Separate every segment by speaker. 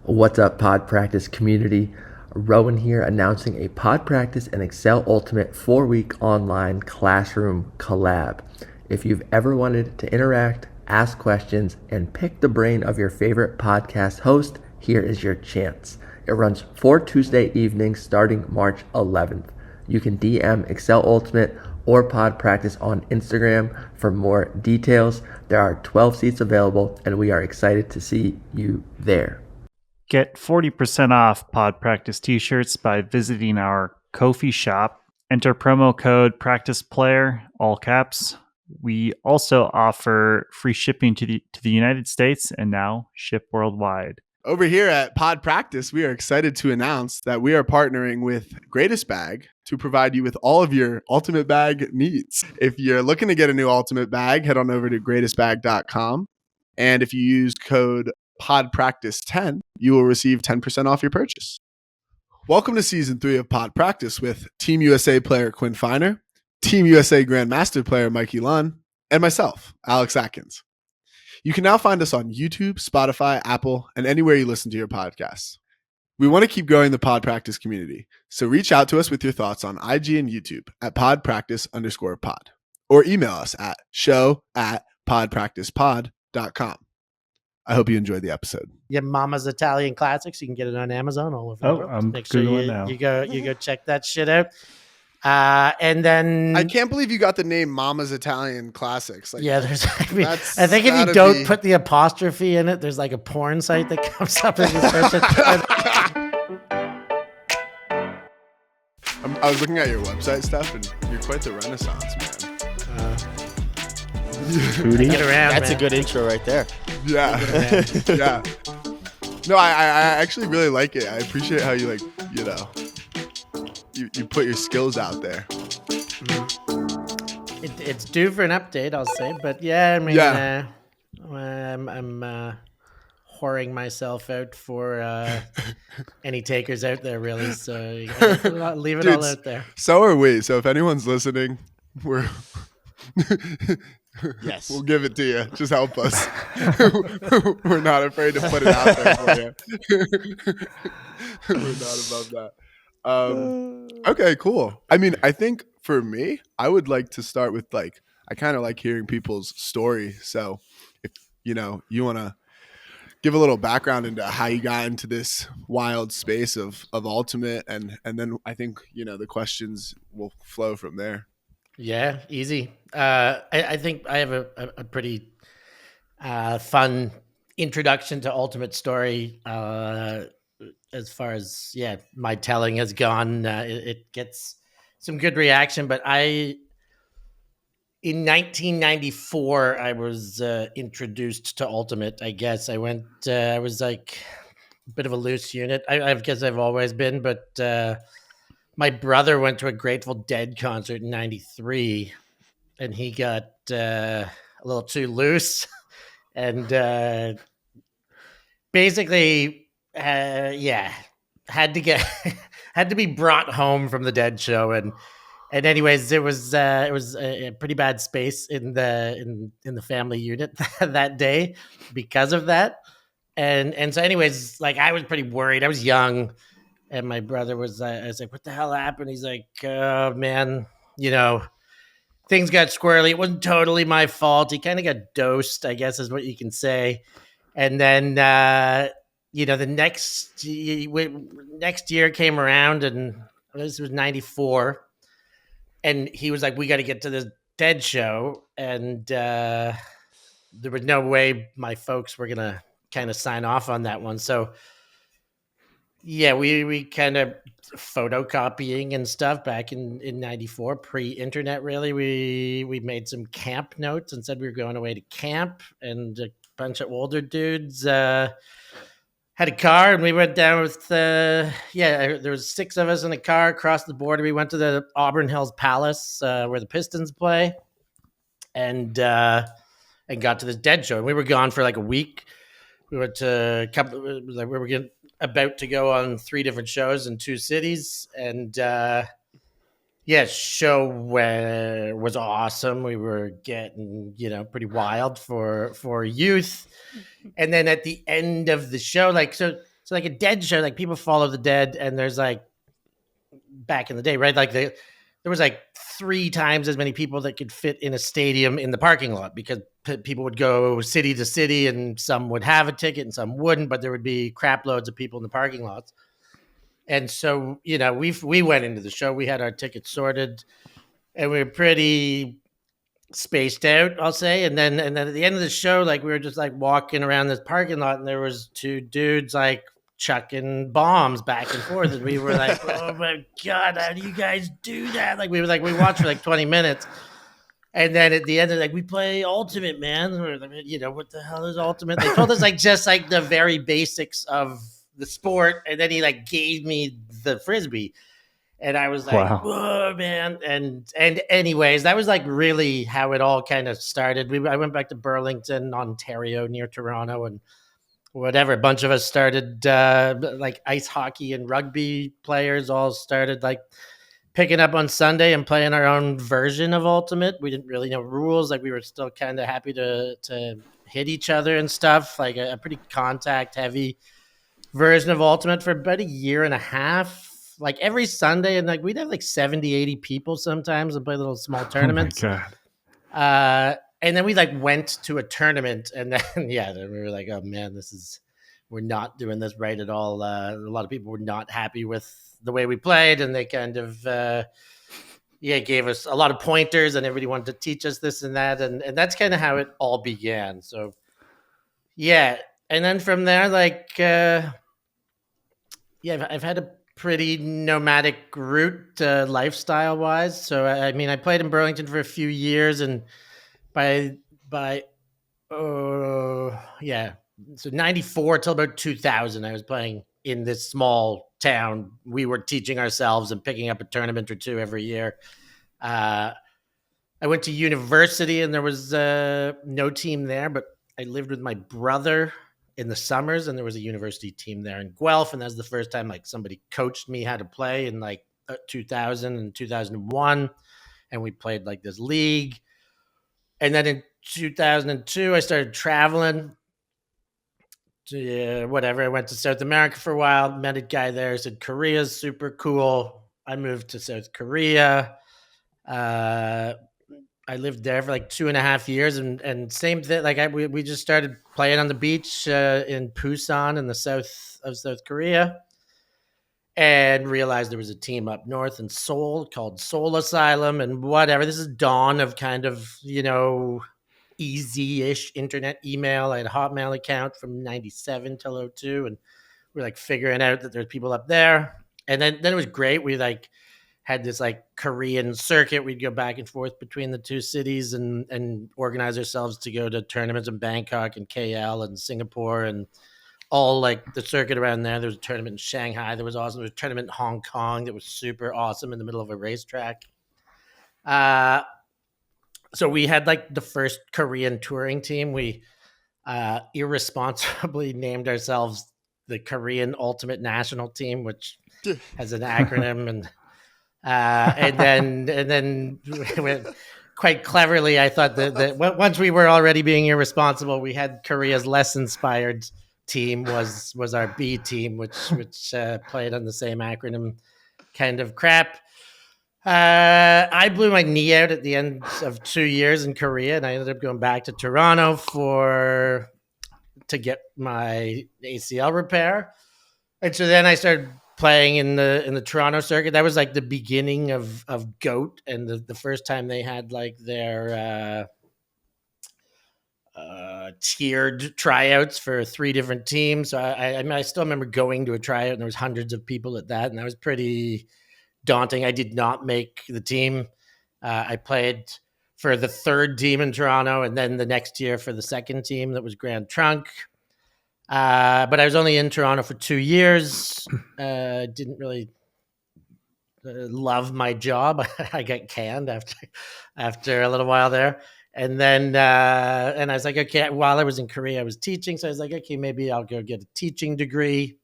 Speaker 1: What's up, Pod Practice community? Rowan here, announcing a Pod Practice and Excel Ultimate 4-week online classroom collab. If you've ever wanted to interact, ask questions, and pick the brain of your favorite podcast host, here is your chance. It runs 4 Tuesday evenings starting March 11th. You can DM Excel Ultimate or Pod Practice on Instagram for more details. There are 12 seats available, and we are excited to see you there.
Speaker 2: Get 40% off Pod Practice t-shirts by visiting our Ko-fi shop. Enter promo code PRACTICEPLAYER, all caps. We also offer free shipping to the United States and now ship worldwide.
Speaker 3: Over here at Pod Practice, we are excited to announce that we are partnering with Greatest Bag to provide you with all of your Ultimate Bag needs. If you're looking to get a new Ultimate Bag, head on over to greatestbag.com. And if you use code PodPractice10, you will receive 10% off your purchase. Welcome to Season 3 of Pod Practice with Team USA player Quinn Finer, Team USA Grandmaster player Mikey Lunn, and myself, Alex Atkins. You can now find us on YouTube, Spotify, Apple, and anywhere you listen to your podcasts. We want to keep growing the Pod Practice community, so reach out to us with your thoughts on IG and YouTube at podpractice_pod, or email us at show@podpracticepod.com. I hope you enjoyed the episode.
Speaker 4: Yeah, Mama's Italian Classics. You can get it on Amazon all over the world.
Speaker 2: I'm
Speaker 4: Make sure
Speaker 2: Googling now.
Speaker 4: you go check that shit out. And then
Speaker 3: I can't believe you got the name Mama's Italian Classics. Like,
Speaker 4: yeah, there's. I think if you don't put the apostrophe in it, there's like a porn site that comes up as you search it.
Speaker 3: I was looking at your website stuff, and you're quite the Renaissance man.
Speaker 4: Get around.
Speaker 5: That's
Speaker 4: man.
Speaker 5: a good intro right there.
Speaker 3: Yeah. Yeah. No, I actually really like it. I appreciate how you you put your skills out there.
Speaker 4: It's due for an update, I'll say. But yeah, I mean,
Speaker 3: Yeah.
Speaker 4: I'm whoring myself out for any takers out there, really. So you gotta leave it all out there.
Speaker 3: So are we. So if anyone's listening, we're
Speaker 5: Yes.
Speaker 3: we'll give it to you. Just help us. We're not afraid to put it out there for you. We're not above that. Okay, cool. I mean, I think for me, I would like to start with I kind of like hearing people's story. So if you want to give a little background into how you got into this wild space of Ultimate, and then I think the questions will flow from there.
Speaker 4: Yeah, easy. I think I have a pretty fun introduction to Ultimate story. As far as my telling has gone, it gets some good reaction. But in 1994, I was introduced to Ultimate. I guess I was like a bit of a loose unit. I guess I've always been, but my brother went to a Grateful Dead concert in '93, and he got a little too loose, and basically, had to be brought home from the Dead show, and anyways, it was a pretty bad space in the family unit that day because of that, and so anyways, I was pretty worried. I was young. And my brother was, I was like, what the hell happened? He's like, oh, man, things got squirrely. It wasn't totally my fault. He kind of got dosed, I guess is what you can say. And then, the next year came around, and this was 94. And he was like, we got to get to the Dead show. And there was no way my folks were going to kind of sign off on that one. So, yeah, we kind of photocopying and stuff back in 94, pre-internet, really. We made some camp notes and said we were going away to camp, and a bunch of older dudes had a car, and we went down with, there was 6 of us in a car across the border. We went to the Auburn Hills Palace where the Pistons play, and got to this Dead show. And we were gone for like a week. We went to a couple, we were about to go on 3 different shows in 2 cities, and show was awesome. We were getting pretty wild for youth, and then at the end of the show, so So like a dead show, like people follow the dead, and there's like back in the day, right? Like there was like 3 times as many people that could fit in a stadium in the parking lot because people would go city to city, and some would have a ticket and some wouldn't, but there would be crap loads of people in the parking lots. And so, you know, we went into the show, we had our tickets sorted, and we were pretty spaced out, I'll say. And then at the end of the show, like we were just like walking around this parking lot, and there was 2 dudes like chucking bombs back and forth, and we were like, oh my god, how do you guys do that? Like we watched for like 20 minutes, and then at the end, like, we play Ultimate, man. We're like, you know, what the hell is Ultimate? They told us like just like the very basics of the sport, and then he like gave me the frisbee, and I was like,
Speaker 2: Wow.
Speaker 4: whoa, man. And anyways, that was like really how it all kind of started. I went back to Burlington, Ontario, near Toronto, and whatever. A bunch of us started like ice hockey and rugby players all started like picking up on Sunday and playing our own version of Ultimate. We didn't really know rules. Like we were still kind of happy to hit each other and stuff, like a pretty contact heavy version of Ultimate for about a year and a half. Like every Sunday, and like we'd have like 70, 80 people sometimes and play little small tournaments.
Speaker 2: Oh my God.
Speaker 4: And then we like went to a tournament, and then then we were like, oh man, we're not doing this right at all. A lot of people were not happy with the way we played, and they kind of gave us a lot of pointers, and everybody wanted to teach us this and that, and that's kind of how it all began. So yeah, and then from there, like I've had a pretty nomadic route lifestyle wise. So I mean, I played in Burlington for a few years, and by so 94 till about 2000, I was playing in this small town. We were teaching ourselves and picking up a tournament or 2 every year. I went to university, and there was no team there, but I lived with my brother in the summers, and there was a university team there in Guelph, and that was the first time like somebody coached me how to play in like 2000 and 2001, and we played like this league. And then in 2002, I started traveling to whatever. I went to South America for a while, met a guy there, said Korea's super cool. I moved to South Korea. I lived there for like 2.5 years, and same thing. Like we just started playing on the beach in Busan in the south of South Korea, and realized there was a team up north in Seoul called Seoul Asylum, and whatever. This is dawn of kind of, you know, easy-ish internet email. I had a Hotmail account from 97 till 02, and we're like figuring out that there's people up there. And then it was great. We like had this like Korean circuit. We'd go back and forth between the 2 cities and organize ourselves to go to tournaments in Bangkok and KL and Singapore and all like the circuit around there. There was a tournament in Shanghai that was awesome. There was a tournament in Hong Kong that was super awesome in the middle of a racetrack. So we had like the first Korean touring team. We irresponsibly named ourselves the Korean Ultimate National Team, which has an acronym, and then quite cleverly, I thought that once we were already being irresponsible, we had Korea's less inspired team was our B team, which played on the same acronym kind of crap. I blew my knee out at the end of 2 years in Korea, and I ended up going back to Toronto to get my ACL repair. And so then I started playing in the Toronto circuit. That was like the beginning of GOAT, and the first time they had like their tiered tryouts for 3 different teams. So I still remember going to a tryout, and there was hundreds of people at that, and that was pretty daunting. I did not make the team. I played for the 3rd team in Toronto, and then the next year for the 2nd team that was Grand Trunk. But I was only in Toronto for 2 years. Didn't really love my job. I got canned after a little while there. And then and I was like, okay, while I was in Korea, I was teaching. So I was like, okay, maybe I'll go get a teaching degree.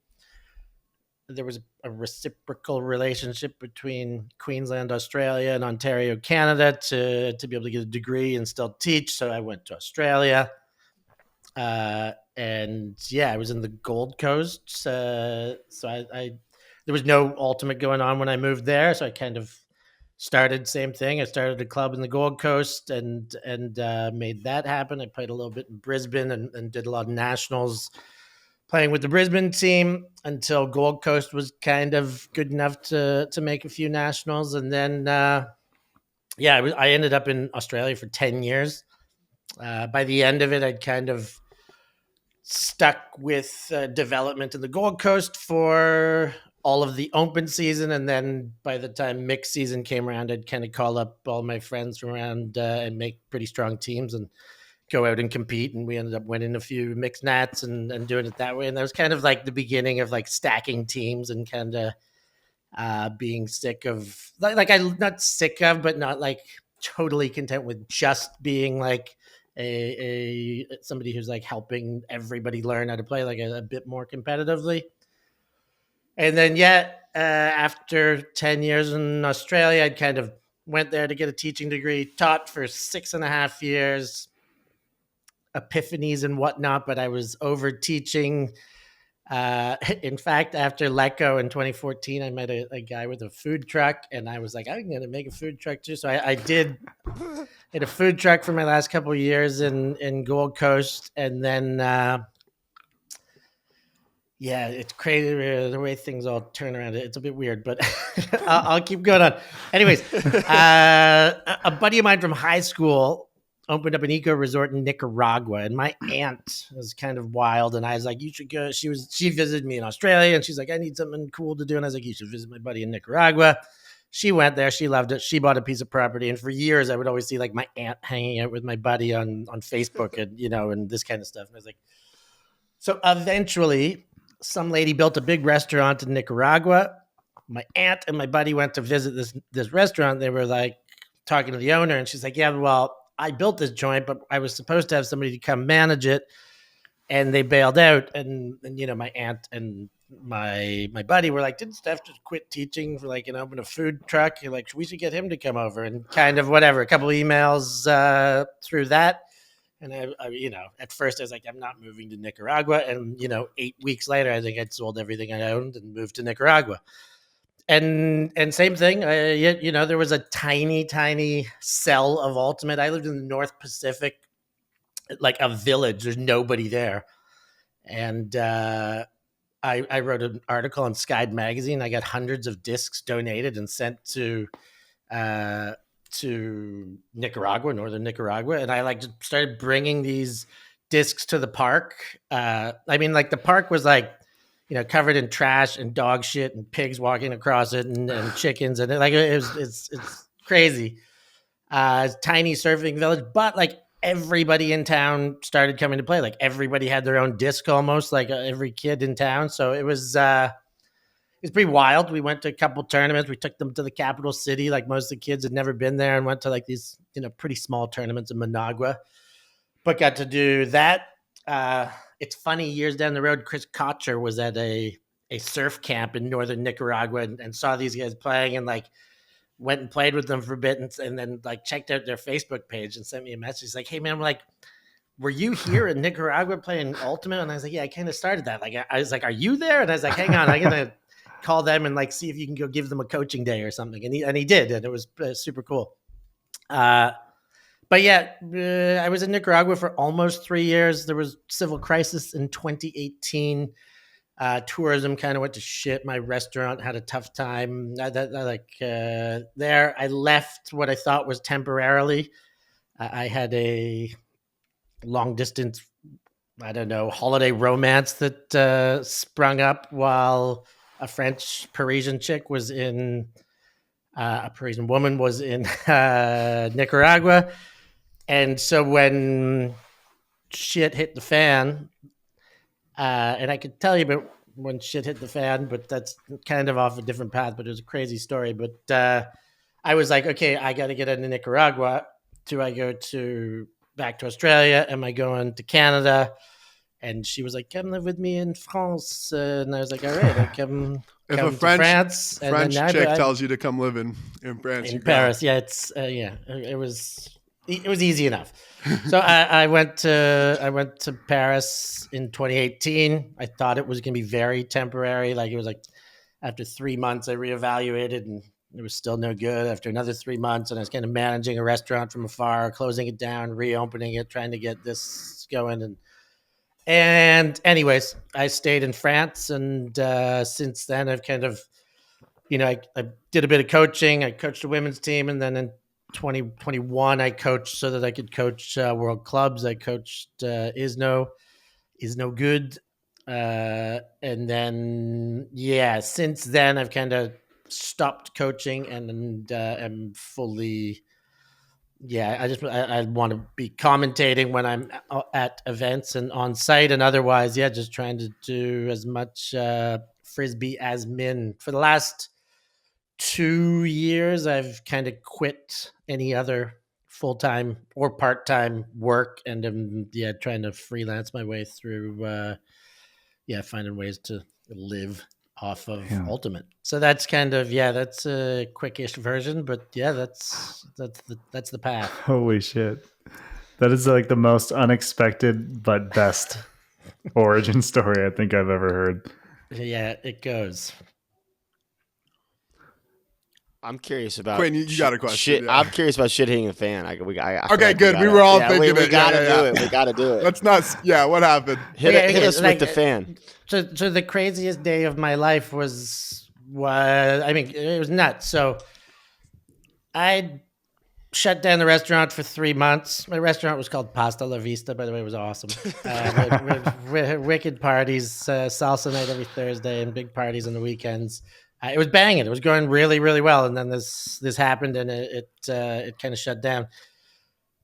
Speaker 4: There was a reciprocal relationship between Queensland, Australia, and Ontario, Canada to be able to get a degree and still teach. So I went to Australia. And yeah, I was in the Gold Coast. So I there was no ultimate going on when I moved there. So I kind of started same thing. I started a club in the Gold Coast and made that happen. I played a little bit in Brisbane and did a lot of nationals playing with the Brisbane team until Gold Coast was kind of good enough to make a few nationals. And then, I ended up in Australia for 10 years. By the end of it, I'd kind of stuck with development in the Gold Coast for all of the open season. And then by the time mixed season came around, I'd kind of call up all my friends from around and make pretty strong teams and go out and compete. And we ended up winning a few mixed nats and doing it that way. And that was kind of like the beginning of like stacking teams and kind of being sick of like I'm not sick of, but not like totally content with just being like a somebody who's like helping everybody learn how to play like a bit more competitively. And then after 10 years in Australia, I'd kind of went there to get a teaching degree, taught for 6.5 years, epiphanies and whatnot, but I was over teaching. In fact, after Let Go in 2014, I met a guy with a food truck, and I was like, I'm going to make a food truck too. So I did a food truck for my last couple of years in Gold Coast. And then, it's crazy the way things all turn around. It's a bit weird, but I'll keep going on. Anyways, a buddy of mine from high school opened up an eco resort in Nicaragua, and my aunt was kind of wild, and I was like, you should go. She visited me in Australia, and she's like, I need something cool to do, and I was like, you should visit my buddy in Nicaragua. She went there, she loved it, she bought a piece of property, and for years I would always see like my aunt hanging out with my buddy on Facebook and and this kind of stuff. And I was like, so eventually some lady built a big restaurant in Nicaragua. My aunt and my buddy went to visit this restaurant. They were like talking to the owner, and she's like, yeah, well, I built this joint, but I was supposed to have somebody to come manage it, and they bailed out. And my aunt and my buddy were like, didn't Steph just quit teaching for like open a food truck? You're like, we should get him to come over, and kind of whatever. A couple of emails through that. And I at first I was like, I'm not moving to Nicaragua. And 8 weeks later, I think I'd sold everything I owned and moved to Nicaragua. And same thing, there was a tiny cell of Ultimate. I lived in the North Pacific, like a village. There's nobody there. And I wrote an article on Sky magazine. I got hundreds of discs donated and sent to Nicaragua, northern Nicaragua. And I like just started bringing these discs to the park. The park was like, covered in trash and dog shit and pigs walking across it and chickens. And it's crazy. Tiny surfing village, but like everybody in town started coming to play. Like everybody had their own disc almost, like every kid in town. So it was pretty wild. We went to a couple tournaments. We took them to the capital city. Like most of the kids had never been there, and went to like these, pretty small tournaments in Managua, but got to do that. It's funny, years down the road, Chris Kocher was at a surf camp in northern Nicaragua and saw these guys playing, and like went and played with them for a bit, and then like checked out their Facebook page and sent me a message. He's like, hey man, were you here in Nicaragua playing Ultimate? And I was like, yeah, I kind of started that. Like, I was like, are you there? And I was like, hang on, I'm going to call them and like see if you can go give them a coaching day or something. And he did, and it was super cool. But yeah, I was in Nicaragua for almost 3 years. There was civil crisis in 2018. Tourism kind of went to shit. My restaurant had a tough time. There, I left what I thought was temporarily. I had a long distance, holiday romance that sprung up while a French Parisian chick was in, a Parisian woman was in Nicaragua. And so when shit hit the fan, and I could tell you about when shit hit the fan, but that's kind of off a different path, but it was a crazy story. But I was like, okay, I got to get into Nicaragua. Do I go back to Australia? Am I going to Canada? And she was like, come live with me in France. And I was like, all right, I'll come
Speaker 3: to
Speaker 4: France.
Speaker 3: French chick tells you to come live in France.
Speaker 4: In Paris, yeah. It was it was easy enough. So I went to Paris in 2018. I thought it was going to be very temporary. Like it was like after 3 months, I reevaluated and it was still no good. After another 3 months, and I was kind of managing a restaurant from afar, closing it down, reopening it, trying to get this going. And anyways, I stayed in France, and since then I've kind of, I did a bit of coaching. I coached a women's team, and then in 2021 I coached so that I could coach world clubs. I coached is no good, and then since then I've kind of stopped coaching and am fully. I want to be commentating when I'm at events and on site, and otherwise, just trying to do as much frisbee as min. For the last 2 years, I've kind of quit any other full-time or part-time work, and am trying to freelance my way through finding ways to live off of Ultimate. So that's kind of that's a quickish version, but that's the path.
Speaker 2: Holy shit. That is like the most unexpected but best origin story I think I've ever heard.
Speaker 4: Yeah, it goes.
Speaker 5: I'm curious about
Speaker 3: Quinn. You got a question?
Speaker 5: Shit,
Speaker 3: yeah.
Speaker 5: I'm curious about shit hitting a fan.
Speaker 3: Okay, good. We were all thinking
Speaker 5: we gotta do it. We gotta do it.
Speaker 3: Let's not. Yeah, what happened?
Speaker 5: Hit us with the fan.
Speaker 4: So the craziest day of my life was it was nuts. So I shut down the restaurant for 3 months. My restaurant was called Pasta La Vista, by the way. It was awesome. Wicked parties, salsa night every Thursday, and big parties on the weekends. It was banging. It was going really, really well. And then this happened, and it kind of shut down.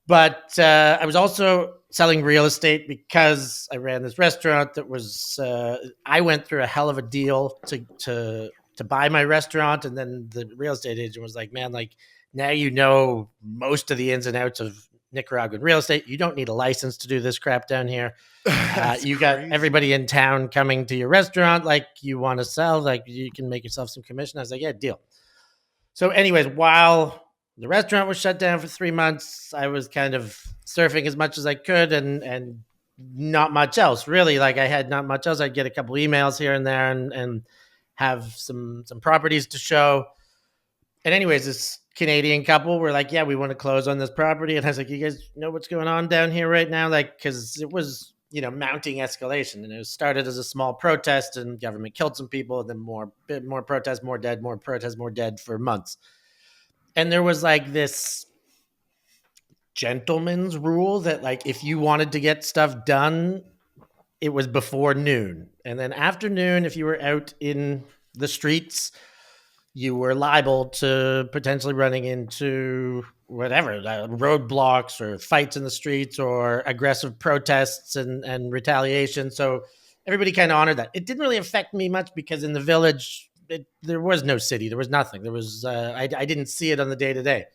Speaker 4: But I was also selling real estate because I ran this restaurant that was. I went through a hell of a deal to buy my restaurant, and then the real estate agent was like, "Man, like now you know most of the ins and outs of Nicaraguan real estate. You don't need a license to do this crap down here. You got everybody in town coming to your restaurant. Like you want to sell, like you can make yourself some commission." I was like, "Yeah, deal." So anyways, while the restaurant was shut down for 3 months, I was kind of surfing as much as I could and not much else really. Like I had not much else. I'd get a couple emails here and there and have some properties to show. And anyways, this Canadian couple were like, "Yeah, we want to close on this property." And I was like, "You guys know what's going on down here right now?" Like, because it was, mounting escalation. And it started as a small protest, and government killed some people, and then more protests, more dead, more protests, more dead for months. And there was like this gentleman's rule that like if you wanted to get stuff done, it was before noon. And then after noon, if you were out in the streets, you were liable to potentially running into whatever, roadblocks or fights in the streets or aggressive protests and retaliation. So everybody kind of honored that. It didn't really affect me much because in the village, there was no city. There was nothing. There was I didn't see it on the day-to-day.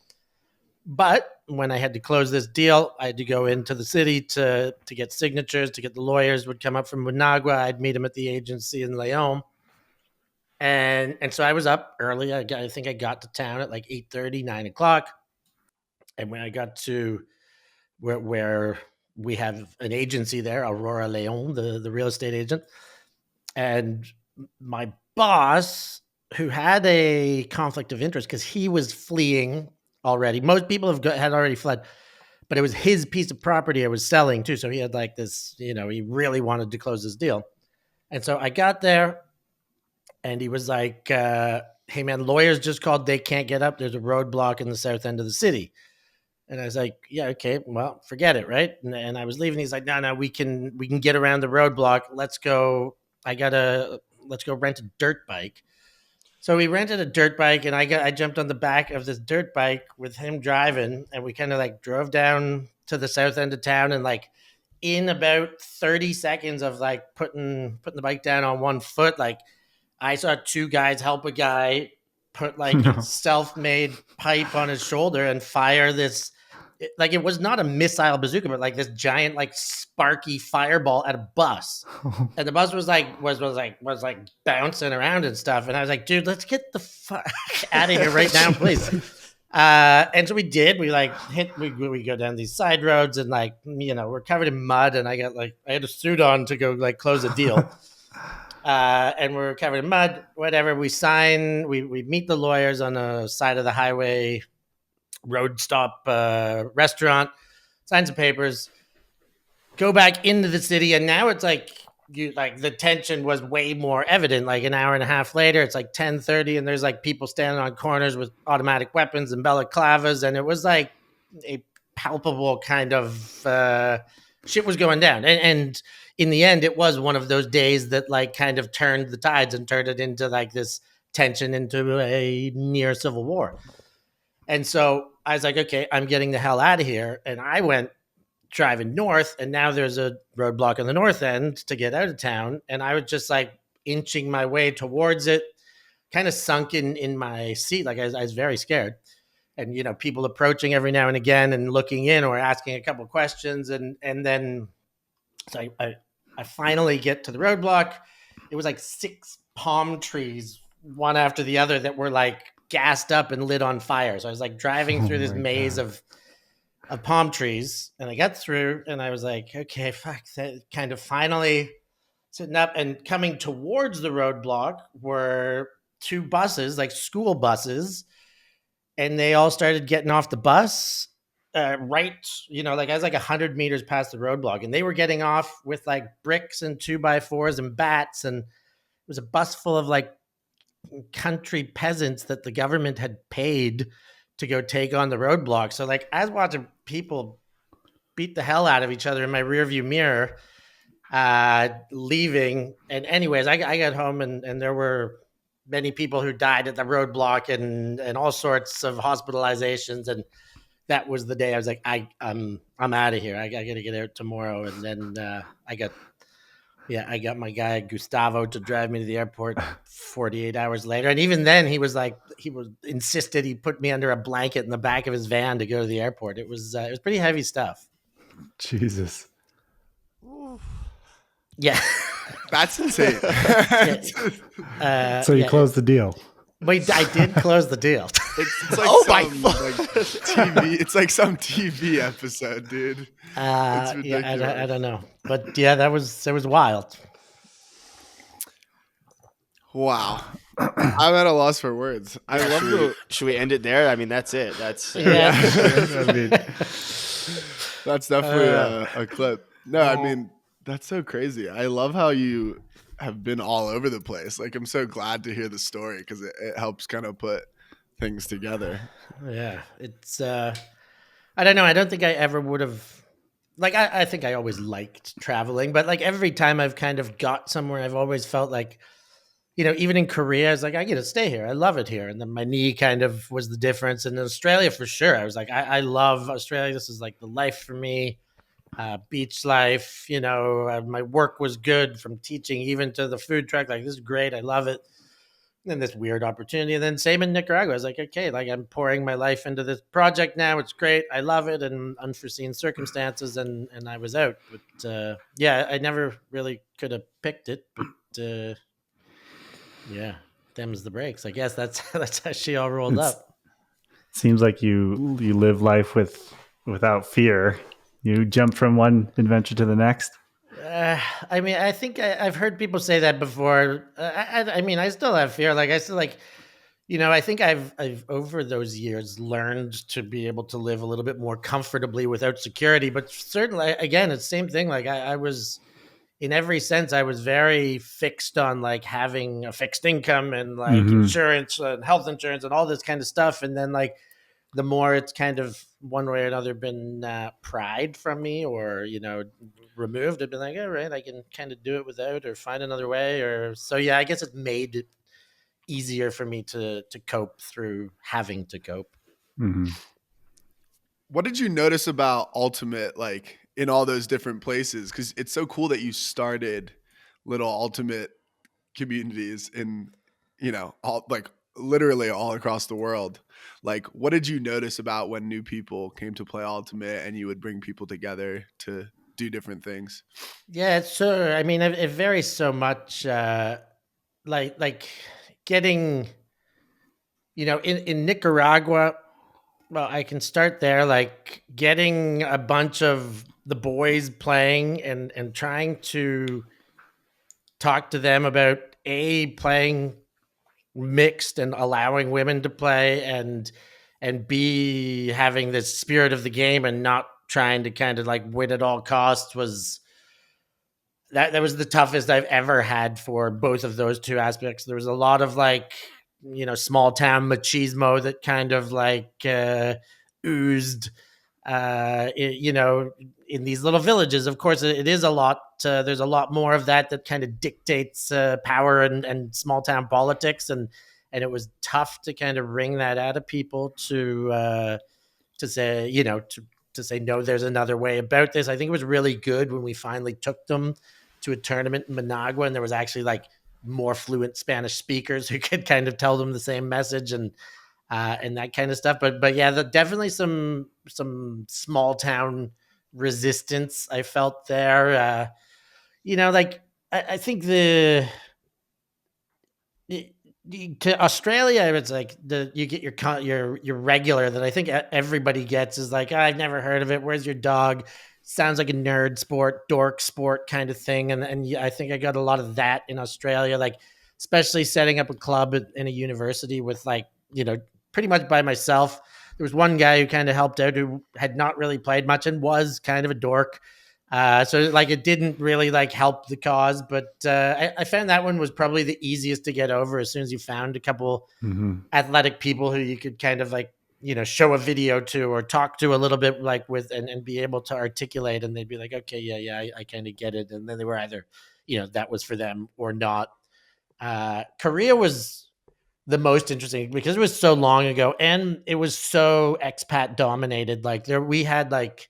Speaker 4: But when I had to close this deal, I had to go into the city to get signatures, to get the lawyers would come up from Managua. I'd meet them at the agency in Leon. And so I was up early. I think I got to town at like 8:30, 9 o'clock. And when I got to where we have an agency there, Aurora Leon, the real estate agent, and my boss, who had a conflict of interest because he was fleeing already. Most people had already fled, but it was his piece of property I was selling too. So he had like this, he really wanted to close this deal. And so I got there and he was like, "Hey man, lawyers just called. They can't get up. There's a roadblock in the south end of the city." And I was like, "Yeah, okay, well, forget it." Right. And I was leaving. He's like, no, we can get around the roadblock. Let's go. Let's go rent a dirt bike. So we rented a dirt bike, and I jumped on the back of this dirt bike with him driving, and we kind of like drove down to the south end of town, and like in about 30 seconds of like putting the bike down on one foot, like I saw two guys help a guy put like a self-made pipe on his shoulder and fire this. Like it was not a missile bazooka, but like this giant, like sparky fireball at a bus, and the bus was like bouncing around and stuff. And I was like, "Dude, let's get the fuck out of here right now, please." And so we did. We we go down these side roads and we're covered in mud. And I had a suit on to go close a deal. And we're covered in mud. Whatever. We sign. We meet the lawyers on the side of the highway, road stop restaurant. Sign some papers. Go back into the city, and now it's the tension was way more evident. Like an hour and a half later, it's 10:30, and there's people standing on corners with automatic weapons and balaclavas, and it was a palpable kind of shit was going down. And in the end, it was one of those days that kind of turned the tides and turned it into this tension into a near civil war. And so I was like, okay, I'm getting the hell out of here, and I went driving north, and now there's a roadblock on the north end to get out of town, and I was just inching my way towards it, kind of sunk in my seat. I was very scared, and people approaching every now and again and looking in or asking a couple questions, and then so I finally get to the roadblock. It was 6 palm trees one after the other that were gassed up and lit on fire. So I was driving through this maze of palm trees, and I got through, and I was okay, fuck that. Kind of finally sitting up, and coming towards the roadblock were 2 buses, school buses, and they all started getting off the bus right, I was 100 meters past the roadblock, and they were getting off with bricks and 2x4s and bats, and it was a bus full of country peasants that the government had paid to go take on the roadblock. So I was watching people beat the hell out of each other in my rearview mirror, leaving. And anyways, I got home, and there were many people who died at the roadblock, and all sorts of hospitalizations. And that was the day I was I'm out of here. I got to get out tomorrow. And then I got my guy Gustavo to drive me to the airport 48 hours later. And even then he was insisted he put me under a blanket in the back of his van to go to the airport. It was pretty heavy stuff.
Speaker 6: Jesus.
Speaker 4: Yeah.
Speaker 3: That's insane.
Speaker 6: So you closed the deal.
Speaker 4: Wait, I did close the deal.
Speaker 3: It's TV. It's some TV episode, dude.
Speaker 4: I don't know, but yeah, that was wild.
Speaker 3: Wow, I'm at a loss for words. I love the.
Speaker 5: Should we end it there? I mean, that's it. That's
Speaker 3: I mean, that's definitely a clip. No, I mean, that's so crazy. I love how you have been all over the place. I'm so glad to hear the story because it helps kind of put things together.
Speaker 4: Yeah, it's I don't know. I don't think I ever would have I think I always liked traveling, but every time I've kind of got somewhere, I've always felt even in Korea, I was I get to stay here. I love it here. And then my knee kind of was the difference. And in Australia, for sure, I was I love Australia. This is the life for me. Beach life, my work was good, from teaching even to the food truck. This is great. I love it. And then this weird opportunity. And then same in Nicaragua. I was okay, I'm pouring my life into this project now. It's great. I love it. And unforeseen circumstances. And I was out. But I never really could have picked it. But them's the breaks. I guess that's how she all rolled up.
Speaker 2: Seems like you live life without fear. You jump from one adventure to the next.
Speaker 4: I mean, I think I've heard people say that before. I mean, I still have fear. I still I think I've over those years learned to be able to live a little bit more comfortably without security. But certainly, again, it's the same thing. I was, in every sense, I was very fixed on having a fixed income and insurance and health insurance and all this kind of stuff. And then the more it's kind of one way or another been pried from me or, removed, I've been all right, I can kind of do it without or find another way. I guess it made it easier for me to cope through having to cope.
Speaker 6: Mm-hmm.
Speaker 3: What did you notice about Ultimate, in all those different places? Because it's so cool that you started little Ultimate communities in, all literally all across the world. What did you notice about when new people came to play Ultimate and you would bring people together to do different things?
Speaker 4: Yeah, so I mean, it varies so much. Getting, in Nicaragua, Well, I can start there, like getting a bunch of the boys playing and trying to talk to them about playing mixed and allowing women to play, and B, having this spirit of the game and not trying to kind of like win at all costs was that was the toughest I've ever had for both of those two aspects. There was a lot of like, small town machismo that kind of like oozed, in these little villages. Of course, it is a lot. There's a lot more of that kind of dictates power and small town politics, and it was tough to kind of wring that out of people to say, to say no, there's another way about this. I think it was really good when we finally took them to a tournament in Managua, and there was actually like more fluent Spanish speakers who could kind of tell them the same message and that kind of stuff. But yeah, definitely some small town resistance I felt there. Like I think to Australia, it's like you get your regular that I think everybody gets is like, I've never heard of it. Where's your dog? Sounds like a nerd sport, dork sport kind of thing. And I think I got a lot of that in Australia, like especially setting up a club in a university with like, pretty much by myself. There was one guy who kind of helped out who had not really played much and was kind of a dork. So like it didn't really like help the cause, but I found that one was probably the easiest to get over as soon as you found a couple athletic people who you could kind of like, show a video to or talk to a little bit like with and be able to articulate, and they'd be like, okay, yeah, I kind of get it. And then they were either, that was for them or not. Korea was the most interesting because it was so long ago and it was so expat dominated. Like we had like,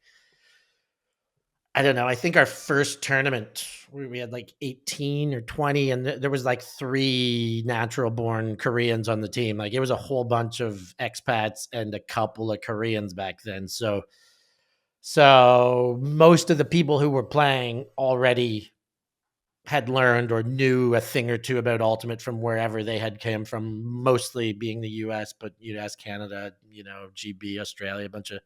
Speaker 4: I don't know. I think our first tournament, we had like 18 or 20, and there was like 3 natural born Koreans on the team. Like it was a whole bunch of expats and a couple of Koreans back then. So most of the people who were playing already had learned or knew a thing or two about Ultimate from wherever they had came from, mostly being the US, but US, Canada, GB, Australia, a bunch of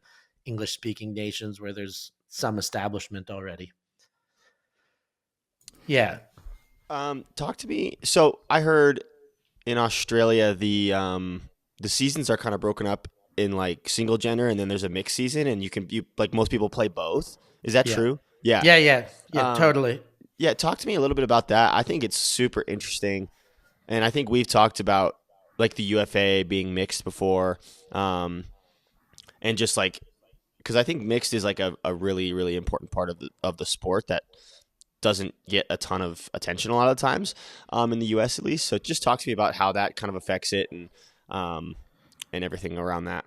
Speaker 4: English speaking nations where there's some establishment already. Yeah.
Speaker 5: Talk to me. So I heard in Australia the seasons are kind of broken up in like single gender, and then there's a mixed season, and you like most people play both. Is that true? Yeah.
Speaker 4: Yeah. Totally.
Speaker 5: Yeah. Talk to me a little bit about that. I think it's super interesting, and I think we've talked about like the UFA being mixed before, and just like. Because I think mixed is like a really, really important part of the sport that doesn't get a ton of attention a lot of times, in the US at least. So just talk to me about how that kind of affects it and everything around that.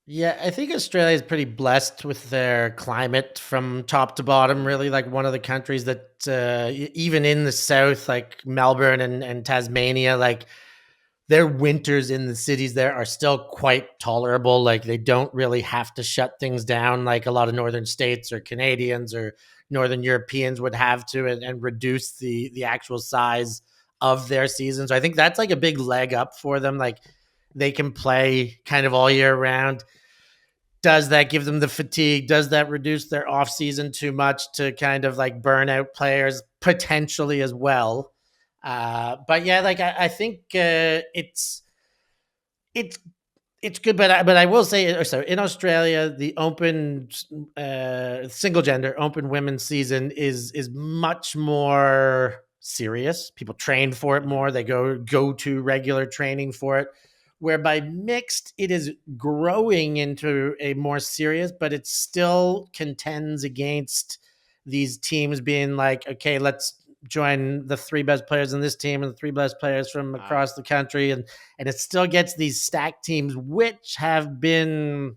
Speaker 4: Yeah, I think Australia is pretty blessed with their climate from top to bottom. Really, like one of the countries that even in the south, like Melbourne and Tasmania, like their winters in the cities there are still quite tolerable. Like they don't really have to shut things down like a lot of northern states or Canadians or northern Europeans would have to, and reduce the actual size of their season. So I think that's like a big leg up for them. Like they can play kind of all year round. Does that give them the fatigue? Does that reduce their off season too much to kind of like burn out players potentially as well? But yeah, like I think it's good, but I will say, so in Australia, the open single gender open women's season is much more serious. People train for it more. They go to regular training for it. Whereby mixed, it is growing into a more serious, but it still contends against these teams being like, okay, let's join the 3 best players in this team and the 3 best players from across the country. And it still gets these stacked teams, which have been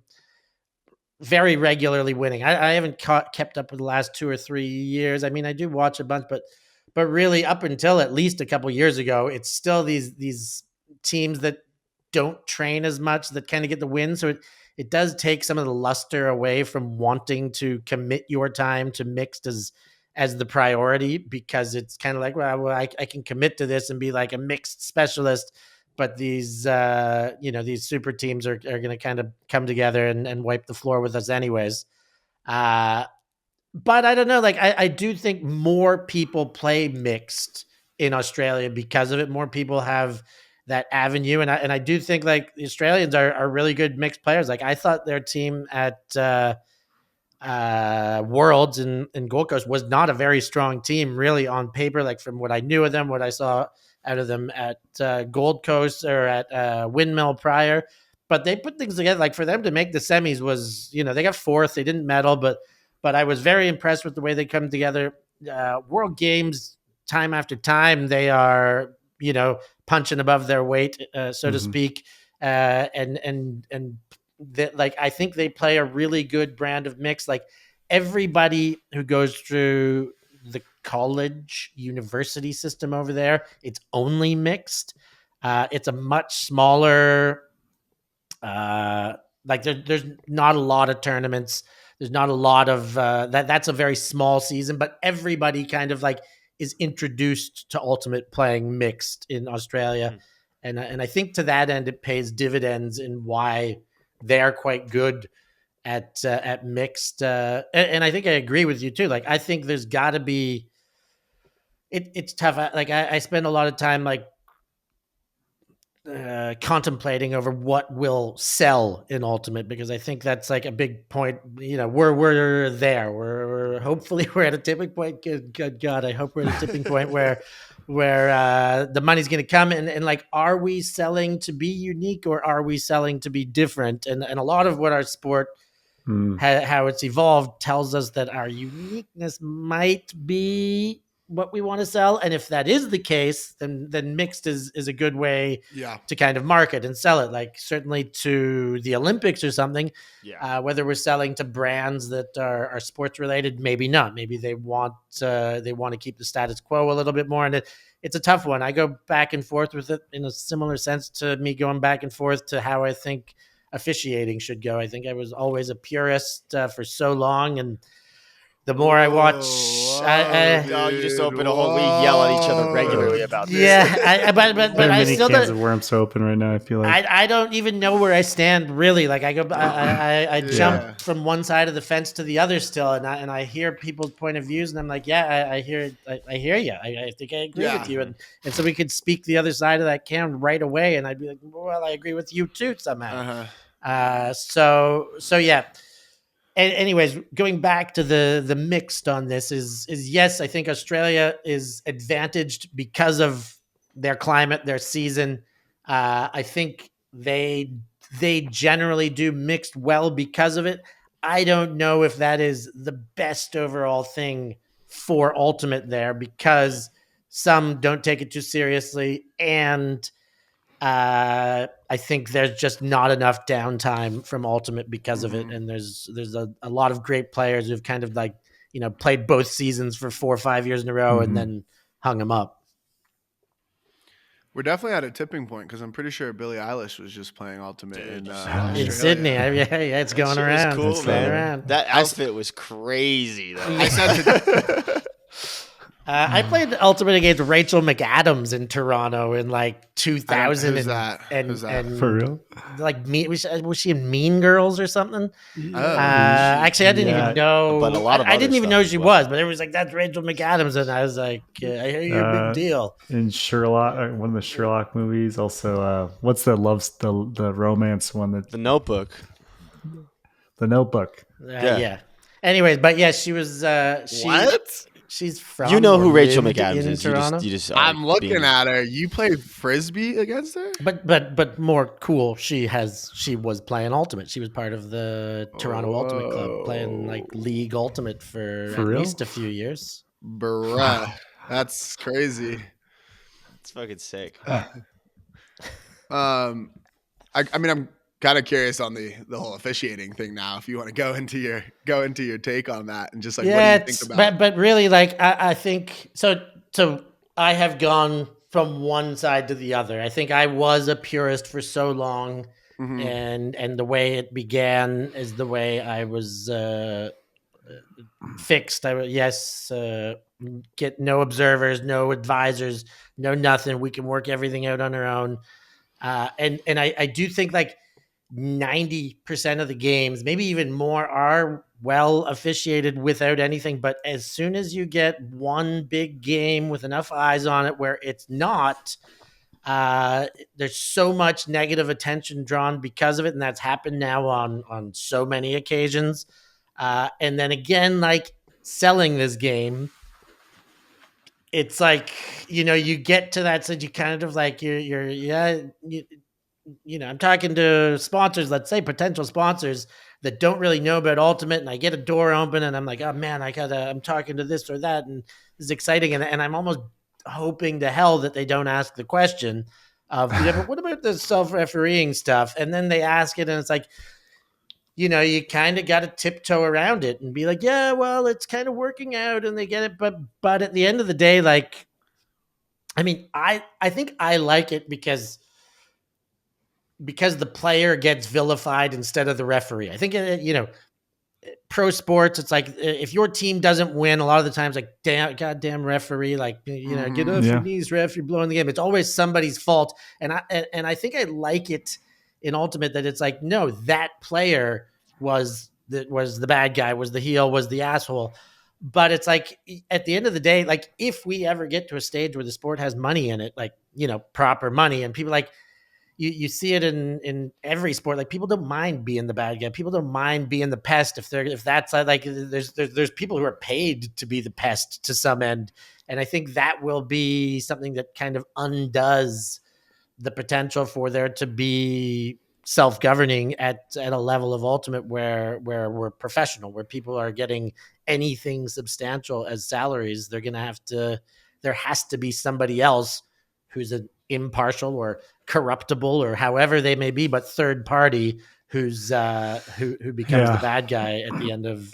Speaker 4: very regularly winning. I haven't kept up with the last 2 or 3 years. I mean, I do watch a bunch, but really up until at least a couple years ago, it's still these teams that don't train as much that kind of get the win. So it does take some of the luster away from wanting to commit your time to mixed as the priority, because it's kind of like, well, I can commit to this and be like a mixed specialist, but these these super teams are going to kind of come together and wipe the floor with us anyways. But I don't know. Like I do think more people play mixed in Australia because of it. More people have that avenue, and I do think like the Australians are really good mixed players. Like I thought their team at Worlds in Gold Coast was not a very strong team, really on paper. Like from what I knew of them, what I saw out of them at Gold Coast or at Windmill prior. But they put things together. Like for them to make the semis was, they got fourth. They didn't medal, but I was very impressed with the way they come together. World Games, time after time, they are, punching above their weight, so to speak. And like, I think they play a really good brand of mix. Like everybody who goes through the college university system over there, it's only mixed. It's a much smaller, like there's not a lot of tournaments. There's not a lot of that's a very small season, but everybody kind of like is introduced to ultimate playing mixed in Australia. And I think to that end, it pays dividends in why they're quite good at mixed. And I think I agree with you too. Like, I think there's got to be, it's tough. Like I spend a lot of time like contemplating over what will sell in ultimate, because I think that's like a big point. We're there. We're hopefully we're at a tipping point. Good God, I hope we're at a tipping point where the money's going to come and like, are we selling to be unique or are we selling to be different? And a lot of what our sport how it's evolved tells us that our uniqueness might be what we want to sell. And if that is the case, then mixed is a good way to kind of market and sell it. Like certainly to the Olympics or something, whether we're selling to brands that are sports related, maybe not. Maybe they want to keep the status quo a little bit more. And it's a tough one. I go back and forth with it in a similar sense to me going back and forth to how I think officiating should go. I think I was always a purist for so long, and the more I watch,
Speaker 5: you just open a whole. We yell at each other regularly about this.
Speaker 4: Yeah, but I
Speaker 6: many
Speaker 4: still
Speaker 6: cans
Speaker 4: don't.
Speaker 6: of worms to open right now. I feel like
Speaker 4: I don't even know where I stand really. Like I go, I jump from one side of the fence to the other still, and I hear people's point of views, and I'm like, I hear you. I think I agree with you, and so we could speak the other side of that can right away, and I'd be like, well, I agree with you too somehow. So yeah. Anyways, going back to the mixed on this is yes, I think Australia is advantaged because of their climate, their season. I think they generally do mixed well because of it. I don't know if that is the best overall thing for ultimate there, because some don't take it too seriously, and I think there's just not enough downtime from ultimate because of it. And there's a lot of great players who've kind of like, played both seasons for 4 or 5 years in a row and then hung them up.
Speaker 3: We're definitely at a tipping point, because I'm pretty sure Billie Eilish was just playing ultimate in
Speaker 4: Sydney. Yeah, it's going around.
Speaker 5: Cool,
Speaker 4: it's
Speaker 5: man.
Speaker 4: going around.
Speaker 5: That outfit was crazy, though.
Speaker 3: I said
Speaker 4: I played Ultimate against Rachel McAdams in Toronto in like 2000.
Speaker 3: Who's that?
Speaker 4: And
Speaker 6: for real.
Speaker 4: Like was she in Mean Girls or something? Actually, I didn't even know.
Speaker 5: But a lot of
Speaker 4: I didn't even know she
Speaker 5: well.
Speaker 4: was. But it was like, that's Rachel McAdams, and I was like, I hear you're a big deal.
Speaker 6: In Sherlock, one of the Sherlock movies. Also, what's the romance one that
Speaker 5: The Notebook.
Speaker 6: The Notebook?
Speaker 4: Yeah. Anyways, but yeah, she was.
Speaker 3: What?
Speaker 4: She's from.
Speaker 5: You know who Rachel
Speaker 4: lived
Speaker 5: McAdams
Speaker 4: in
Speaker 5: is.
Speaker 4: Toronto.
Speaker 5: You just
Speaker 3: I'm looking at her. You played Frisbee against her?
Speaker 4: But more cool, she was playing Ultimate. She was part of the Toronto Ultimate Club, playing like League Ultimate for at
Speaker 6: real?
Speaker 4: least a few years.
Speaker 3: Bruh. That's crazy.
Speaker 5: It's fucking sick.
Speaker 3: I mean, I'm kind of curious on the whole officiating thing now. If you want to go into your take on that, and just like, what do you think about?
Speaker 4: But really, like I think so. So I have gone from one side to the other. I think I was a purist for so long, and the way it began is the way I was fixed. Get no observers, no advisors, no nothing. We can work everything out on our own. And I do think like 90% of the games, maybe even more, are well officiated without anything. But as soon as you get one big game with enough eyes on it where it's not, there's so much negative attention drawn because of it, and that's happened now on so many occasions. And then again, like selling this game, it's like, you get to that, so you kind of like I'm talking to sponsors, let's say potential sponsors that don't really know about Ultimate, and I get a door open and I'm like, oh man, I'm talking to this or that, and this is exciting, and I'm almost hoping to hell that they don't ask the question of, but what about the self-refereeing stuff? And then they ask it, and it's like, you kind of got to tiptoe around it and be like, yeah, well, it's kind of working out, and they get it, but at the end of the day, like, I mean, I think I like it because the player gets vilified instead of the referee. I think, pro sports, it's like if your team doesn't win, a lot of the times, like, goddamn referee, like, get off your knees, ref, you're blowing the game. It's always somebody's fault. And I think I like it in Ultimate that it's like, no, that player was the bad guy, was the heel, was the asshole. But it's like, at the end of the day, like, if we ever get to a stage where the sport has money in it, like, proper money, and people like, you see it in every sport. Like, people don't mind being the bad guy. People don't mind being the pest if that's like, there's people who are paid to be the pest to some end. And I think that will be something that kind of undoes the potential for there to be self-governing at a level of Ultimate where we're professional, where people are getting anything substantial as salaries. There has to be somebody else who's an impartial or corruptible or however they may be, but third party who's who becomes the bad guy at the end of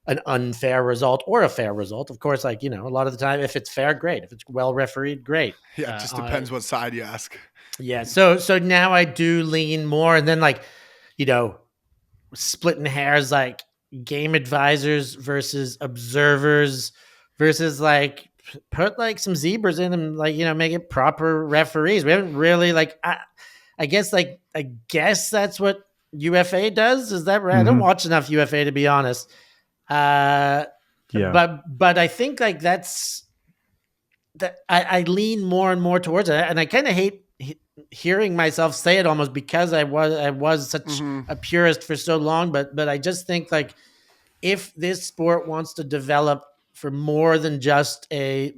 Speaker 4: an unfair result or a fair result. Of course, like, a lot of the time, if it's fair, great. If it's well refereed, great.
Speaker 3: Yeah, it just depends what side you ask.
Speaker 4: Yeah. So now I do lean more, and then, like, splitting hairs, like game advisors versus observers versus, like, put like some zebras in them, like, make it proper referees. We haven't really, like, I guess that's what UFA does. Is that right? Mm-hmm. I don't watch enough UFA, to be honest. But I think, like, that's that I lean more and more towards it, and I kind of hate hearing myself say it, almost because I was such a purist for so long. But I just think, like, if this sport wants to develop for more than just a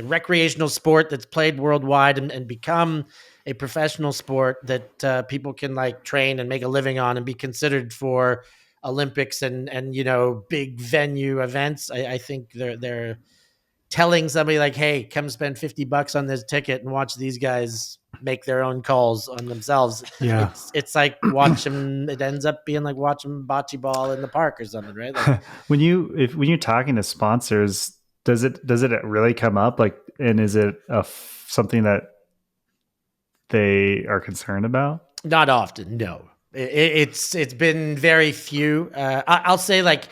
Speaker 4: recreational sport that's played worldwide and become a professional sport that people can, like, train and make a living on and be considered for Olympics and big venue events, I think they're telling somebody, like, hey, come spend $50 on this ticket and watch these guys make their own calls on themselves.
Speaker 6: Yeah.
Speaker 4: It's like watching, it ends up being like watching bocce ball in the park or something, right? Like,
Speaker 6: when you're talking to sponsors, does it really come up? Like, and is it something that they are concerned about?
Speaker 4: Not often, no. It's been very few. I'll say, like,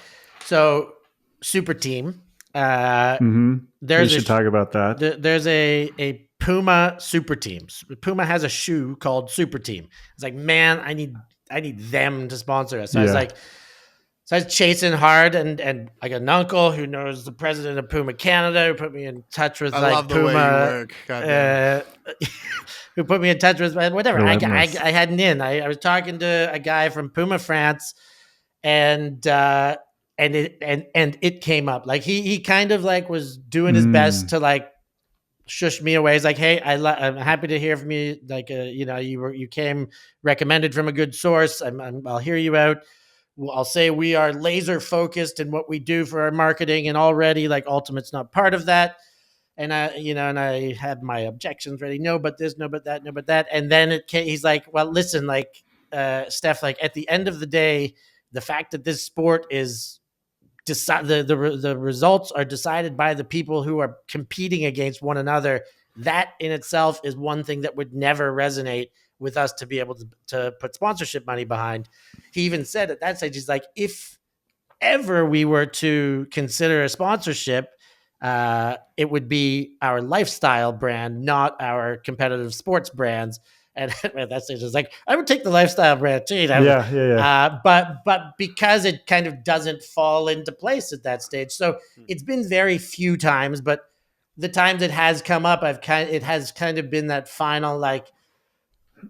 Speaker 4: so Super Team.
Speaker 6: We should talk about that.
Speaker 4: There's a Puma Super Team. Puma has a shoe called Super Team. It's like, man, I need them to sponsor us. So I was chasing hard, and I got an uncle who knows the president of Puma Canada, who put me in touch with, like, Puma. Who put me in touch with whatever. I had an in. I was talking to a guy from Puma France, and it came up. Like, he kind of, like, was doing his best to, like, shush me away. He's like, hey, I'm happy to hear from you. Like, you came recommended from a good source. I'll hear you out. I'll say we are laser focused in what we do for our marketing, and already, like, Ultimate's not part of that. And I had my objections ready. No, but this, no, but that, no, but that. And then he's like, well, listen, like, Steph, like, at the end of the day, the fact that this sport is the results are decided by the people who are competing against one another. That in itself is one thing that would never resonate with us to be able to put sponsorship money behind. He even said at that stage, he's like, if ever we were to consider a sponsorship, it would be our lifestyle brand, not our competitive sports brands. And at that stage, it's like, I would take the lifestyle brand too. But because it kind of doesn't fall into place at that stage. So it's been very few times, but the times it has come up, it has kind of been that final, like,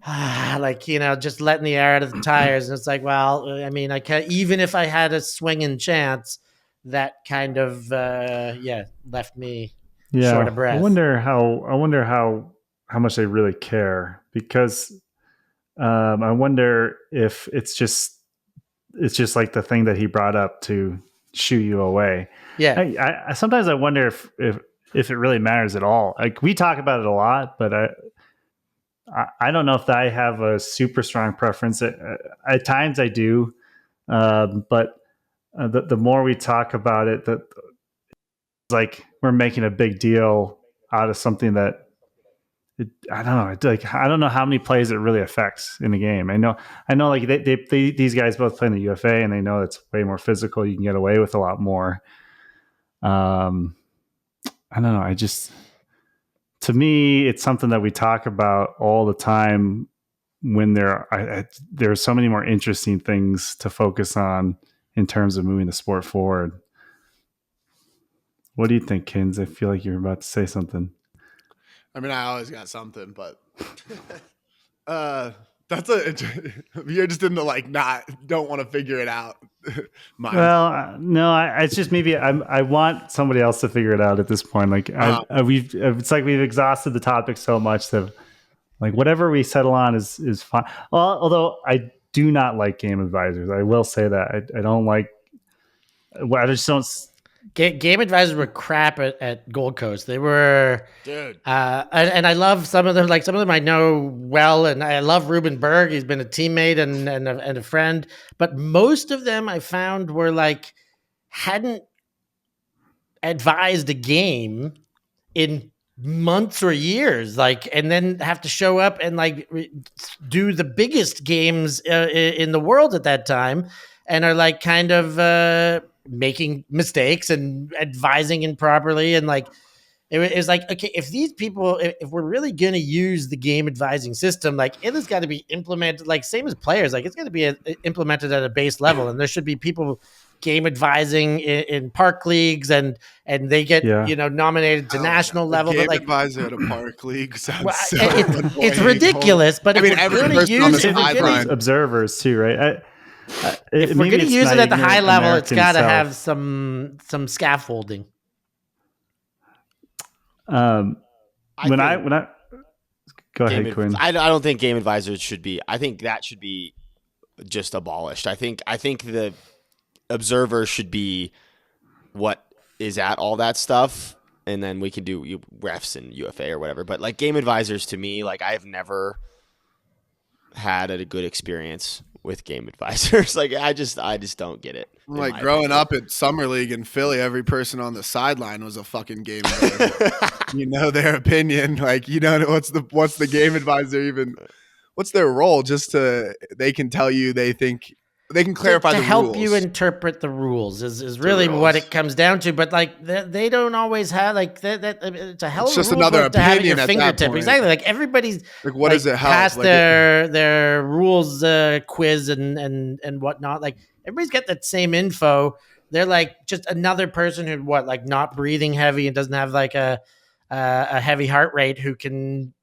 Speaker 4: just letting the air out of the tires. And it's like, well, I mean, I can't, even if I had a swinging chance, that kind of, left me short of breath.
Speaker 6: I wonder how much they really care, because I wonder if it's just like the thing that he brought up to shoo you away.
Speaker 4: Yeah.
Speaker 6: I sometimes I wonder if it really matters at all. Like, we talk about it a lot, but I don't know if I have a super strong preference. At times I do, but the more we talk about it, it's like we're making a big deal out of something that I don't know. I don't know how many plays it really affects in the game. I know. Like these guys both play in the UFA, and they know it's way more physical. You can get away with a lot more. I don't know. To me, it's something that we talk about all the time when there are so many more interesting things to focus on in terms of moving the sport forward. What do you think, Kins? I feel like you're about to say something.
Speaker 3: I mean, I always got something, but you're just in the don't want to figure it out.
Speaker 6: Well, no, it's just maybe I want somebody else to figure it out at this point. Like it's like we've exhausted the topic so much that like whatever we settle on is fine. Well, although I do not like game advisors, I will say that I don't like. I just don't.
Speaker 4: Game advisors were crap at Gold Coast. They were,
Speaker 3: dude.
Speaker 4: And I love some of them. Like, some of them I know well, and I love Ruben Berg. He's been a teammate and a friend. But most of them I found were like, hadn't advised a game in months or years, like, and then have to show up and like do the biggest games in the world at that time, and are like kind of making mistakes and advising improperly. And like, it was like, okay, if these people, if we're really going to use the game advising system, like, it has got to be implemented, like, same as players, like, it's going to be implemented at a base level. And there should be people game advising in park leagues, and they get nominated to national level.
Speaker 3: Game
Speaker 4: but like,
Speaker 3: advisor at a park league sounds
Speaker 4: it's ridiculous. But I mean,
Speaker 3: every person on the sideline,
Speaker 6: observers too, right?
Speaker 4: If we're going to use it at the high level, it's got to have some scaffolding.
Speaker 6: When I go ahead, Quinn.
Speaker 5: I don't think game advisors should be. I think that should be just abolished. I think the observer should be what is at all that stuff, and then we can do refs and UFA or whatever. But like, game advisors, to me, like, I have never had a good experience with game advisors. Like, I just don't get it.
Speaker 3: Like, growing up at Summer League in Philly, every person on the sideline was a fucking game advisor. You know their opinion. Like, you know, what's the game advisor even? What's their role? Just they can tell you they think they can clarify the rules. To help
Speaker 4: you interpret the rules is really what it comes down to. But like, they don't always have like that. It's a hell of a
Speaker 3: just
Speaker 4: rule
Speaker 3: another
Speaker 4: book to have at your
Speaker 3: opinion at
Speaker 4: fingertip.
Speaker 3: that point.
Speaker 4: Exactly. Like, everybody's
Speaker 3: like, what does it help?
Speaker 4: Past
Speaker 3: like
Speaker 4: their rules quiz and whatnot. Like, everybody's got that same info. They're like just another person who like not breathing heavy and doesn't have like a heavy heart rate who can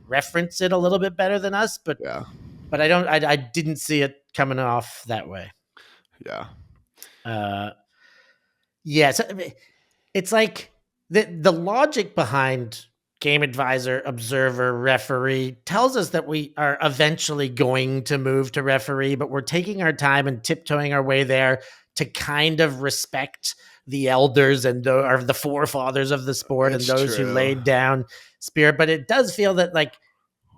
Speaker 4: reference it a little bit better than us. But
Speaker 3: yeah.
Speaker 4: But I didn't see it coming off that way.
Speaker 3: Yeah.
Speaker 4: So it's like the logic behind game advisor, observer, referee tells us that we are eventually going to move to referee, but we're taking our time and tiptoeing our way there to kind of respect the elders and the forefathers of the sport. It's and those true. Who laid down spirit. But it does feel that like,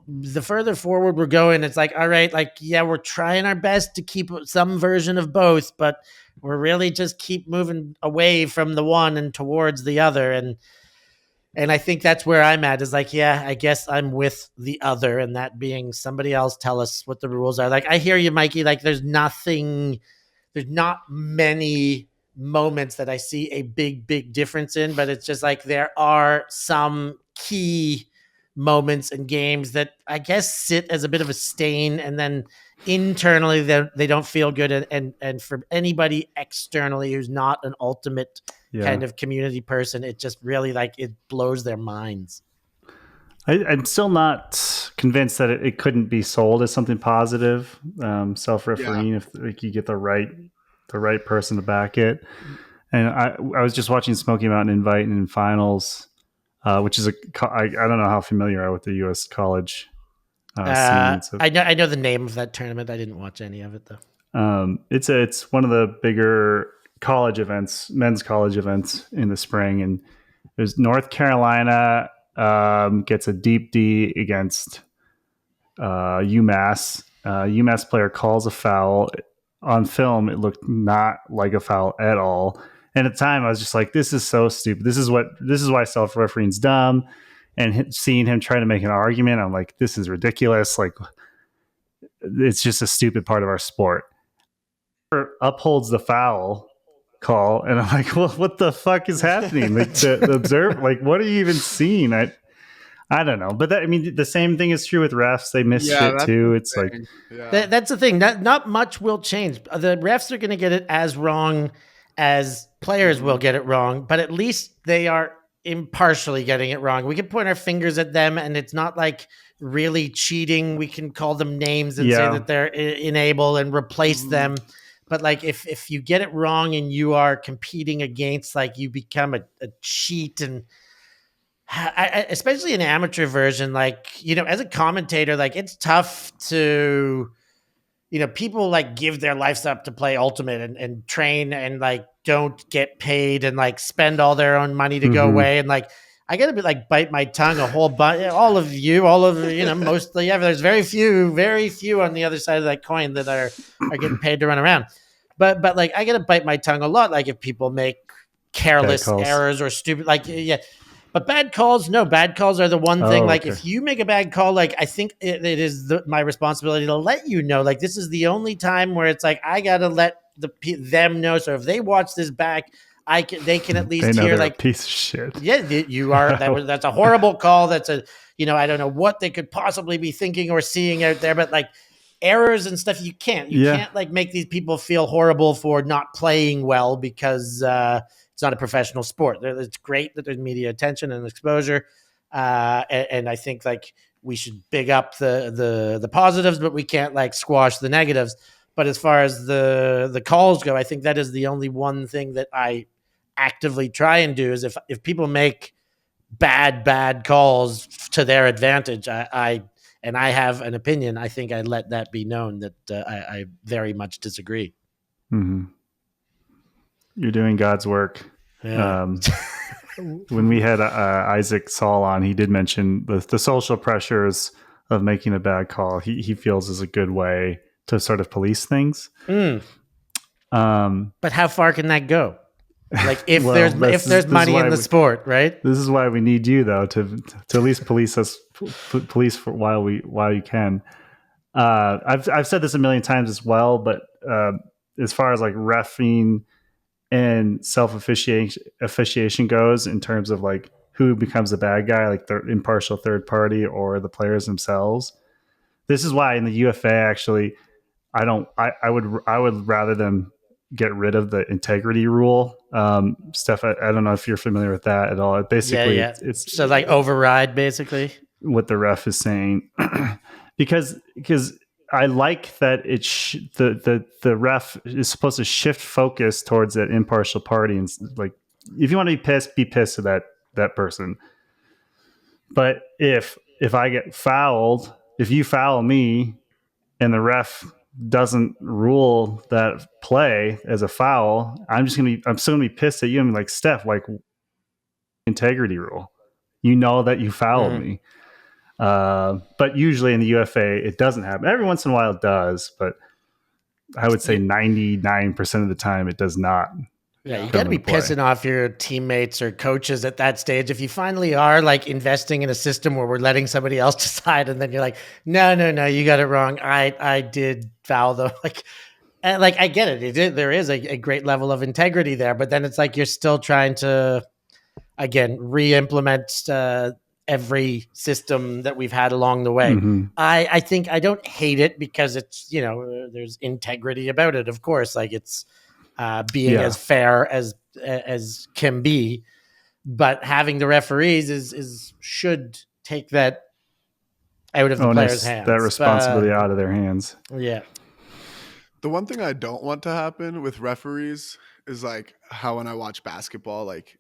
Speaker 4: the further forward we're going, it's like, all right, like, yeah, we're trying our best to keep some version of both, but we're really just keep moving away from the one and towards the other. And I think that's where I'm at, is like, yeah, I guess I'm with the other, and that being somebody else tell us what the rules are. Like, I hear you, Mikey, like, there's not many moments that I see a big difference in, but it's just like there are some key moments in games that I guess sit as a bit of a stain, and then internally they don't feel good, and for anybody externally who's not an ultimate kind of community person, it just really like it blows their minds.
Speaker 6: I'm still not convinced that it couldn't be sold as something positive, self-refereeing, if like, you get the right person to back it. And I was just watching Smoky Mountain Invite and Finals, which is I don't know how familiar you are with the U.S. college scene.
Speaker 4: I know the name of that tournament. I didn't watch any of it though.
Speaker 6: It's one of the bigger college events, men's college events in the spring, and there's North Carolina gets a deep D against UMass. UMass player calls a foul. On film, it looked not like a foul at all. And at the time, I was just like, "This is so stupid. This is why self-refereeing's dumb." And seeing him try to make an argument, I'm like, "This is ridiculous. Like, it's just a stupid part of our sport." Upholds the foul call, and I'm like, "Well, what the fuck is happening?" Like the observe, like, what are you even seeing? I don't know, but the same thing is true with refs. They miss shit too. It's like
Speaker 4: that's the thing. Not much will change. The refs are going to get it as wrong as players will get it wrong, but at least they are impartially getting it wrong. We can point our fingers at them, and it's not like really cheating. We can call them names and say that they're inable and replace them. But like if you get it wrong and you are competing against, like, you become a cheat. And especially an amateur version, like, as a commentator, like, it's tough to, people like give their lives up to play Ultimate and train and like don't get paid and like spend all their own money to go away. And like, I gotta be like bite my tongue a whole bunch. All of mostly. Yeah, there's very few on the other side of that coin that are getting paid to run around. But like, I gotta bite my tongue a lot. Like, if people make careless errors or stupid, like, But bad calls are the one thing. Like, if you make a bad call, like, I think it is my responsibility to let you know. Like, this is the only time where it's like, I gotta let them know. So if they watch this back, they can at least hear, like,
Speaker 6: a piece of shit.
Speaker 4: Yeah, you are. That's a horrible call. That's I don't know what they could possibly be thinking or seeing out there. But like, errors and stuff, you can't like make these people feel horrible for not playing well because it's not a professional sport. It's great that there's media attention and exposure, and I think like we should big up the positives, but we can't like squash the negatives. But as far as the calls go, I think that is the only one thing that I actively try and do is if people make bad calls to their advantage, I have an opinion. I think I let that be known that I very much disagree.
Speaker 6: Mm-hmm. You're doing God's work.
Speaker 4: Yeah.
Speaker 6: When we had Isaac Saul on, he did mention the social pressures of making a bad call. He feels is a good way to sort of police things.
Speaker 4: But how far can that go? Like, if there's money in the sport, right?
Speaker 6: This is why we need you, though, to at least police us, police for while you can. I've said this a million times as well, but as far as like reffing and self-officiation goes, in terms of like who becomes a bad guy, like the impartial third party or the players themselves. This is why in the UFA, actually, I would rather them get rid of the integrity rule. Steph, I don't know if you're familiar with that at all. Basically, it's
Speaker 4: so like override basically
Speaker 6: what the ref is saying, because I like that the ref is supposed to shift focus towards that impartial party, and like, if you want to be pissed at that person. But if I get fouled, if you foul me and the ref doesn't rule that play as a foul, I'm still gonna be pissed at you. I'm like, Steph, like, integrity rule, that you fouled me. But usually in the UFA, it doesn't happen. Every once in a while it does, but I would say 99% of the time it does not.
Speaker 4: Yeah, you got to be pissing off your teammates or coaches at that stage. If you finally are like investing in a system where we're letting somebody else decide, and then you're like, no, you got it wrong. I did foul though. Like, like I get it. There is a great level of integrity there, but then it's like you're still trying to, again, re-implement every system that we've had along the way.
Speaker 6: Mm-hmm.
Speaker 4: I think I don't hate it because it's, there's integrity about it. Of course, like it's being as fair as can be, but having the referees should take that out of the players' hands.
Speaker 6: That responsibility out of their hands.
Speaker 4: Yeah.
Speaker 3: The one thing I don't want to happen with referees is like how when I watch basketball, like,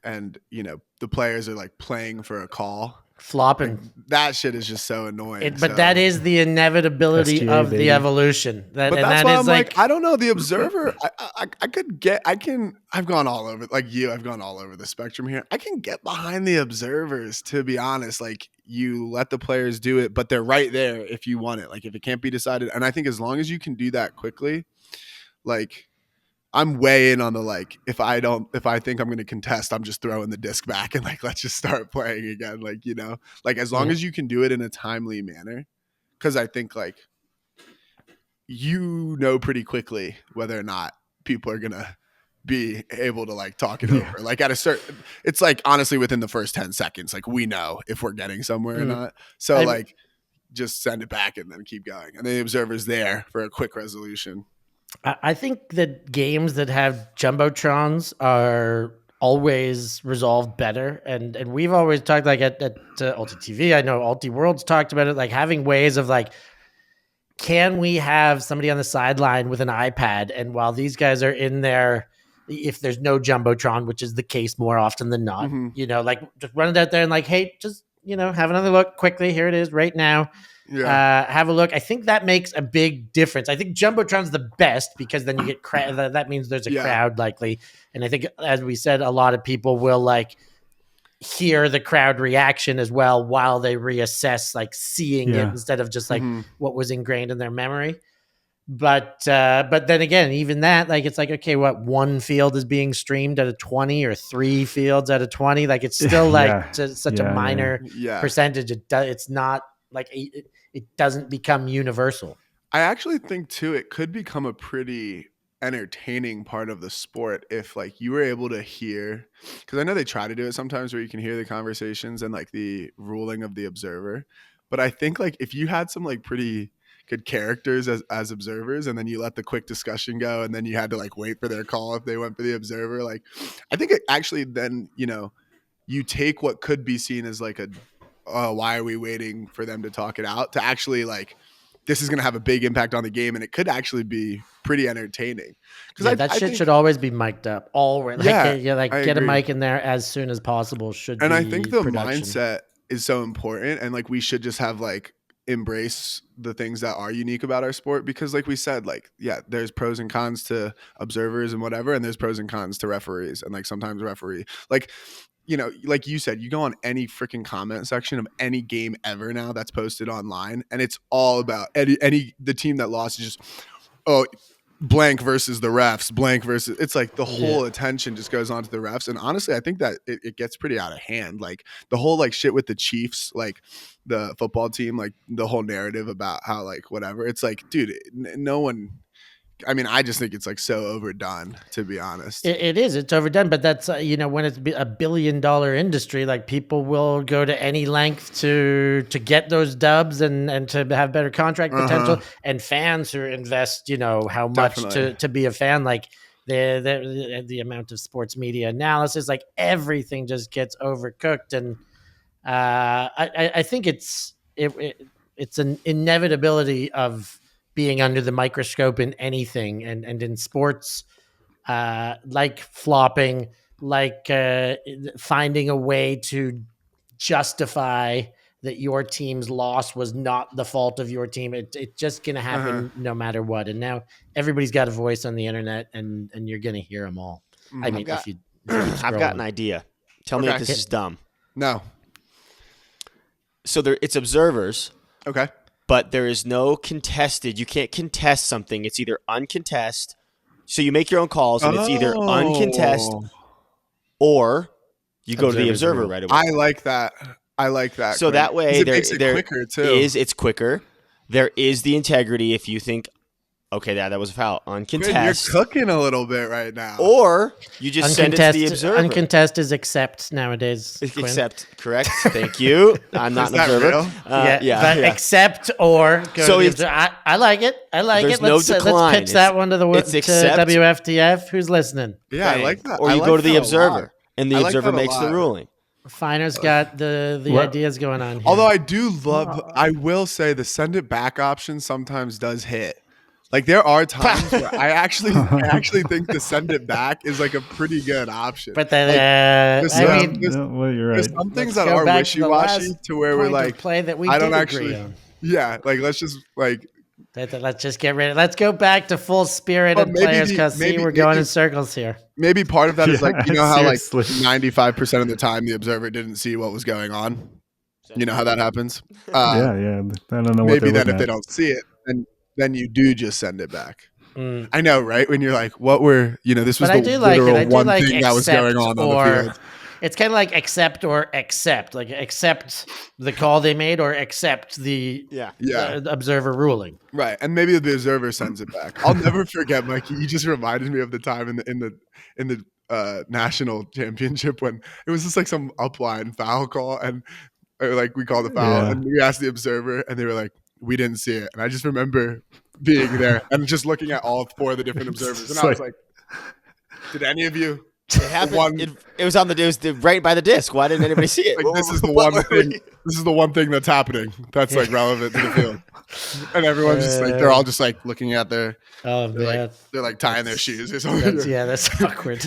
Speaker 3: and the players are like playing for a call,
Speaker 4: flopping.
Speaker 3: Like, that shit is just so annoying.
Speaker 4: But that is the inevitability
Speaker 6: SGA,
Speaker 4: of
Speaker 6: baby.
Speaker 4: the evolution.
Speaker 3: But that's why I'm like, I don't know. The observer, I've gone all over, like you, I've gone all over the spectrum here. I can get behind the observers, to be honest. Like, you let the players do it, but they're right there if you want it. Like, if it can't be decided. And I think as long as you can do that quickly, like, I'm way in on the, like, if I think I'm going to contest, I'm just throwing the disc back and like, let's just start playing again. Like, like as long as you can do it in a timely manner. Cause I think like, pretty quickly whether or not people are going to be able to like talk it over. Like at a certain, it's like honestly within the first 10 seconds, like we know if we're getting somewhere or not. So like just send it back and then keep going. And the observer's there for a quick resolution.
Speaker 4: I think that games that have jumbotrons are always resolved better, and we've always talked like at Ulti TV. I know Ulti World's talked about it, like having ways of like, can we have somebody on the sideline with an iPad, and while these guys are in there, if there's no jumbotron, which is the case more often than not, like just run it out there and like, hey, just have another look quickly. Here it is right now. Yeah. Have a look. I think that makes a big difference. I think Jumbotron's the best because then you get that means there's a crowd likely. And I think, as we said, a lot of people will like hear the crowd reaction as well while they reassess, like seeing it instead of just like what was ingrained in their memory. But then again, even that, like, it's like, okay, what, one field is being streamed at a 20 or 3 fields at a 20? Like, it's still like such a minor percentage. It's not like it doesn't become universal.
Speaker 3: I actually think too, it could become a pretty entertaining part of the sport if like you were able to hear, because I know they try to do it sometimes where you can hear the conversations and like the ruling of the observer. But I think like if you had some like pretty good characters as observers, and then you let the quick discussion go, and then you had to like wait for their call if they went for the observer, like I think it actually then you take what could be seen as like why are we waiting for them to talk it out, to actually like, this is going to have a big impact on the game, and it could actually be pretty entertaining.
Speaker 4: Because that shit should always be mic'd up. Always, get a mic in there as soon as possible.
Speaker 3: And I think the mindset is so important, and like we should just have like embrace the things that are unique about our sport, because like we said, like there's pros and cons to observers and whatever, and there's pros and cons to referees, and like sometimes referee like like you said, you go on any freaking comment section of any game ever now that's posted online, and it's all about the team that lost is just blank versus the refs, blank versus, it's like the whole attention just goes on to the refs. And honestly, I think that it gets pretty out of hand. Like the whole like shit with the Chiefs, like the football team, like the whole narrative about how like whatever, it's like, dude, no one, I mean, I just think it's like so overdone, to be honest.
Speaker 4: It is. It's overdone, but that's when it's $1 billion industry, like people will go to any length to get those dubs and to have better contract potential, and fans who invest, how much to be a fan, like the amount of sports media analysis, like everything just gets overcooked, and I think it's an inevitability of being under the microscope in anything, and in sports, like flopping, like finding a way to justify that your team's loss was not the fault of your team. It's just going to happen no matter what. And now everybody's got a voice on the internet, and you're going to hear them all. I mean,
Speaker 5: I've got an idea. Tell me if this is dumb.
Speaker 3: No.
Speaker 5: So it's observers.
Speaker 3: Okay.
Speaker 5: But there is no contested. You can't contest something. It's either uncontested. So you make your own calls, and it's either uncontested or you go to the observer right away.
Speaker 3: I like that.
Speaker 5: So
Speaker 3: Quinn.
Speaker 5: That way,
Speaker 3: it makes it quicker too.
Speaker 5: It's quicker. There is the integrity if you think Okay, that was a foul.
Speaker 3: Quinn,
Speaker 5: Uncontest.
Speaker 3: you're cooking a little bit right now.
Speaker 5: Or you just send it to the observer.
Speaker 4: Uncontest is accept nowadays. Quinn.
Speaker 5: Accept, correct. Thank you. I'm not
Speaker 3: Is
Speaker 5: an
Speaker 3: that
Speaker 5: observer.
Speaker 3: real?
Speaker 4: But accept or go
Speaker 5: So
Speaker 4: to the
Speaker 5: it's-
Speaker 4: observer. I like it. I like
Speaker 5: There's
Speaker 4: it.
Speaker 5: no
Speaker 4: Let's
Speaker 5: decline.
Speaker 4: pitch that one to the
Speaker 5: It's
Speaker 4: to
Speaker 5: accept-
Speaker 4: WFTF. Who's listening?
Speaker 3: Yeah, I like that.
Speaker 5: Or
Speaker 3: I
Speaker 5: you
Speaker 3: like
Speaker 5: go to
Speaker 3: that
Speaker 5: the
Speaker 3: a lot.
Speaker 5: observer, and the
Speaker 3: I like
Speaker 5: observer
Speaker 3: that a
Speaker 5: makes the
Speaker 3: lot.
Speaker 5: ruling.
Speaker 4: Finer's got the
Speaker 6: What?
Speaker 4: ideas going on here.
Speaker 3: Although I do love, I will say the send it back option sometimes does hit. Like there are times where I actually think the send it back is like a pretty good option.
Speaker 4: but then
Speaker 3: there's
Speaker 4: I
Speaker 3: some-
Speaker 4: mean,
Speaker 3: there's-
Speaker 6: Well, you're
Speaker 3: There's
Speaker 6: right.
Speaker 3: some things
Speaker 4: let's
Speaker 3: that
Speaker 4: go
Speaker 3: are
Speaker 4: back to the
Speaker 3: wishy-washy
Speaker 4: last
Speaker 3: to where we're
Speaker 4: point of
Speaker 3: like,
Speaker 4: play that we
Speaker 3: I
Speaker 4: did
Speaker 3: don't
Speaker 4: agree
Speaker 3: actually,
Speaker 4: on.
Speaker 3: yeah, like let's just like,
Speaker 4: Let's just get rid of. Let's go back to full spirited
Speaker 3: But maybe
Speaker 4: players
Speaker 3: the-
Speaker 4: because see,
Speaker 3: maybe-
Speaker 4: we're going
Speaker 3: maybe-
Speaker 4: in circles here.
Speaker 3: maybe part of that is like, you know how like
Speaker 6: Seriously.
Speaker 3: 95% of the time the observer didn't see what was going on. You know how that happens?
Speaker 6: Yeah. I don't know what
Speaker 3: Maybe
Speaker 6: they're
Speaker 3: then if
Speaker 6: looking
Speaker 3: they
Speaker 6: at.
Speaker 3: don't see it, then you do just send it back.
Speaker 4: Mm.
Speaker 3: I know, right? When you're like, what were, this was
Speaker 4: But I
Speaker 3: the
Speaker 4: do like it.
Speaker 3: literal
Speaker 4: I do
Speaker 3: one
Speaker 4: like
Speaker 3: thing that was going on the
Speaker 4: or
Speaker 3: field.
Speaker 4: it's kind of like accept or accept, like accept the call they made or accept the
Speaker 3: Yeah.
Speaker 4: observer ruling.
Speaker 3: Right. And maybe the observer sends it back. I'll never forget, Mikey. You just reminded me of the time in the national championship when it was just like some upline foul call and like we called the foul and we asked the observer and they were like, we didn't see it. And I just remember being there and just looking at all four of the different observers. And I was like, did any of you?
Speaker 5: It happened. It was on the. It was right by the disc. Why didn't anybody see it?
Speaker 3: Like, this is the one thing. This is the one thing that's happening. That's like relevant to the field. And everyone's just like they're all just like looking at their.
Speaker 4: Oh
Speaker 3: They're like tying their shoes or something.
Speaker 4: That's awkward.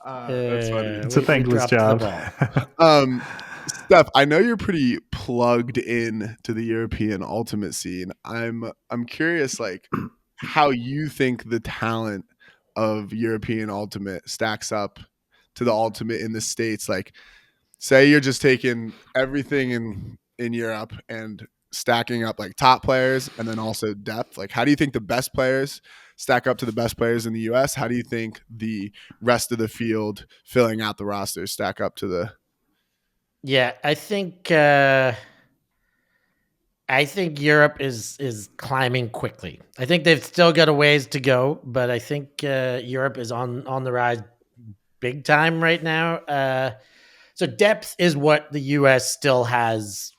Speaker 3: That's funny.
Speaker 6: It's a thankless
Speaker 4: dropped
Speaker 6: job.
Speaker 4: the
Speaker 3: Steph, I know you're pretty plugged in to the European ultimate scene. I'm curious, like, how you think the talent of European ultimate stacks up to the ultimate in the States. Like, say you're just taking everything in Europe and stacking up like top players and then also depth. Like, how do you think the best players stack up to the best players in the US? How do you think the rest of the field filling out the rosters stack up to the?
Speaker 4: Yeah, I think Europe is climbing quickly. I think they've still got a ways to go, but I think Europe is on the rise big time right now. So depth is what the US still has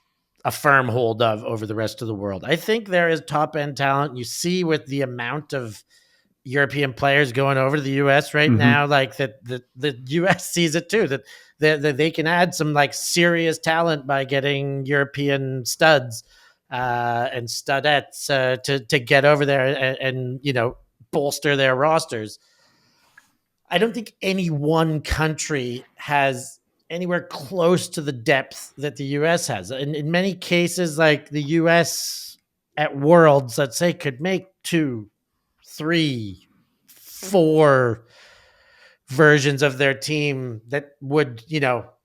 Speaker 4: a firm hold of over the rest of the world. I think there is top end talent. You see with the amount of European players going over to the US right now, like that the US sees it too, that they can add some like serious talent by getting European studs and studettes to get over there and bolster their rosters. I don't think any one country has anywhere close to the depth that the US has. In many cases, like the US at Worlds, let's say, could make 2, 3, 4 versions of their team that would,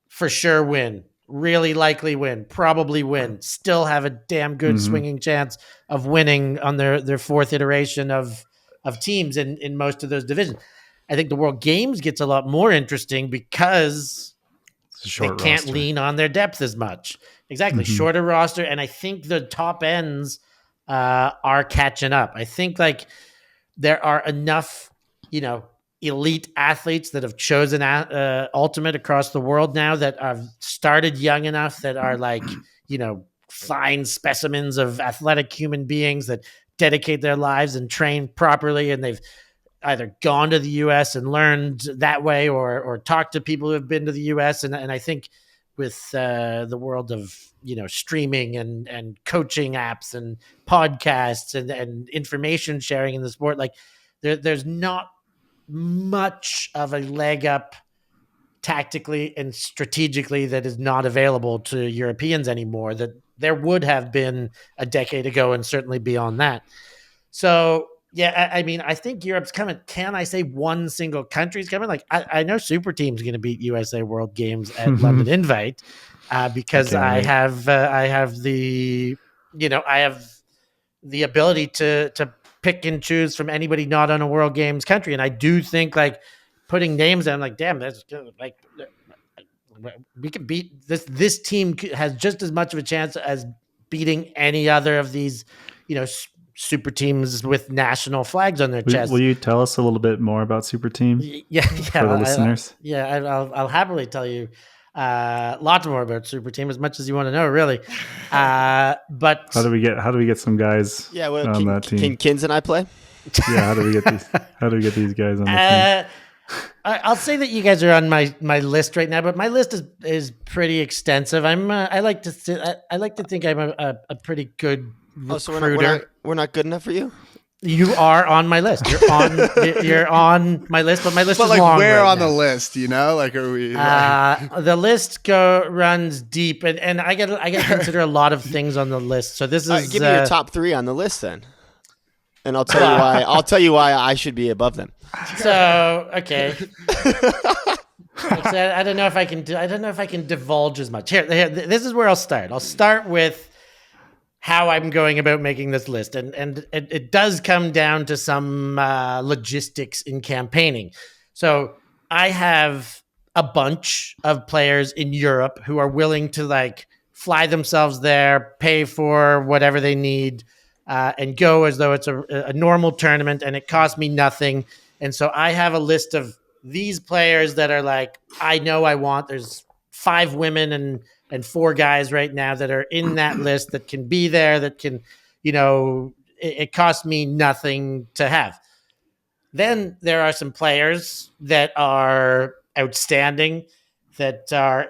Speaker 4: for sure win, really likely win, probably win, still have a damn good swinging chance of winning on their fourth iteration of teams in most of those divisions. I think the World Games gets a lot more interesting because they can't lean on their depth as much. Exactly. Shorter roster. And I think the top ends are catching up. I think like there are enough, elite athletes that have chosen ultimate across the world now that have started young enough that are like, fine specimens of athletic human beings that dedicate their lives and train properly. And they've either gone to the US and learned that way or talked to people who have been to the US. And I think with the world of, streaming and coaching apps and podcasts and information sharing in the sport, like there's not much of a leg up tactically and strategically that is not available to Europeans anymore that there would have been a decade ago and certainly beyond that. So, yeah, I mean, I think Europe's coming. Can I say one single country's coming? Like, I know Super Team's going to beat USA World Games at London Invite because I have the ability to pick and choose from anybody not on a World Games country, and I do think like putting names down, like, damn, that's like we could beat this. This team has just as much of a chance as beating any other of these, super teams with national flags on their chest.
Speaker 6: Will you tell us a little bit more about Super Team?
Speaker 4: Yeah,
Speaker 6: for the listeners.
Speaker 4: I'll happily tell you lots more about Super Team, as much as you want to know, really. But
Speaker 6: how do we get some guys on that team?
Speaker 5: Can Kins and I play?
Speaker 6: Yeah, how do we get these guys on the team?
Speaker 4: I'll say that you guys are on my list right now, but my list is pretty extensive. I like to think I'm a pretty good recruiter.
Speaker 5: So we're not good enough for you?
Speaker 4: You are on my list. You're on my list, but my list is
Speaker 3: like
Speaker 4: long.
Speaker 3: Where
Speaker 4: right
Speaker 3: on
Speaker 4: now.
Speaker 3: the list? Are we?
Speaker 4: The list runs deep, and I got to consider a lot of things on the list. So this is
Speaker 5: give me your top 3 on the list then, and I'll tell you why. I'll tell you why I should be above them.
Speaker 4: So okay. I don't know if I can divulge as much. Here, this is where I'll start. I'll start with how I'm going about making this list. And it does come down to some logistics in campaigning. So I have a bunch of players in Europe who are willing to fly themselves there, pay for whatever they need, and go as though it's a normal tournament and it costs me nothing. And so I have a list of these players that are I know I want. There's 5 women and 4 guys right now that are in that list that can be there, that can, it costs me nothing to have. Then there are some players that are outstanding, that are,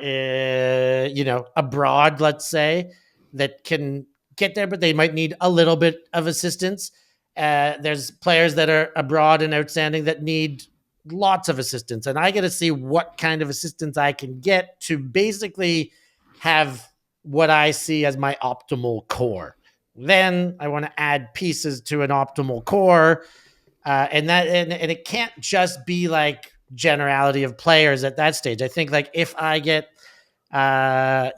Speaker 4: abroad, let's say, that can get there, but they might need a little bit of assistance. There's players that are abroad and outstanding that need lots of assistance. And I got to see what kind of assistance I can get to basically have what I see as my optimal core. Then I want to add pieces to an optimal core. And it can't just be generality of players at that stage. I think if I get, I'll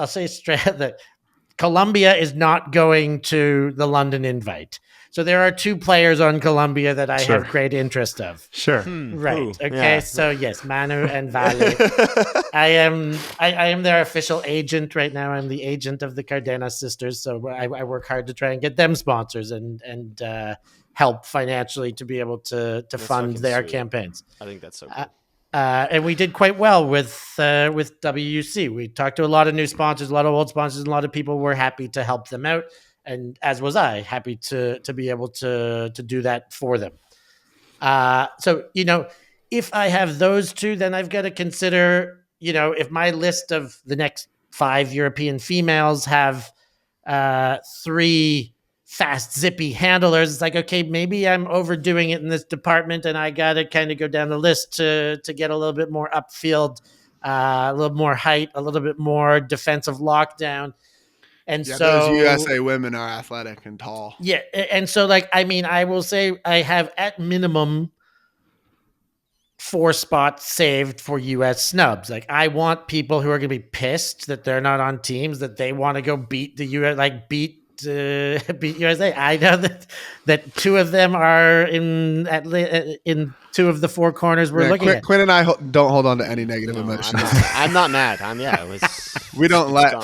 Speaker 4: say straight that Colombia is not going to the London invite. So there are 2 players on Colombia that I have great interest of.
Speaker 6: Sure.
Speaker 4: Right.
Speaker 5: Ooh,
Speaker 4: Okay.
Speaker 5: yeah.
Speaker 4: So yes, Manu and Vale. I am their official agent right now. I'm the agent of the Cardenas sisters. So I work hard to try and get them sponsors and help financially to be able to fund their
Speaker 5: sweet.
Speaker 4: campaigns.
Speaker 5: I think that's so cool.
Speaker 4: And we did quite well with WUC. We talked to a lot of new sponsors, a lot of old sponsors, and a lot of people were happy to help them out. And as was I, happy to be able to do that for them. So, if I have those 2, then I've got to consider, if my list of the next 5 European females have 3 fast, zippy handlers, it's okay, maybe I'm overdoing it in this department, and I got to kind of go down the list to get a little bit more upfield, a little more height, a little bit more defensive lockdown. And so
Speaker 3: those USA women are athletic and tall.
Speaker 4: Yeah. And so I will say I have at minimum 4 spots saved for US snubs. I want people who are going to be pissed that they're not on teams, that they want to go beat the US, beat USA. I know that 2 of them are in 2 of the 4 corners we're looking at.
Speaker 3: Quinn and I don't hold on to any negative emotions.
Speaker 5: I'm not mad.
Speaker 3: We don't let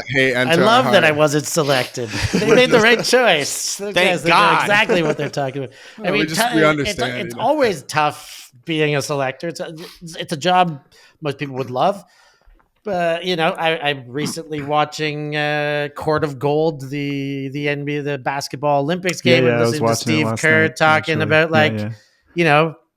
Speaker 3: hate enter.
Speaker 4: I love that I wasn't selected. They made the right choice. Those
Speaker 5: Thank
Speaker 4: guys, they
Speaker 5: God.
Speaker 4: know exactly what they're talking about.
Speaker 3: We understand.
Speaker 4: It's always tough being a selector. It's a job most people would love. But I'm recently watching Court of Gold, the NBA, the basketball Olympics game, and listening to Steve Kerr talking about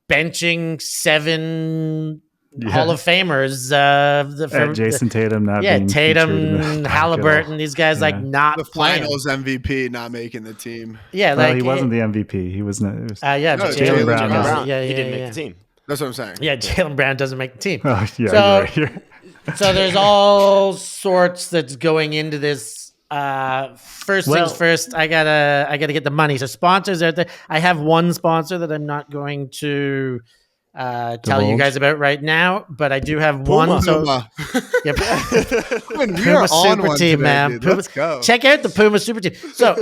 Speaker 4: benching 7 Hall of Famers.
Speaker 6: Jason Tatum not being
Speaker 4: Tatum, Halliburton, these guys not
Speaker 3: the
Speaker 4: playing.
Speaker 3: Finals MVP not making the team.
Speaker 4: Yeah,
Speaker 6: he wasn't the MVP. He was not.
Speaker 4: Jaylen
Speaker 6: Brown.
Speaker 4: Yeah,
Speaker 5: he didn't make the team.
Speaker 3: That's what I'm saying.
Speaker 4: Yeah, Jaylen Brown doesn't make the team.
Speaker 6: Oh, yeah, you're right.
Speaker 4: So there's all sorts that's going into this. Things first, I gotta get the money. So sponsors out there. I have one sponsor that I'm not going to tell you guys about right now, but I do have one. So
Speaker 3: Yep.
Speaker 4: Puma Super Team, man.
Speaker 3: Let's go.
Speaker 4: Check out the Puma Super Team. So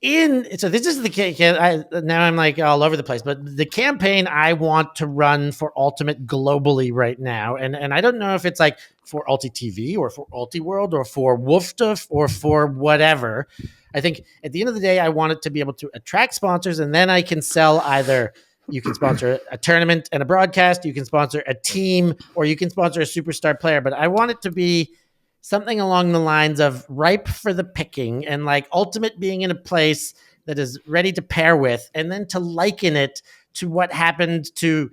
Speaker 4: this is the now I'm all over the place, but the campaign I want to run for Ultimate globally right now, and I don't know if it's for Ulti TV or for Ulti World or for Wooftuff or for whatever. I think at the end of the day, I want it to be able to attract sponsors, and then I can sell either you can sponsor a tournament and a broadcast, you can sponsor a team, or you can sponsor a superstar player. But I want it to be something along the lines of ripe for the picking, and like Ultimate being in a place that is ready to pair with, and then to liken it to what happened to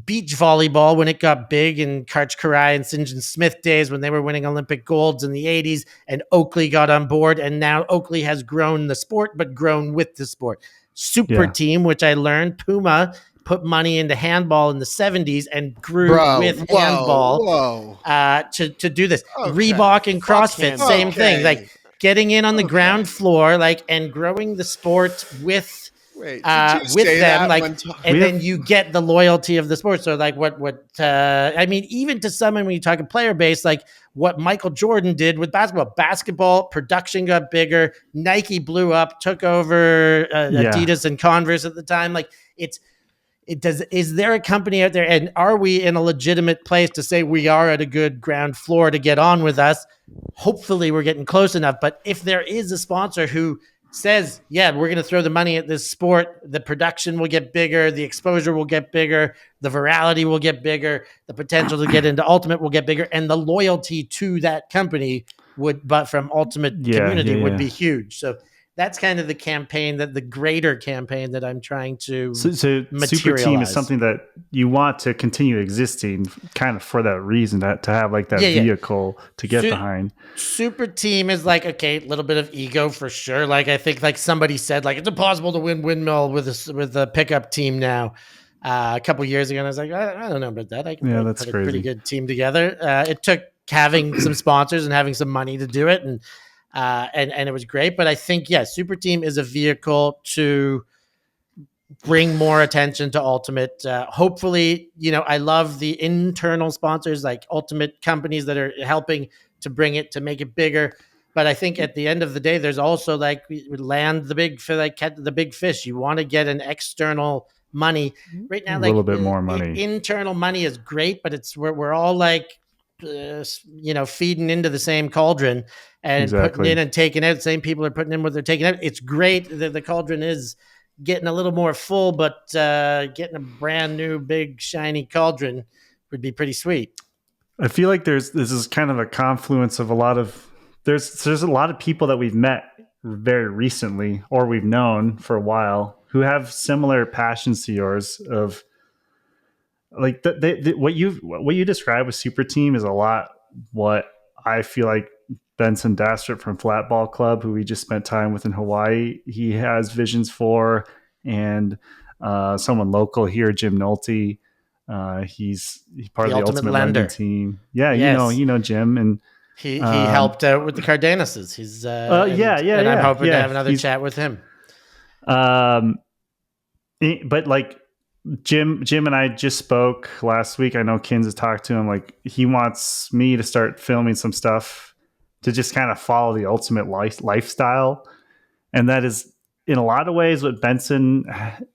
Speaker 4: beach volleyball when it got big in Karch Karai and St. John Smith days when they were winning Olympic golds in the 80s, and Oakley got on board, and now Oakley has grown the sport, but grown with the sport. Super Team, which I learned, Puma put money into handball in the 70s and grew with handball to do this. Reebok and CrossFit, same thing. Like getting in on the ground floor, like, and growing the sport with with them, like, and then you get the loyalty of the sport. So like I mean, even to someone, when you talk a player base, like what Michael Jordan did with basketball production got bigger. Nike blew up, took over Adidas and Converse at the time. Like is there a company out there, and are we in a legitimate place to say we are at a good ground floor to get on with us? Hopefully we're getting close enough. But if there is a sponsor who says, yeah, we're going to throw the money at this sport, the production will get bigger, the exposure will get bigger, the virality will get bigger, the potential to get into Ultimate will get bigger, and the loyalty to that company but from Ultimate community would be huge. So that's kind of the campaign, that the greater campaign that I'm trying to materialize.
Speaker 6: Super Team is something that you want to continue existing kind of for that reason, to have like that vehicle to get behind.
Speaker 4: Super Team is like, okay, a little bit of ego for sure. Like I think like somebody said, like it's impossible to win Windmill with a pickup team now. A couple years ago, and I was like, I don't know about that. I can put a pretty good team together. It took having some sponsors and having some money to do it, and it was great. But I think, Super Team is a vehicle to bring more attention to Ultimate. Hopefully, I love the internal sponsors, like Ultimate companies that are helping to bring it, to make it bigger. But I think at the end of the day, there's also like we land the big fish. You want to get an external money right now. Like a little bit more money. Internal money is great, but we're all like, feeding into the same cauldron and putting in and taking out. The same people are putting in what they're taking out. It's great that the cauldron is getting a little more full, but getting a brand new big shiny cauldron would be pretty sweet.
Speaker 6: I feel like this is kind of a confluence of there's a lot of people that we've met very recently, or we've known for a while, who have similar passions to yours of like what you describe with Super Team is a lot what I feel like Benson Dastert from Flatball Club, who we just spent time with in Hawaii, he has visions for, and someone local here, Jim Nolte, he's part of the Ultimate Lending team. Yeah, yes. you know Jim, and
Speaker 4: he helped out with the Cardenases. He's and I'm hoping to have another chat with him.
Speaker 6: But like Jim and I just spoke last week. I know Kins has talked to him. Like he wants me to start filming some stuff to just kind of follow the Ultimate lifestyle, and that is in a lot of ways what Benson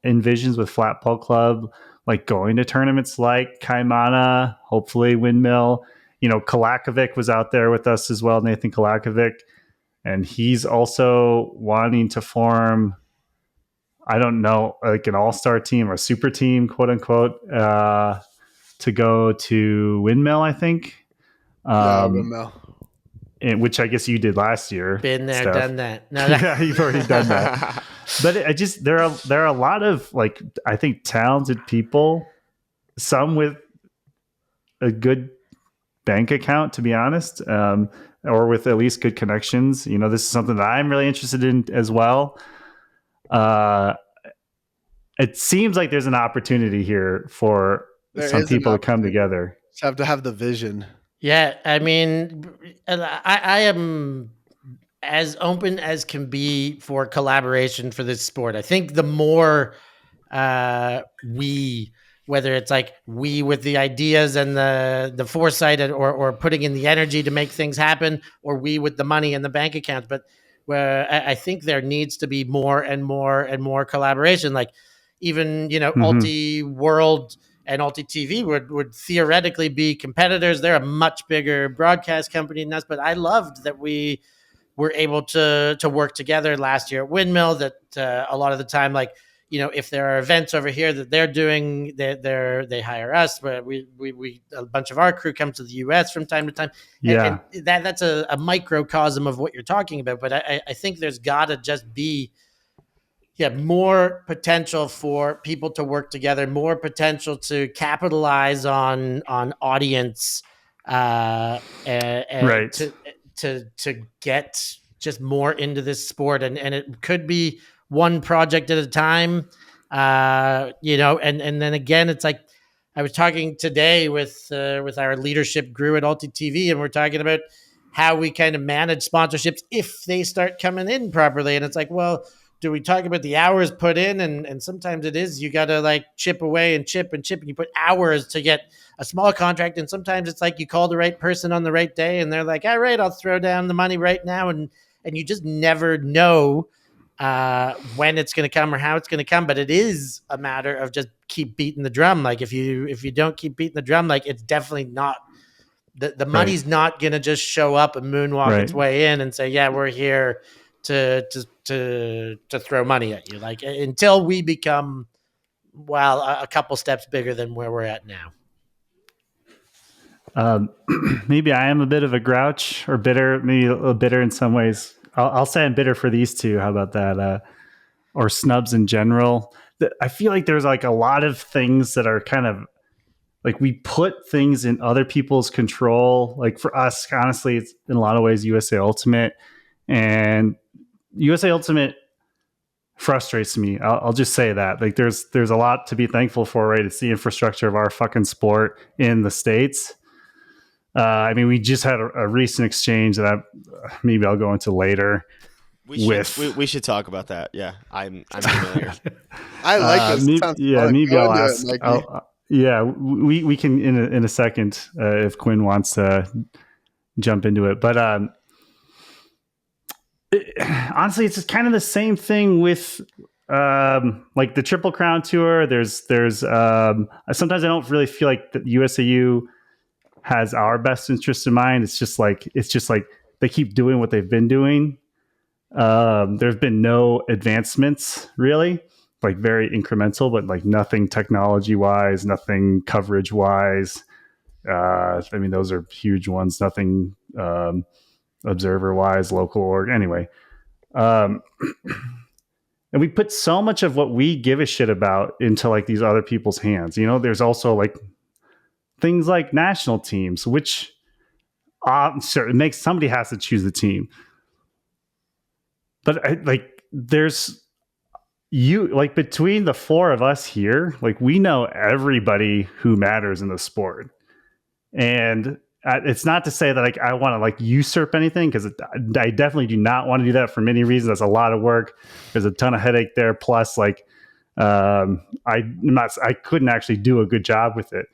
Speaker 6: envisions with Flatball Club, like going to tournaments like Kaimana, hopefully Windmill. Kalakovic was out there with us as well, Nathan Kalakovic, and he's also wanting to form, I don't know, like an all-star team or super team, quote unquote, to go to Windmill, I think.
Speaker 3: Windmill.
Speaker 6: Which I guess you did last year.
Speaker 4: Been there,
Speaker 6: Steph.
Speaker 4: Done that.
Speaker 6: Yeah, you've already done that. But there are a lot of, like, I think talented people, some with a good bank account, to be honest, or with at least good connections. This is something that I'm really interested in as well. It seems like there's an opportunity here for some people to come together.
Speaker 3: Just have to have the vision.
Speaker 4: Yeah, I mean, I am as open as can be for collaboration for this sport. I think the more whether it's like we with the ideas and the foresight or putting in the energy to make things happen, or we with the money and the bank accounts, but where I think there needs to be more and more and more collaboration. Like even, Ulti World and Nolte TV would theoretically be competitors. They're a much bigger broadcast company than us, but I loved that we were able to work together last year at Windmill. That a lot of the time, like, if there are events over here that they're doing, they hire us. But we a bunch of our crew comes to the US from time to time.
Speaker 6: Yeah.
Speaker 4: And that's a microcosm of what you're talking about. But I think there's got to just be more potential for people to work together, more potential to capitalize on audience, and
Speaker 6: Right.
Speaker 4: to get just more into this sport, and it could be one project at a time, and then again, it's like I was talking today with our leadership crew at Nolte TV, and we're talking about how we kind of manage sponsorships if they start coming in properly, and it's like, well, do we talk about the hours put in? And sometimes it is, you got to like chip away and chip and chip, and you put hours to get a small contract. And sometimes it's like you call the right person on the right day and they're like, all right, I'll throw down the money right now. And you just never know when it's going to come or how it's going to come. But it is a matter of just keep beating the drum. Like if you don't keep beating the drum, like it's definitely not, the money's not going to just show up and moonwalk its way in and say, yeah, we're here to throw money at you, like until we become a couple steps bigger than where we're at now.
Speaker 6: Maybe I am a bit of a grouch or bitter, maybe a little bitter in some ways. I'll say I'm bitter for these two. How about that? Or snubs in general. I feel like there's like a lot of things that are kind of like we put things in other people's control. Like for us, honestly, it's in a lot of ways USA Ultimate, and USA Ultimate frustrates me. I'll just say that. Like there's a lot to be thankful for, right? It's the infrastructure of our fucking sport in the States. I mean, we just had a recent exchange that maybe I'll go into later.
Speaker 5: We should talk about that. Yeah, I'm familiar.
Speaker 3: I like this.
Speaker 6: Maybe I'll ask. We can in a second if Quinn wants to jump into it. But honestly, it's just kind of the same thing with like the Triple Crown Tour. There's sometimes I don't really feel like the USAU has our best interest in mind. It's just like they keep doing what they've been doing. There's been no advancements really, like very incremental, but like nothing technology wise, nothing coverage wise. I mean, those are huge ones. Nothing observer wise, local org. Anyway, and we put so much of what we give a shit about into like these other people's hands. There's also like things like national teams, which sure, it makes somebody has to choose the team. But there's between the four of us here, like we know everybody who matters in the sport. And it's not to say that like I want to like usurp anything, because I definitely do not want to do that for many reasons. That's a lot of work. There's a ton of headache there. Plus, like I couldn't actually do a good job with it.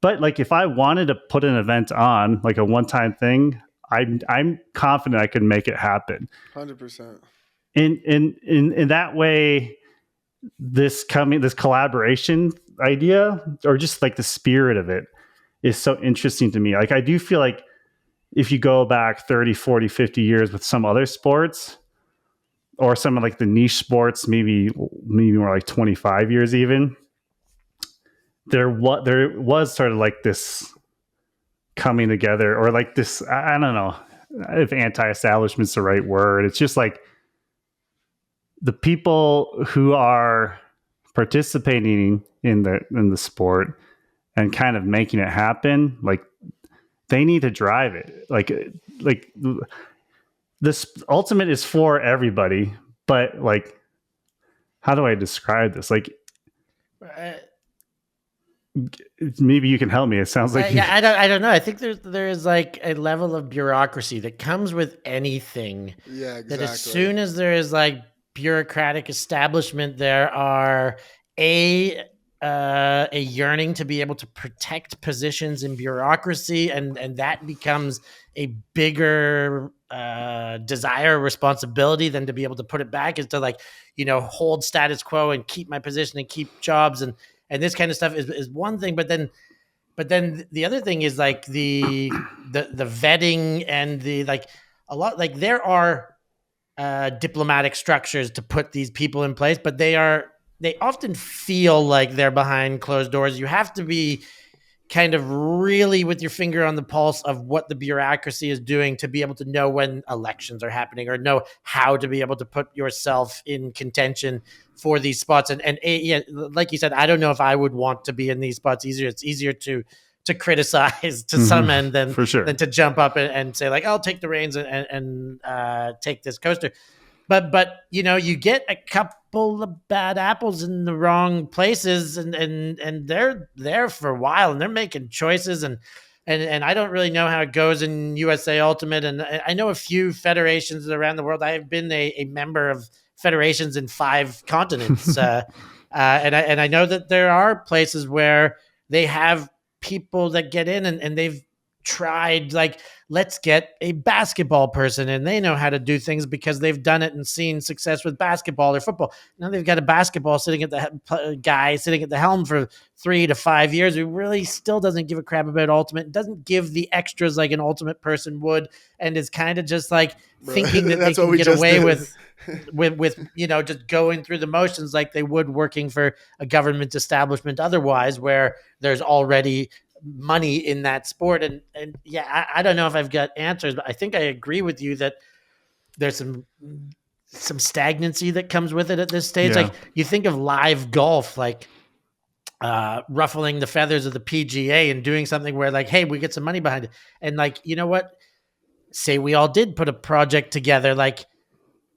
Speaker 6: But like if I wanted to put an event on, like a one-time thing, I'm confident I could make it happen.
Speaker 3: 100%.
Speaker 6: In that way, this collaboration idea, or just like the spirit of it, is so interesting to me. Like I do feel like if you go back 30, 40, 50 years with some other sports, or some of like the niche sports, maybe more like 25 years even, there was sort of like this coming together, or like this, I don't know if anti-establishment's the right word. It's just like the people who are participating in the sport and kind of making it happen, like they need to drive it. Like this ultimate is for everybody, but like, how do I describe this? Like, maybe you can help me. It sounds like
Speaker 4: I don't know. I think there is like a level of bureaucracy that comes with anything.
Speaker 3: Yeah, exactly.
Speaker 4: That as soon as there is like bureaucratic establishment, there are a yearning to be able to protect positions in bureaucracy, and that becomes a bigger desire, responsibility than to be able to put it back, is to like, hold status quo and keep my position and keep jobs. And and this kind of stuff is one thing, but then the other thing is like the vetting and the like a lot, like there are diplomatic structures to put these people in place, but they often feel like they're behind closed doors. You have to be kind of really with your finger on the pulse of what the bureaucracy is doing to be able to know when elections are happening or know how to be able to put yourself in contention for these spots. And yeah, like you said, I don't know if I would want to be in these spots easier. It's easier to criticize to some end than to jump up and say like, I'll take the reins and take this coaster. But you get a couple of bad apples in the wrong places, and they're there for a while, and they're making choices, and I don't really know how it goes in USA Ultimate, and I know a few federations around the world. I have been a member of federations in 5 continents, and I know that there are places where they have people that get in and they've tried, like, let's get a basketball person and they know how to do things because they've done it and seen success with basketball or football. Now they've got a basketball guy sitting at the helm for 3 to 5 years who really still doesn't give a crap about Ultimate, doesn't give the extras like an Ultimate person would, and is kind of just like thinking that they can get away with just going through the motions like they would working for a government establishment otherwise, where there's already money in that sport. And yeah, I don't know if I've got answers, but I think I agree with you that there's some stagnancy that comes with it at this stage. Yeah. Like you think of live golf, like ruffling the feathers of the PGA and doing something where like, hey, we get some money behind it. And like, you know what? Say we all did put a project together, like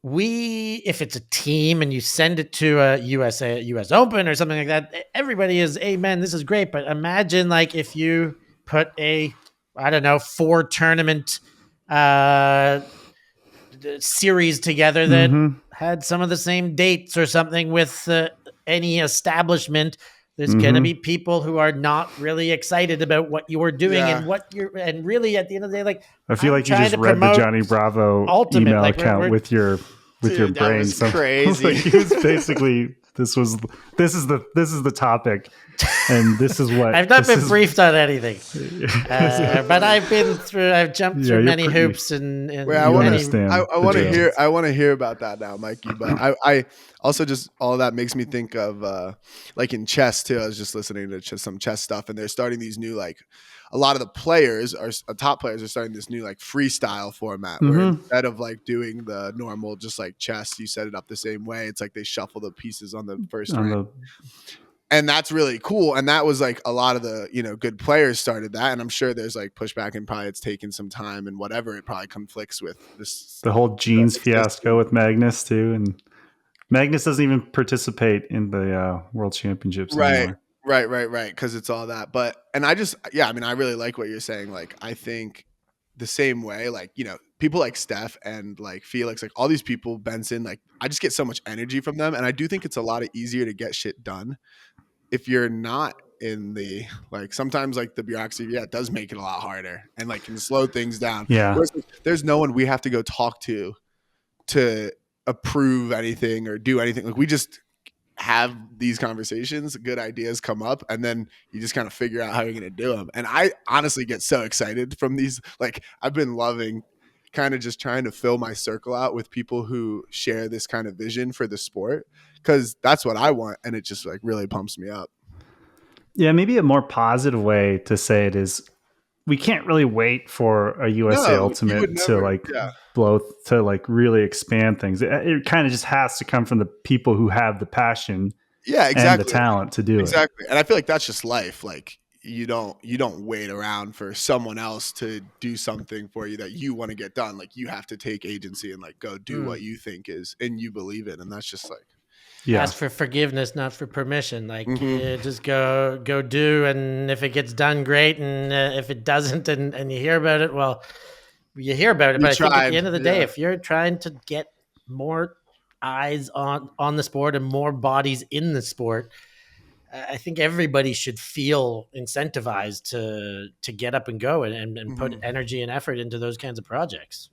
Speaker 4: if it's a team and you send it to a US Open or something like that, everybody is, amen, this is great. But imagine like if you put 4 tournament series together that had some of the same dates or something with any establishment. There's going to be people who are not really excited about what you are doing and really at the end of the day, like,
Speaker 6: I feel like you just read the Johnny Bravo Ultimate email account with your brain.
Speaker 5: That was crazy.
Speaker 6: Like, it was basically this is the topic, and this is what
Speaker 4: I've not been briefed on anything, but I've jumped through many hoops and
Speaker 3: I want to hear about that now, Mikey. But I also just all of that makes me think of like in chess too. I was just listening to some chess stuff, and they're starting these new, like, a lot of the players top players are starting this new like freestyle format where instead of like doing the normal just like chess, you set it up the same way. It's like they shuffle the pieces on the first round. And that's really cool. And that was like a lot of the, good players started that. And I'm sure there's like pushback and probably it's taken some time and whatever. It probably conflicts with this.
Speaker 6: The whole jeans fiasco with Magnus too. And Magnus doesn't even participate in the World Championships anymore.
Speaker 3: Right. Because it's all that. And I really like what you're saying. Like, I think the same way, like, people like Steph and like Felix, like all these people, Benson, like I just get so much energy from them. And I do think it's a lot easier to get shit done if you're not in the, like, sometimes like the bureaucracy, it does make it a lot harder and like can slow things down.
Speaker 6: Yeah.
Speaker 3: Whereas there's no one we have to go talk to approve anything or do anything. Like we just have these conversations, good ideas come up, and then you just kind of figure out how you're going to do them. And I honestly get so excited from these. Like, I've been loving kind of just trying to fill my circle out with people who share this kind of vision for the sport, because that's what I want. And it just like really pumps me up.
Speaker 6: Yeah. Maybe a more positive way to say it is we can't really wait for a USA Ultimate to blow, to like really expand things. It kind of just has to come from the people who have the passion, and the talent to do it.
Speaker 3: Exactly. And I feel like that's just life. Like you don't wait around for someone else to do something for you that you want to get done. Like you have to take agency and like go do what you think is and you believe in. And that's just like,
Speaker 4: ask for forgiveness, not for permission. Like just go do, and if it gets done, great, and if it doesn't, and you hear about it, well, you hear about it. But I think at the end of the day, if you're trying to get more eyes on the sport and more bodies in the sport, I think everybody should feel incentivized to get up and go and put energy and effort into those kinds of projects.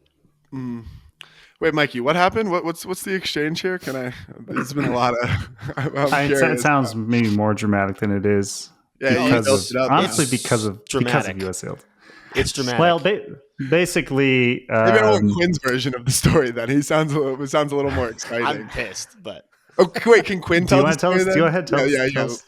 Speaker 3: Wait, Mikey, what happened? What's the exchange here? Can I? There's been a lot of.
Speaker 6: It sounds maybe more dramatic than it is.
Speaker 3: Yeah,
Speaker 5: you
Speaker 3: built it up.
Speaker 6: Honestly,
Speaker 5: It's
Speaker 6: because of
Speaker 5: dramatic.
Speaker 6: USAU.
Speaker 5: It's dramatic.
Speaker 6: Well, basically,
Speaker 3: Maybe I want Quinn's version of the story. Then he sounds a little more exciting.
Speaker 5: I'm pissed, but
Speaker 3: Oh, wait, can Quinn tell the story then?
Speaker 6: Go ahead, tell
Speaker 3: Yeah.
Speaker 6: us.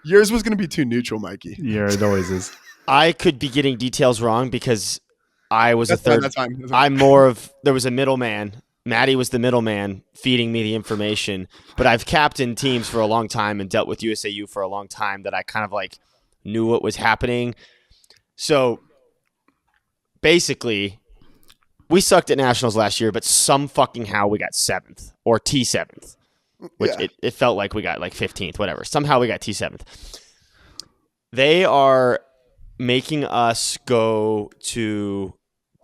Speaker 3: Yours was going to be too neutral, Mikey.
Speaker 6: Yeah, it always is.
Speaker 5: I could be getting details wrong because I was a third.
Speaker 3: That's fine.
Speaker 5: I'm more of. There was a middleman. Maddie was the middleman feeding me the information. But I've captained teams for a long time and dealt with USAU for a long time that I kind of like knew what was happening. So basically, we sucked at nationals last year, but some fucking how we got 7th or T7th. Which it felt like we got like 15th, whatever. Somehow we got T7th. They are making us go to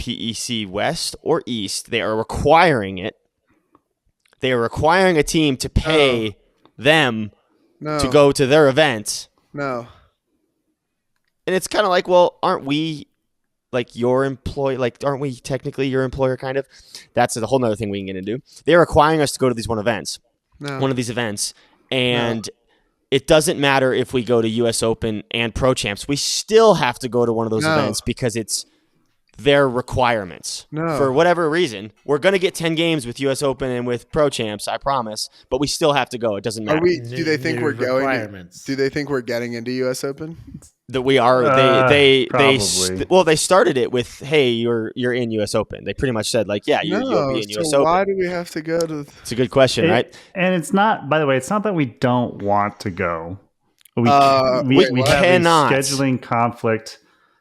Speaker 5: PEC West or East. They are requiring it. They are requiring a team to pay them to go to their event.
Speaker 3: No.
Speaker 5: And it's kind of like, well, aren't we like your employee? Like, aren't we technically your employer kind of? That's a whole nother thing we can get into. They're requiring us to go to these one of these events, and it doesn't matter if we go to US Open and Pro Champs. We still have to go to one of those events because it's their requirements. For whatever reason, we're going to get 10 games with US Open and with Pro Champs, I promise, but we still have to go. It doesn't matter.
Speaker 3: Do they think we're going? Do they think we're getting into US Open?
Speaker 5: That we are. They
Speaker 6: probably.
Speaker 5: started it with, hey, you're in US Open. They pretty much said like, yeah, you'll be in US Open.
Speaker 3: Why do we have to go to?
Speaker 5: It's a good question, right?
Speaker 6: And it's not. By the way, it's not that we don't want to go. We
Speaker 5: cannot.
Speaker 6: have a scheduling conflict.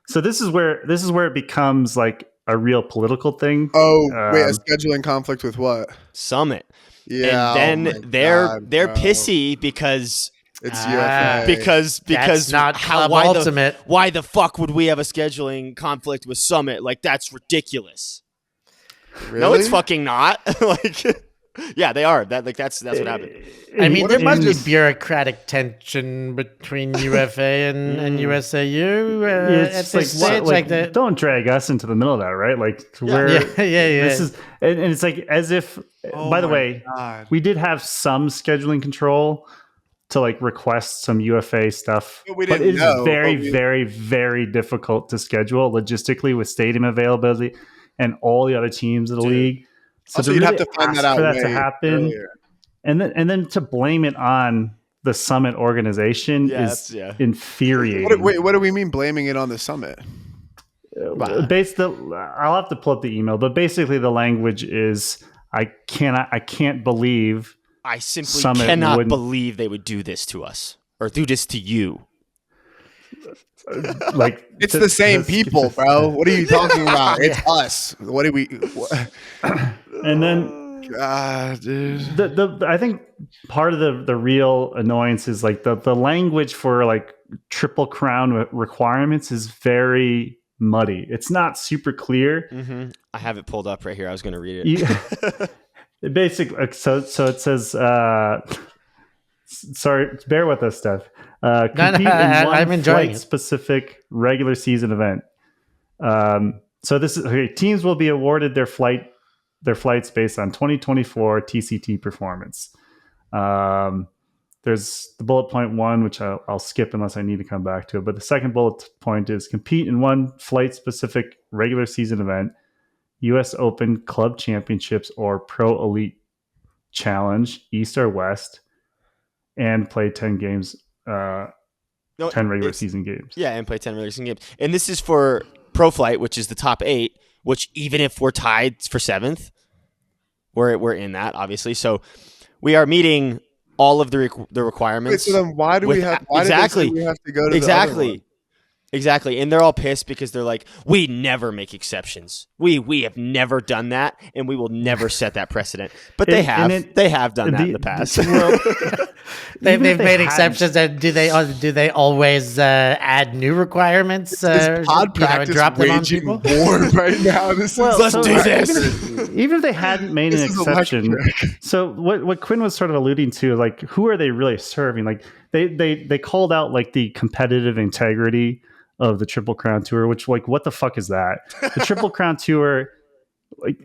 Speaker 6: So this is where it becomes like a real political thing.
Speaker 3: Oh, wait, a scheduling conflict with what?
Speaker 5: Summit.
Speaker 3: Yeah,
Speaker 5: and then they're pissy because
Speaker 3: it's UFA.
Speaker 5: Because
Speaker 4: that's not
Speaker 5: why
Speaker 4: Ultimate.
Speaker 5: Why the fuck would we have a scheduling conflict with Summit? Like, that's ridiculous.
Speaker 3: Really?
Speaker 5: No, it's fucking not. Like, yeah, they are. That's what happened.
Speaker 4: I mean, there must be bureaucratic tension between UFA and USAU at this stage.
Speaker 6: Don't drag us into the middle of that, right? Like, where this is, and it's like as if. By the way, we did have some scheduling control to like request some UFA stuff, but it is very, very difficult to schedule logistically with stadium availability and all the other teams of the league. So
Speaker 3: also, you'd have to find that out
Speaker 6: for that to happen,
Speaker 3: earlier. and
Speaker 6: then to blame it on the Summit organization is infuriating.
Speaker 3: What do we mean blaming it on the Summit?
Speaker 6: I'll have to pull up the email, but basically the language is I can't believe.
Speaker 5: I simply
Speaker 6: Summit
Speaker 5: cannot believe they would do this to us or do this to you.
Speaker 3: Like it's the same people, bro. What are you talking about? It's us. What do we?
Speaker 6: And then,
Speaker 3: God, dude.
Speaker 6: I think part of the real annoyance is like the language for like Triple Crown requirements is very muddy. It's not super clear.
Speaker 5: Mm-hmm. I have it pulled up right here. I was going to read it.
Speaker 6: Basically, so it says. Sorry, bear with us, Steph. Compete in one flight-specific regular season event. So this is okay. Teams will be awarded their flights based on 2024 TCT performance. There's the bullet point 1, which I'll skip unless I need to come back to it. But the second bullet point is compete in one flight-specific regular season event, U.S. Open, Club Championships, or Pro Elite Challenge, East or West, and play 10 games, 10 regular season games.
Speaker 5: Yeah, and play 10 regular season games. And this is for Pro Flight, which is the top 8, which even if we're tied for 7th, we're in that, obviously. So we are meeting all of the requirements.
Speaker 3: Wait, so then why do we have to go to the other one?
Speaker 5: Exactly. And they're all pissed because they're like, we never make exceptions. We have never done that, and we will never set that precedent. But they have done that in the past.
Speaker 4: They've made exceptions, and do they always add new requirements?
Speaker 3: Pod practice
Speaker 4: drop them on people?
Speaker 3: War right now. Let's do this.
Speaker 6: Even if they hadn't made an exception, so what Quinn was sort of alluding to, like, who are they really serving? Like they called out like the competitive integrity of the Triple Crown Tour, which, like, what the fuck is that? The Triple Crown Tour like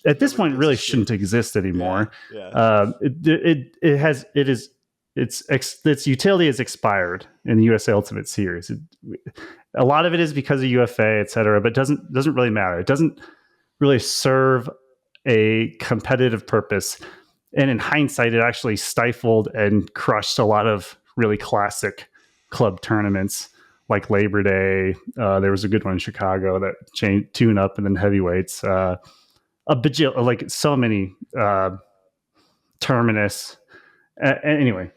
Speaker 6: at this point, it really shouldn't exist anymore. Its utility is expired in the USA Ultimate Series. A lot of it is because of UFA, et cetera, but doesn't really matter. It doesn't really serve a competitive purpose. And in hindsight, it actually stifled and crushed a lot of really classic club tournaments like Labor Day. There was a good one in Chicago that changed tune up and then heavyweights. Like so many Terminus. Anyway,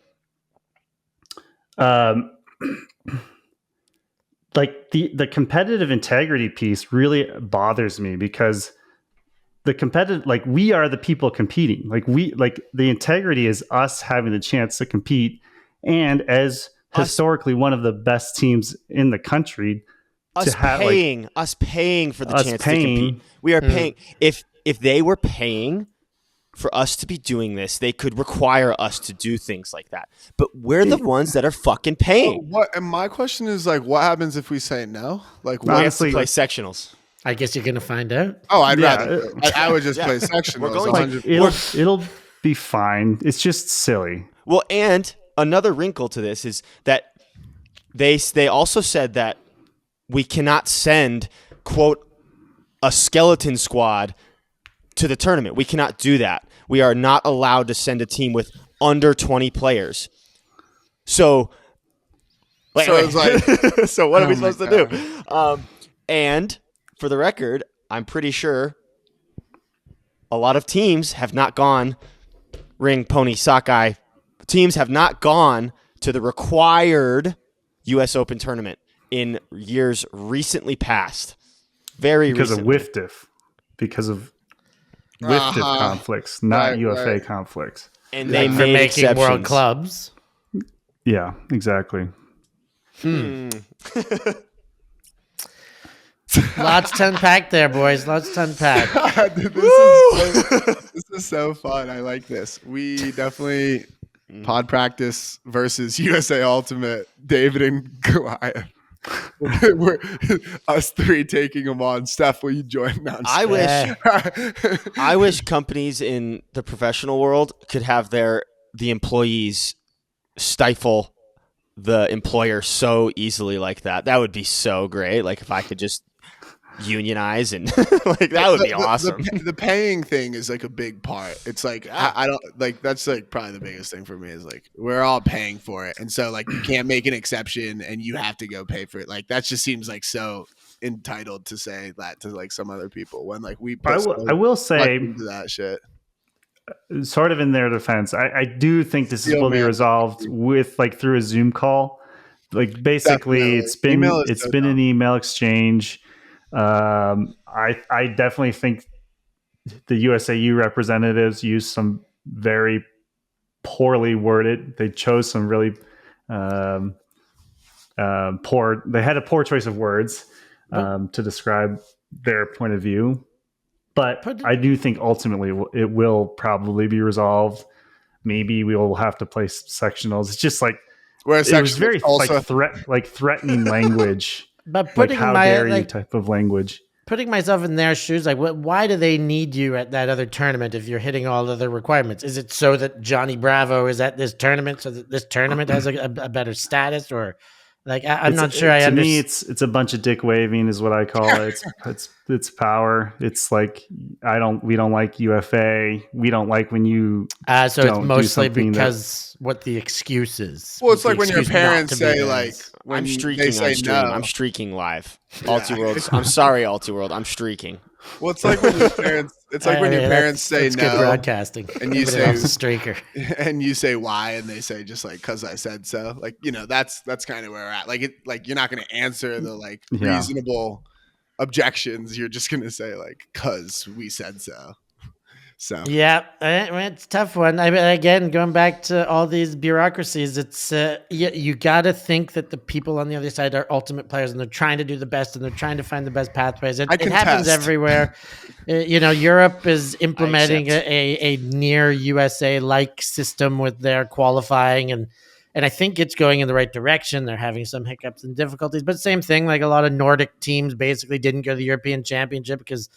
Speaker 6: like the competitive integrity piece really bothers me because the competitive, like we are the people competing. Like the integrity is us having the chance to compete, and as historically one of the best teams in the country,
Speaker 5: us paying for the chance to compete. We are paying. If they were paying for us to be doing this, they could require us to do things like that. But we're the ones that are fucking paying.
Speaker 3: And my question is like, what happens if we say no? Like,
Speaker 5: we have to play sectionals.
Speaker 4: I guess you're gonna find out.
Speaker 3: Oh, I'd rather. I would just play sectionals.
Speaker 5: We're going
Speaker 6: it'll be fine. It's just silly.
Speaker 5: Well, and another wrinkle to this is that they also said that we cannot send, quote, a skeleton squad to the tournament. We cannot do that. We are not allowed to send a team with under 20 players. So it's like, so what are we supposed to do? And for the record, I'm pretty sure a lot of teams have not gone ring pony sockeye. Teams have not gone to the required U.S. Open tournament in years recently past.
Speaker 6: Because of WIFDIF. Because of WIFDIF conflicts, not UFA conflicts.
Speaker 5: And they
Speaker 4: for
Speaker 5: made
Speaker 4: making
Speaker 5: exceptions.
Speaker 4: world clubs.
Speaker 6: Yeah, exactly.
Speaker 4: Lots to unpack there, boys. Lots to unpack.
Speaker 3: This is so fun. I like this. We definitely pod practice versus USA Ultimate, David and Goliath. We're us three taking them on. Steph, will you join now?
Speaker 5: I wish companies in the professional world could have the employees stifle the employer so easily like that. That would be so great. Like if I could just unionize and like that would be awesome.
Speaker 3: The paying thing is like a big part. It's like I don't like that's like probably the biggest thing for me is like we're all paying for it, and so like you can't make an exception and you have to go pay for it. Like that just seems like so entitled to say that to like some other people when like we put
Speaker 6: I will say
Speaker 3: into that shit.
Speaker 6: Sort of in their defense, I do think this will be resolved with like through a Zoom call. Like basically,
Speaker 3: Definitely.
Speaker 6: it's been an email exchange. I definitely think the USAU representatives used some very poorly worded. They chose some really poor. They had a poor choice of words to describe their point of view. But I do think ultimately it will probably be resolved. Maybe we will have to play sectionals. It's just like it was very threatening language.
Speaker 4: But putting
Speaker 6: how dare you type of language.
Speaker 4: Putting myself in their shoes, like why do they need you at that other tournament if you're hitting all other requirements? Is it so that Johnny Bravo is at this tournament so that this tournament has a better status, or like I'm not sure.
Speaker 6: To me, it's a bunch of dick waving is what I call it. It's power. It's like we don't like UFA. We don't like when you.
Speaker 4: So it's mostly because what the excuse is.
Speaker 3: Well, it's like when your parents say like, when
Speaker 5: I'm streaking on stream.
Speaker 3: No.
Speaker 5: I'm streaking live. Ulti-World. I'm sorry, Ulti-World. I'm streaking.
Speaker 3: Well, it's like when your parents. It's like when your parents say
Speaker 4: that's
Speaker 3: no.
Speaker 4: Good broadcasting.
Speaker 3: And you say
Speaker 4: a streaker.
Speaker 3: And you say why, and they say just like because I said so. Like that's kind of where we're at. Like you're not going to answer the like reasonable objections. You're just going to say like because we said so. So
Speaker 4: yeah, it's a tough one. I mean, again, going back to all these bureaucracies, it's you got to think that the people on the other side are ultimate players, and they're trying to do the best, and they're trying to find the best pathways. It happens everywhere. Europe is implementing a near USA like system with their qualifying, and I think it's going in the right direction. They're having some hiccups and difficulties, but same thing. Like a lot of Nordic teams basically didn't go to the European Championship because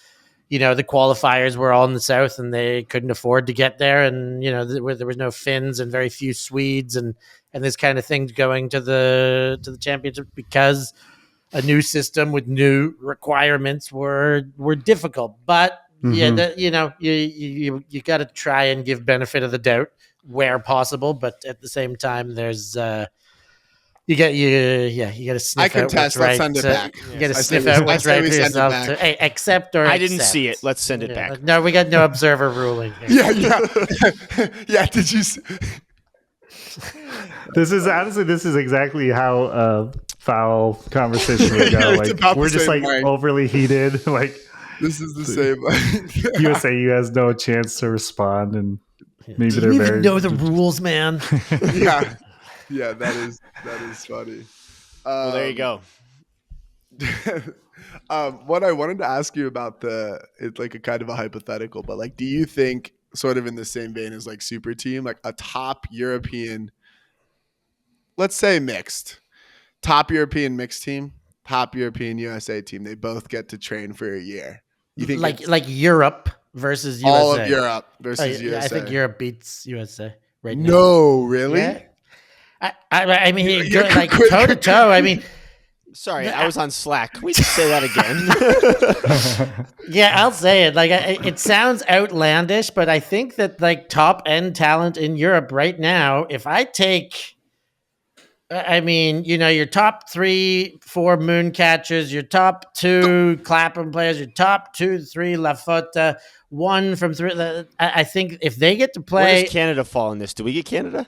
Speaker 4: the qualifiers were all in the south and they couldn't afford to get there, and there was no Finns and very few Swedes and this kind of thing going to the championship because a new system with new requirements were difficult. But you got to try and give benefit of the doubt where possible, but at the same time there's you got to sniff
Speaker 3: I contest.
Speaker 4: out what's right.
Speaker 3: Let's send it back.
Speaker 4: You got to sniff out what's right for yourself. Hey, accept or
Speaker 5: I didn't
Speaker 4: accept.
Speaker 5: see it. Let's send it back.
Speaker 4: No, we got no observer ruling here.
Speaker 3: Yeah. Did you?
Speaker 6: This is exactly how foul conversation would go.
Speaker 3: It's
Speaker 6: Like
Speaker 3: about
Speaker 6: we're
Speaker 3: the
Speaker 6: just
Speaker 3: same
Speaker 6: like
Speaker 3: way.
Speaker 6: overly heated. Like
Speaker 3: This is the same.
Speaker 6: USAU has no chance to respond, and maybe
Speaker 4: Do
Speaker 6: they're
Speaker 4: you
Speaker 6: very
Speaker 4: even know the rules, man?
Speaker 3: Yeah. That is funny.
Speaker 5: Well, there you go.
Speaker 3: What I wanted to ask you about it's like a kind of a hypothetical, but like, do you think, sort of in the same vein as like super team, like a top European, let's say mixed, top European mixed team, top European USA team, they both get to train for a year? You think
Speaker 4: like Europe versus USA?
Speaker 3: all of Europe versus USA?
Speaker 4: I think Europe beats USA right now.
Speaker 3: No, really?
Speaker 4: Yeah. I mean,
Speaker 3: You're
Speaker 4: like
Speaker 3: quick.
Speaker 4: toe to toe. I mean,
Speaker 5: Sorry, I was on Slack. Can we just say that again?
Speaker 4: yeah, I'll say it. Like, it sounds outlandish, but I think that like top end talent in Europe right now, if I take, I mean, your top 3-4 moon catchers, your top 2 Clapham players, your top 2-3 La Fota, 1 from 3. I think if they get to
Speaker 5: Where
Speaker 4: play,
Speaker 5: does Canada fall in this? Do we get Canada?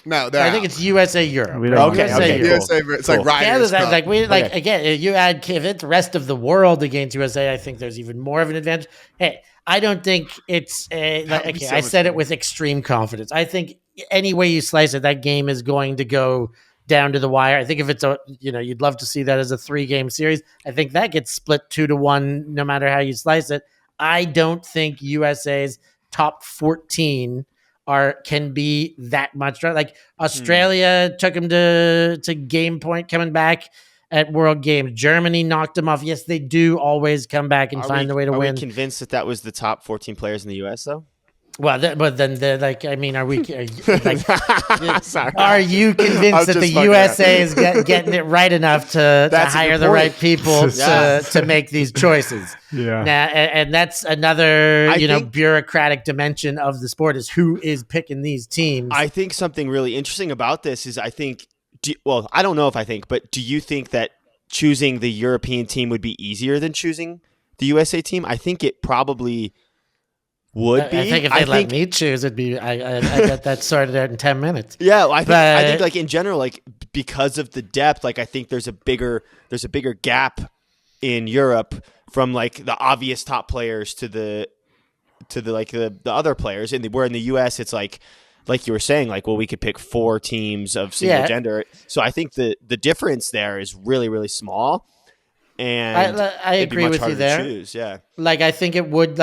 Speaker 3: No,
Speaker 4: I think it's USA Europe.
Speaker 6: We don't-
Speaker 4: Right?
Speaker 5: Okay,
Speaker 4: USA
Speaker 5: okay,
Speaker 4: Europe.
Speaker 5: cool.
Speaker 3: It's like Riders
Speaker 4: Canada's
Speaker 3: Cup.
Speaker 4: like again, you add if it's rest of the world against USA, I think there's even more of an advantage. Hey, I don't think it's I said it with extreme confidence. I think any way you slice it, that game is going to go down to the wire. I think if it's you'd love to see that as a 3-game series. I think that gets split 2-1 no matter how you slice it. I don't think USA's top 14 can be that much. Like Australia took him to game point coming back at World Games. Germany knocked him off. Yes, they do always come back and find a way to win.
Speaker 5: Are we convinced that was the top 14 players in the U.S. though?
Speaker 4: Well, but then I mean, are you
Speaker 5: Sorry.
Speaker 4: are you convinced that the USA is getting it right enough to
Speaker 5: That's a
Speaker 4: hire
Speaker 5: good
Speaker 4: the
Speaker 5: point.
Speaker 4: right people
Speaker 5: Yeah.
Speaker 4: to make these choices?
Speaker 6: Yeah.
Speaker 4: Now, and that's another
Speaker 5: I think-
Speaker 4: bureaucratic dimension of the sport is who is picking these teams.
Speaker 5: I think something really interesting about this is I don't know if I think, but do you think that choosing the European team would be easier than choosing the USA team? I think it probably would be.
Speaker 4: I think if they let me choose, it'd be. I got that sorted out in 10 minutes.
Speaker 5: Yeah, I think
Speaker 4: But-
Speaker 5: like in general, like because of the depth, like I think there's a bigger gap in Europe from like the obvious top players to the other players. Where in the US it's like you were saying, like, well, we could pick 4 teams of single gender. So I think the difference there is really, really small. And
Speaker 4: I
Speaker 5: it'd be
Speaker 4: agree
Speaker 5: much
Speaker 4: with you
Speaker 5: harder to
Speaker 4: there.
Speaker 5: choose, yeah.
Speaker 4: Like I think it would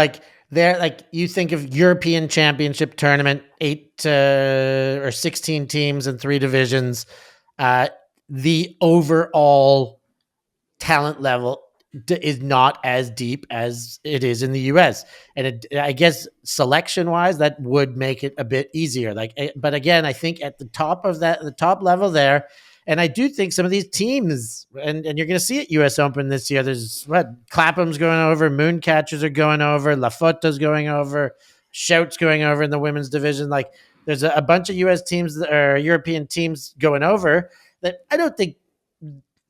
Speaker 4: you think of European Championship tournament, 8 or 16 teams in 3 divisions. The overall talent level is not as deep as it is in the US, and I guess selection wise that would make it a bit easier. But again, I think at the top level there. And I do think some of these teams, and you're going to see it US Open this year, there's Clapham's going over, Mooncatchers are going over, La Fota's going over, Shout's going over in the women's division. Like there's a bunch of US teams or European teams going over that I don't think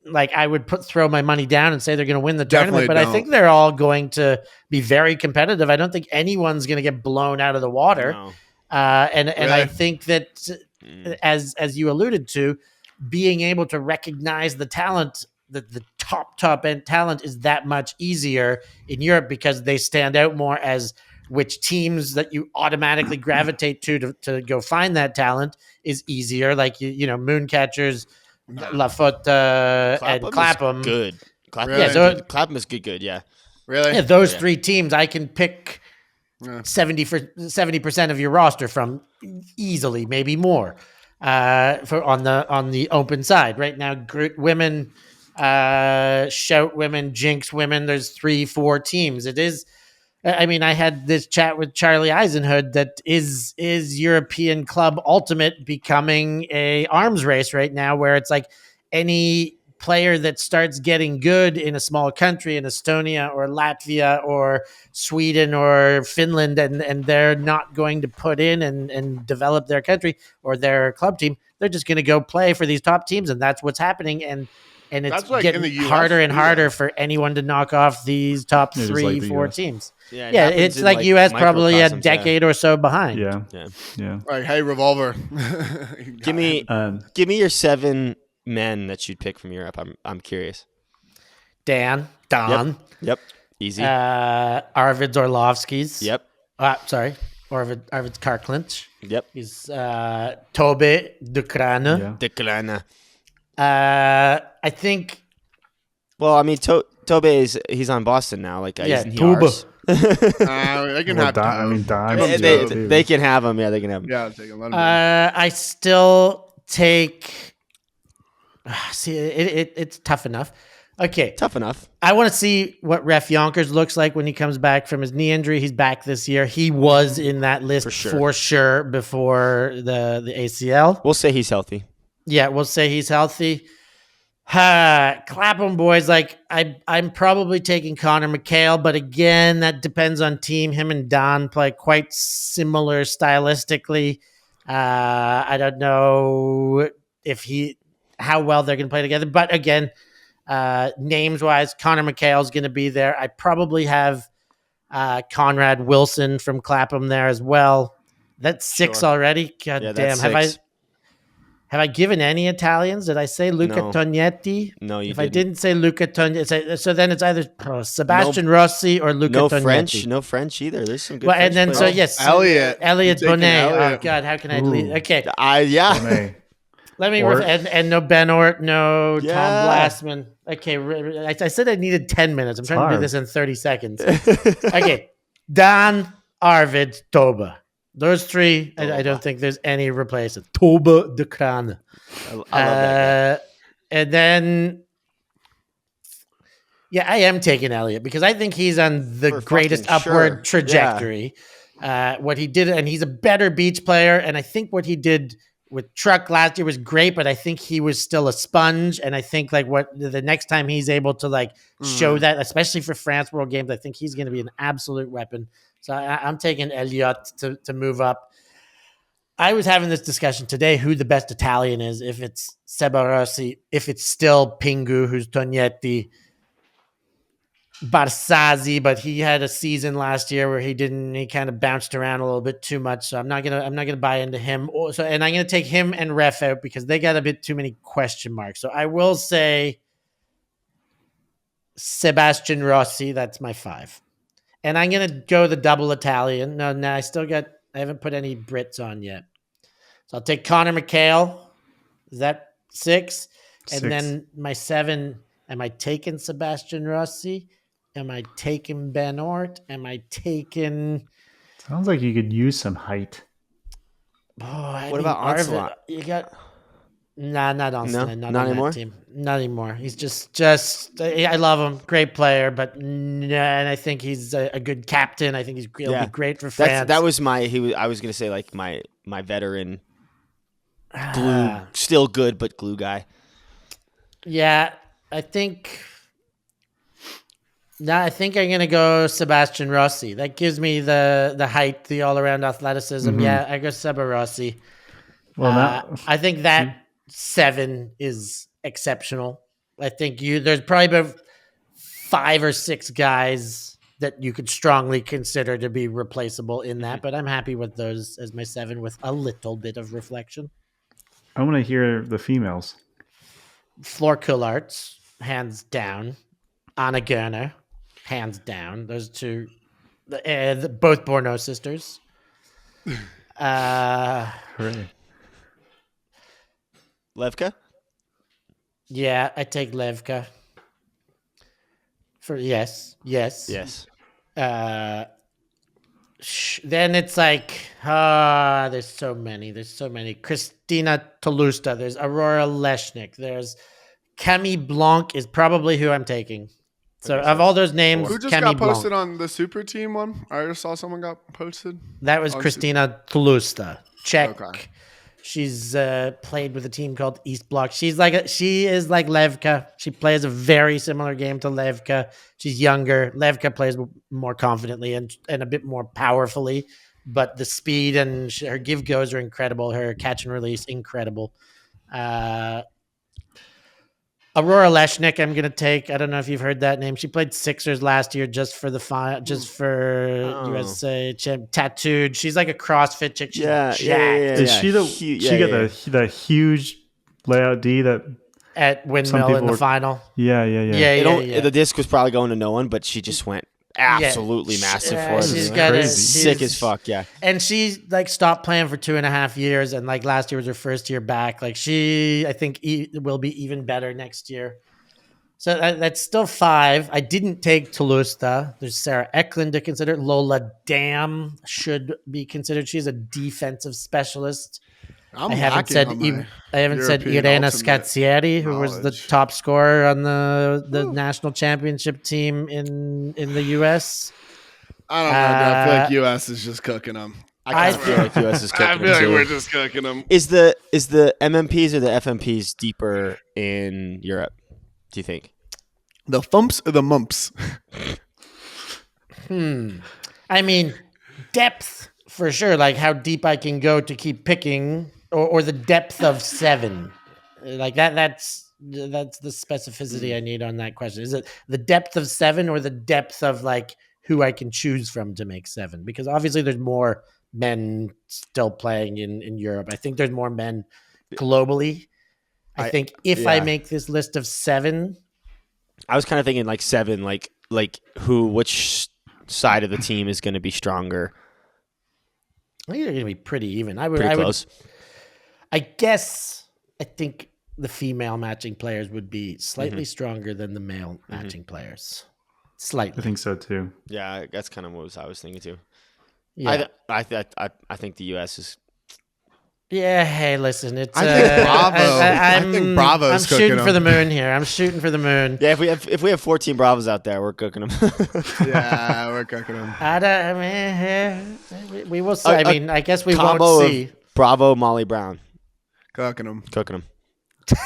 Speaker 4: like I would throw my money down and say they're going to win the tournament, but I think they're all going to be very competitive. I don't think anyone's going to get blown out of the water.
Speaker 5: No.
Speaker 4: And
Speaker 3: Really?
Speaker 4: I think that as you alluded to, being able to recognize the talent, the top end talent is that much easier in Europe because they stand out more as which teams that you automatically gravitate to go find that talent is easier. Like, Mooncatchers, La Fota, and Clapham.
Speaker 5: Is good. Clapham,
Speaker 3: Really?
Speaker 5: is good. Clapham is good, yeah.
Speaker 3: Really?
Speaker 4: Yeah, those 3 teams I can pick
Speaker 3: Yeah.
Speaker 4: 70% of your roster from easily, maybe more. On the open side right now, Groot women, Shout women, Jinx women. There's 3-4 teams. It is I mean, I had this chat with Charlie Eisenhood that is European Club Ultimate becoming a arms race right now, where it's like any player that starts getting good in a small country, in Estonia or Latvia or Sweden or Finland, and they're not going to put in and develop their country or their club team, they're just going to go play for these top teams, and that's what's happening. And it's
Speaker 3: That's like
Speaker 4: getting
Speaker 3: in the US
Speaker 4: harder and
Speaker 3: too,
Speaker 4: harder
Speaker 3: though.
Speaker 4: for anyone to knock off these top
Speaker 6: It is
Speaker 4: 3,
Speaker 6: like the
Speaker 4: 4
Speaker 6: US.
Speaker 4: teams.
Speaker 5: Yeah,
Speaker 4: Yeah,
Speaker 5: happens
Speaker 4: it's
Speaker 5: in,
Speaker 4: like US probably a
Speaker 5: microcosms,
Speaker 4: decade or so behind.
Speaker 6: Yeah.
Speaker 3: Like, hey, Revolver.
Speaker 5: Give me your 7 men that you'd pick from Europe. I'm curious.
Speaker 4: Don.
Speaker 5: Yep. Easy.
Speaker 4: Arvid Orlovsky's.
Speaker 5: Yep.
Speaker 4: Sorry. Arvid Karklinch.
Speaker 5: Yep.
Speaker 4: He's Tobe Dukrane.
Speaker 6: Yeah.
Speaker 5: Declana.
Speaker 4: I think.
Speaker 5: Well, I mean, Tobe he's on Boston now. Like, isn't he
Speaker 4: Tobe.
Speaker 5: ours?
Speaker 3: I can have
Speaker 6: Don, I mean, Don.
Speaker 3: Give him
Speaker 5: they,
Speaker 3: Tobe.
Speaker 5: they can have him. Yeah, they can have him.
Speaker 3: Yeah, I'll take him. Let him in.
Speaker 4: I still take. See, it's tough enough. Okay.
Speaker 5: Tough enough.
Speaker 4: I want to see what Ref Yonkers looks like when he comes back from his knee injury. He's back this year. He was in that list for sure before the ACL.
Speaker 5: We'll say he's healthy.
Speaker 4: Yeah, we'll say he's healthy. Clapham boys, like I'm probably taking Connor McHale, but again, that depends on team. Him and Don play quite similar stylistically. I don't know how well they're going to play together, but again, names wise, Connor McHale is going to be there. I probably have Conrad Wilson from Clapham there as well. That's 6 already. God
Speaker 5: Yeah,
Speaker 4: damn.
Speaker 5: that's 6.
Speaker 4: Have I given any Italians? Did I say Luca
Speaker 5: No.
Speaker 4: Tognetti?
Speaker 5: No, you
Speaker 4: If
Speaker 5: didn't.
Speaker 4: I didn't say Luca Tognetti, so then it's either Sebastian Rossi or Luca
Speaker 5: No
Speaker 4: Tognetti.
Speaker 5: No French either. There's some good.
Speaker 4: Well,
Speaker 5: French
Speaker 4: and then
Speaker 5: players.
Speaker 4: yes,
Speaker 3: Elliot.
Speaker 4: Elliot
Speaker 3: You're taking
Speaker 4: Bonet. Oh
Speaker 3: Elliot.
Speaker 4: God, how can I
Speaker 6: Ooh.
Speaker 4: leave? Okay,
Speaker 5: Yeah.
Speaker 6: Bonet.
Speaker 4: let me
Speaker 6: Ort.
Speaker 4: and no Ben Ort, no Tom
Speaker 5: Yeah.
Speaker 4: Glassman. Okay, I said I needed 10 minutes. I'm trying to do
Speaker 6: hard.
Speaker 4: this in 30 seconds. Okay, Don, Arvid, Toba. Those 3, I don't think there's any replacement. Toba de Kraan.
Speaker 5: I love that
Speaker 4: And then, I am taking Elliott because I think he's on the
Speaker 5: For
Speaker 4: greatest
Speaker 5: fucking
Speaker 4: upward
Speaker 5: sure.
Speaker 4: trajectory. What he did, and he's a better beach player. And I think what he did with Truck last year was great, but I think he was still a sponge. And I think like what the next time he's able to like show that, especially for France World Games, I think he's going to be an absolute weapon. So I'm taking Elliott to move up. I was having this discussion today who the best Italian is, if it's Seba Rossi, if it's still Pingu, who's Tognetti, Barsazzi, but he had a season last year where he kind of bounced around a little bit too much. So I'm not gonna buy into him. And I'm gonna take him and Ref out because they got a bit too many question marks. So I will say Sebastian Rossi, that's my 5. And I'm going to go the double Italian. No, I haven't put any Brits on yet. So I'll take Connor McHale. Is that 6? And
Speaker 6: 6.
Speaker 4: then my 7, am I taking Sebastian Rossi? Am I taking Ben Ort? Am I taking...
Speaker 6: Sounds like you could use some height.
Speaker 5: What about Onslaught?
Speaker 4: You got... Nah, not Onslaught.
Speaker 5: No?
Speaker 4: Not
Speaker 5: Not
Speaker 4: on
Speaker 5: anymore?
Speaker 4: that team. Not anymore. He's just. I love him, great player, but and I think he's a good captain. I think he'll be great for France.
Speaker 5: That was I was gonna say like my veteran glue, still good but glue guy.
Speaker 4: Yeah, I think. No, I think I'm gonna go Sebastian Rossi. That gives me the height, the all around athleticism.
Speaker 6: Mm-hmm.
Speaker 4: Yeah, I go Seba Rossi.
Speaker 6: Well,
Speaker 4: I think that 7 is exceptional. I think there's probably about 5 or 6 guys that you could strongly consider to be replaceable in that, but I'm happy with those as my 7 with a little bit of reflection.
Speaker 6: I want to hear the females.
Speaker 4: Floor Coullarts, hands down. Anna Gerner, hands down. Those 2, both Borno sisters.
Speaker 6: Hooray.
Speaker 5: Levka?
Speaker 4: Yeah, I take Levka. For yes.
Speaker 5: Yes.
Speaker 4: Then it's like, there's so many. Christina Tolusta. There's Aurora Leshnik. There's Camille Blanc is probably who I'm taking. So of all those names,
Speaker 3: Who just
Speaker 4: Camille
Speaker 3: got posted
Speaker 4: Blanc.
Speaker 3: on the super team one? I just saw someone got posted.
Speaker 4: That was
Speaker 3: on
Speaker 4: Kristina Tlusta. Czech.
Speaker 3: Okay.
Speaker 4: She's played with a team called East Bloc. She is like Levka. She plays a very similar game to Levka. She's younger. Levka plays more confidently and a bit more powerfully, but the speed and her give goes are incredible. Her catch and release incredible. Aurora Leshnik, I'm gonna take. I don't know if you've heard that name. She played Sixers last year just for USA. Tattooed. She's like a CrossFit chick. She's jacked.
Speaker 6: Is she the huge layout D that
Speaker 4: at Windmill in the final?
Speaker 6: Yeah.
Speaker 5: The disc was probably going to no one, but she just went absolutely massive for it.
Speaker 4: She's got
Speaker 5: sick as fuck. Yeah,
Speaker 4: and she like stopped playing for 2.5 years, and like last year was her first year back. Like I think will be even better next year. So that's still 5. I didn't take Tulusta. There's Sarah Eklund to consider. Lola Dam should be considered. She's a defensive specialist. I haven't said Irena Scazzieri, who was the top scorer on the national championship team in the US.
Speaker 3: I don't know. I feel like US is just cooking them.
Speaker 5: I feel like US is cooking them.
Speaker 3: I feel like
Speaker 5: too.
Speaker 3: we're just cooking them.
Speaker 5: Is the MMPs or the FMPs deeper in Europe? Do you think
Speaker 3: the thumps or the mumps?
Speaker 4: I mean, depth for sure. Like how deep I can go to keep picking. Or the depth of 7, like that. That's the specificity I need on that question. Is it the depth of 7 or the depth of like who I can choose from to make 7? Because obviously there's more men still playing in Europe. I think there's more men globally. I think if I make this list of 7,
Speaker 5: I was kind of thinking like 7, like which side of the team is going to be stronger.
Speaker 4: I think they're going to be pretty even.
Speaker 5: Pretty close.
Speaker 4: I think the female matching players would be slightly stronger than the male matching players. Slightly.
Speaker 6: I think so too.
Speaker 5: Yeah, that's kind of what I was thinking too.
Speaker 4: Yeah.
Speaker 5: I think the US is.
Speaker 4: Yeah. Hey, listen. It's.
Speaker 3: I think Bravo. I think Bravo's
Speaker 4: I'm
Speaker 3: cooking
Speaker 4: shooting
Speaker 3: them.
Speaker 4: for the moon here. I'm shooting for the moon.
Speaker 5: Yeah, if we have 14 Bravos out there, we're cooking them.
Speaker 3: Yeah, we're cooking them.
Speaker 4: We will see. I guess we won't see.
Speaker 5: Bravo, Molly Brown.
Speaker 3: Cooking them.
Speaker 4: Do you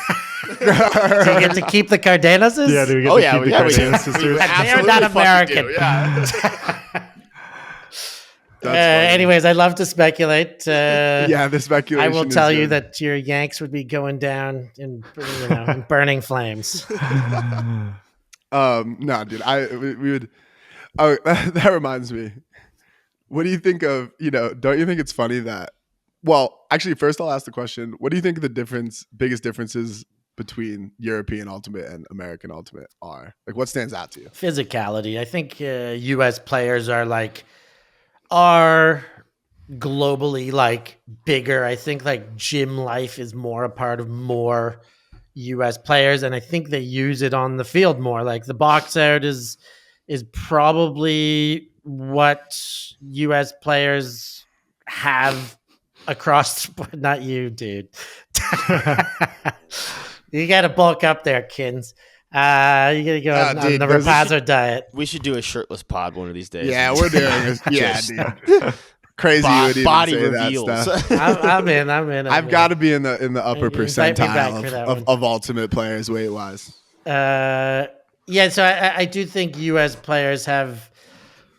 Speaker 4: get to keep the Cardenases?
Speaker 6: Yeah, do we get to keep the Cardenas sisters?
Speaker 4: They're not American. Anyways, I love to speculate.
Speaker 3: The speculation.
Speaker 4: I will tell you that your Yanks would be going down in burning flames.
Speaker 3: No, dude. We would. Oh, that reminds me. What do you think of? Don't you think it's funny that? Well, actually, first I'll ask the question. What do you think the biggest differences between European Ultimate and American Ultimate are? Like, what stands out to you?
Speaker 4: Physicality. I think U.S. players are globally bigger. I think gym life is more a part of more U.S. players, and I think they use it on the field more. Like the box out is probably what U.S. players have across. Not you, dude. You got to bulk up there, Kins. You got to go on the Rappazzo diet.
Speaker 5: We should do a shirtless pod one of these days.
Speaker 3: Yeah, we're doing it. Yeah, dude. Crazy you would even
Speaker 5: body
Speaker 3: say
Speaker 5: reveals.
Speaker 3: that stuff.
Speaker 4: I'm in.
Speaker 3: I've got to be in the upper
Speaker 4: Invite me back for that
Speaker 3: percentile of ultimate players weight wise.
Speaker 4: Yeah, so I do think U.S. players have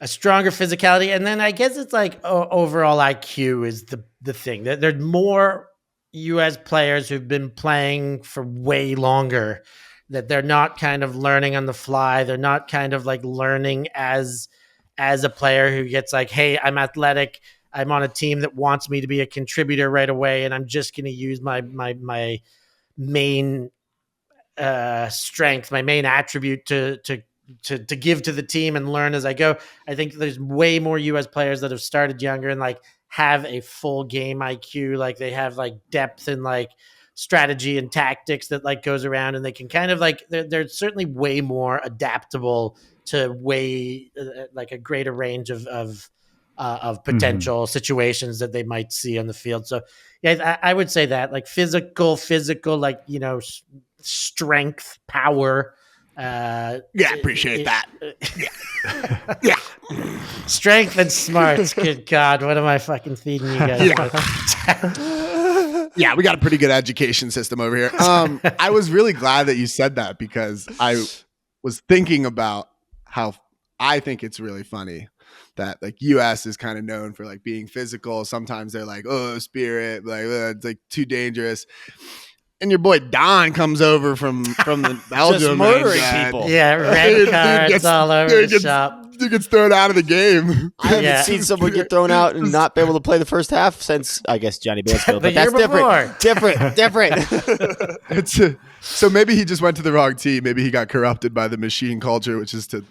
Speaker 4: a stronger physicality, and then I guess it's overall IQ is the thing. There's more U.S. players who've been playing for way longer, that they're not kind of learning on the fly. They're not kind of learning as a player who gets hey, I'm athletic. I'm on a team that wants me to be a contributor right away, and I'm just going to use my main strength, my main attribute to give to the team and learn as I go. I think there's way more U.S. players that have started younger and have a full game IQ. They have depth and strategy and tactics that goes around, and they can kind of they're certainly way more adaptable to way a greater range of potential situations that they might see on the field. So yeah, I would say that physical, strength, power,
Speaker 3: Yeah, appreciate that. Yeah.
Speaker 4: Strength and smarts. Good God, what am I fucking feeding you guys?
Speaker 3: Yeah, we got a pretty good education system over here. I was really glad that you said that because I was thinking about how I think it's really funny that like US is kind of known for like being physical. Sometimes they're like, oh, spirit, like it's like too dangerous. And your boy Don comes over from the Belgium,
Speaker 5: Just murdering people.
Speaker 4: Yeah, red cards all over the shop.
Speaker 3: He gets thrown out of the game.
Speaker 5: I haven't seen someone get thrown out and not be able to play the first half since, I guess, Johnny Mansfield. But that's different.
Speaker 3: So maybe he just went to the wrong team. Maybe he got corrupted by the machine culture, which is to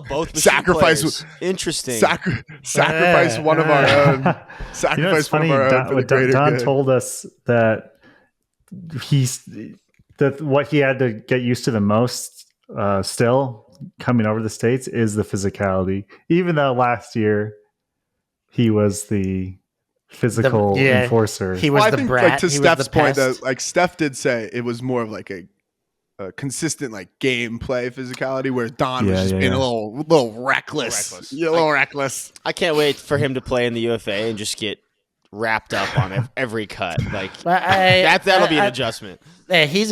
Speaker 5: both
Speaker 3: sacrifice.
Speaker 5: Players. Interesting.
Speaker 3: Sacrifice one of our own. Sacrifice one of our own for the greater
Speaker 6: Don
Speaker 3: good.
Speaker 6: told us that what he had to get used to the most still coming over the States is the physicality, even though last year he was the physical enforcer.
Speaker 4: He was
Speaker 3: I
Speaker 4: the
Speaker 3: think,
Speaker 4: brat.
Speaker 3: like, to
Speaker 4: he
Speaker 3: Steph's point,
Speaker 4: pest.
Speaker 3: like Steph did say, it was more of like a consistent like gameplay physicality, where Don was just being a little reckless. A little reckless.
Speaker 5: I can't wait for him to play in the UFA and just get wrapped up on every cut. Like that'll be an adjustment.
Speaker 4: Yeah, he's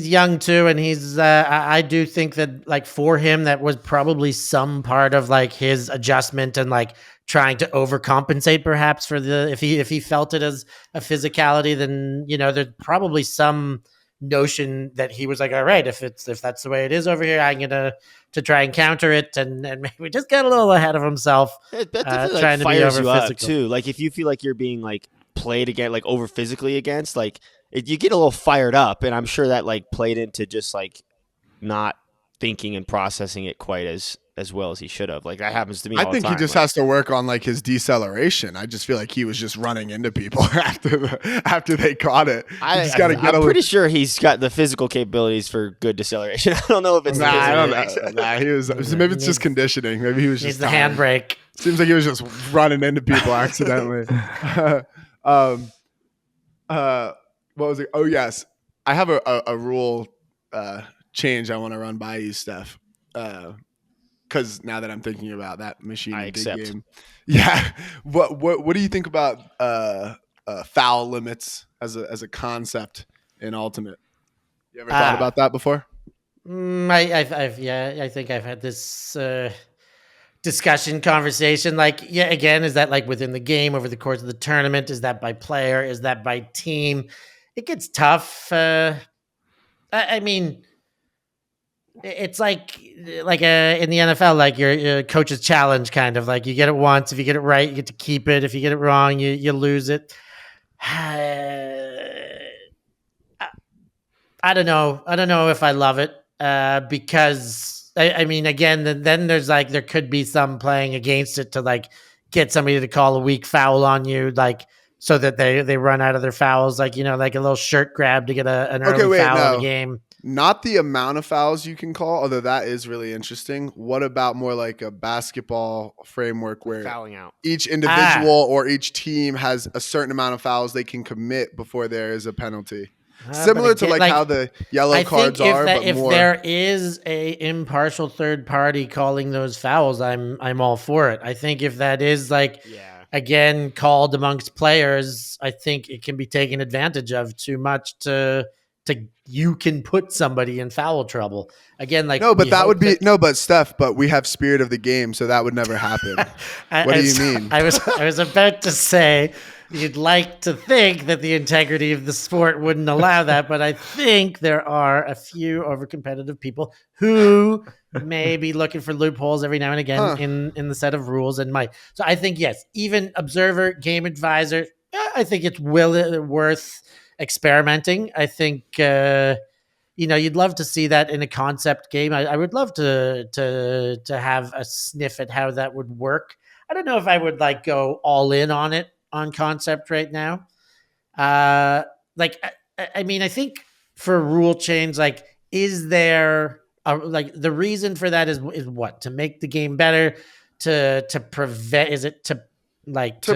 Speaker 4: young too, and I do think that like for him that was probably some part of like his adjustment and like trying to overcompensate perhaps for if he felt it as a physicality, then there's probably some notion that he was like, all right, if that's the way it is over here, I'm gonna to try and counter it, and maybe just get a little ahead of himself.
Speaker 5: That definitely
Speaker 4: trying
Speaker 5: like, fires
Speaker 4: to be
Speaker 5: you
Speaker 4: over
Speaker 5: up
Speaker 4: physical
Speaker 5: too. Like if you feel like you're being like played against, like over physically against, like you get a little fired up, and I'm sure that like played into just like not thinking and processing it quite as well as he should have. Like that happens to me all the time.
Speaker 3: I think he just has to work on like his deceleration. I just feel like he was just running into people after they caught it. I'm
Speaker 5: pretty sure he's got the physical capabilities for good deceleration. I don't know if it's
Speaker 3: I don't know. He was maybe it's just conditioning. Maybe he was just
Speaker 4: the handbrake.
Speaker 3: Seems like he was just running into people accidentally. What was it? Oh yes, I have a rule change I want to run by you, Steph. Because now that I'm thinking about that machine game, yeah. What do you think about foul limits as a concept in Ultimate? You ever thought about that before?
Speaker 4: I think I've had this conversation. Like, again, is that like within the game over the course of the tournament? Is that by player? Is that by team? It gets tough. I mean. It's like in the NFL, like your coach's challenge, kind of like you get it once. If you get it right, you get to keep it. If you get it wrong, you lose it. I don't know. I don't know if I love it because I mean, again, then there's like there could be some playing against it to like get somebody to call a weak foul on you, like so that they run out of their fouls, like like a little shirt grab to get an early foul in the game.
Speaker 3: Not the amount of fouls you can call, although that is really interesting. What about more like a basketball framework where
Speaker 5: fouling out
Speaker 3: each individual or each team has a certain amount of fouls they can commit before there is a penalty? Similar to like how the yellow cards are, but
Speaker 4: if
Speaker 3: more.
Speaker 4: There is a impartial third party calling those fouls, I'm all for it. I think if that is again called amongst players, I think it can be taken advantage of too much to you can put somebody in foul trouble again. Like
Speaker 3: but Steph, but we have spirit of the game, so that would never happen. What do you mean?
Speaker 4: I was about to say you'd like to think that the integrity of the sport wouldn't allow that, but I think there are a few over-competitive people who may be looking for loopholes every now and again in the set of rules and might. So I think yes, even observer, game advisor, I think it's worth experimenting. I think you'd love to see that in a concept game. I would love to have a sniff at how that would work. I don't know if I would like go all in on it on concept right now. I mean, I think for a rule change, like, is there the reason for that is what? To make the game better, to prevent, is it to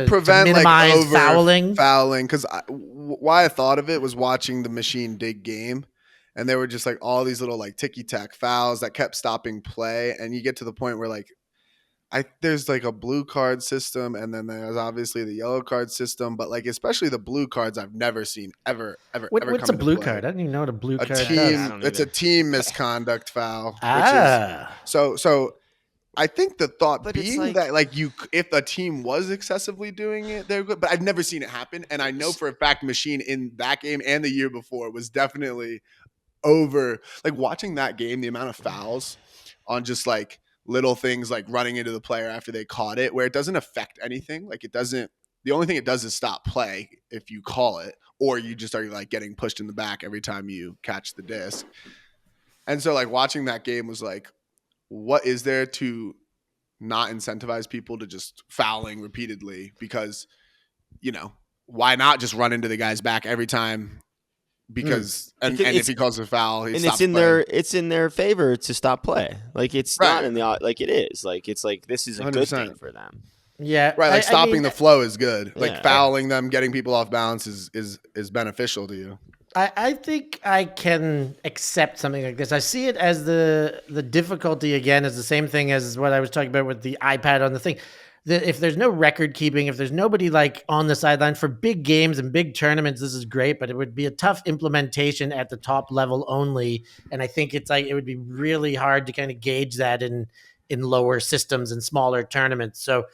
Speaker 4: prevent minimize
Speaker 3: like fouling? Because why I thought of it was watching the machine dig game, and there were just like all these little like ticky-tack fouls that kept stopping play, and you get to the point where like there's like a blue card system, and then there's obviously the yellow card system, but like especially the blue cards I've never seen ever
Speaker 4: What's
Speaker 3: come
Speaker 4: a
Speaker 3: into
Speaker 4: blue
Speaker 3: play.
Speaker 4: card? I don't even know what a blue card does.
Speaker 3: It's a team misconduct foul.
Speaker 4: Ah.
Speaker 3: Which is, so I think the thought
Speaker 5: But it's
Speaker 3: being
Speaker 5: like-
Speaker 3: that like if a team was excessively doing it, they're good. But I've never seen it happen, and I know for a fact Machine in that game and the year before was definitely over. Like watching that game, the amount of fouls on just like little things like running into the player after they caught it, where it doesn't affect anything. Like it doesn't. The only thing it does is stop play if you call it, or you just are like getting pushed in the back every time you catch the disc. And so like watching that game was like, what is there to not incentivize people to just fouling repeatedly? Because, you know, why not just run into the guy's back every time? Because and if he calls a foul, he stops playing.
Speaker 5: It's in their favor to stop play. Like it's not in the like it is. Like it's like this is a
Speaker 3: 100%.
Speaker 5: good thing for them.
Speaker 4: Yeah.
Speaker 3: Right, like stopping the flow is good.
Speaker 5: Yeah.
Speaker 3: Like fouling them, getting people off balance is beneficial to you.
Speaker 4: I think I can accept something like this. I see it as the difficulty again is the same thing as what I was talking about with the iPad on the thing. If there's no record keeping, if there's nobody like on the sideline for big games and big tournaments, this is great, but it would be a tough implementation at the top level only. And I think it's like it would be really hard to kind of gauge that in lower systems and smaller tournaments. So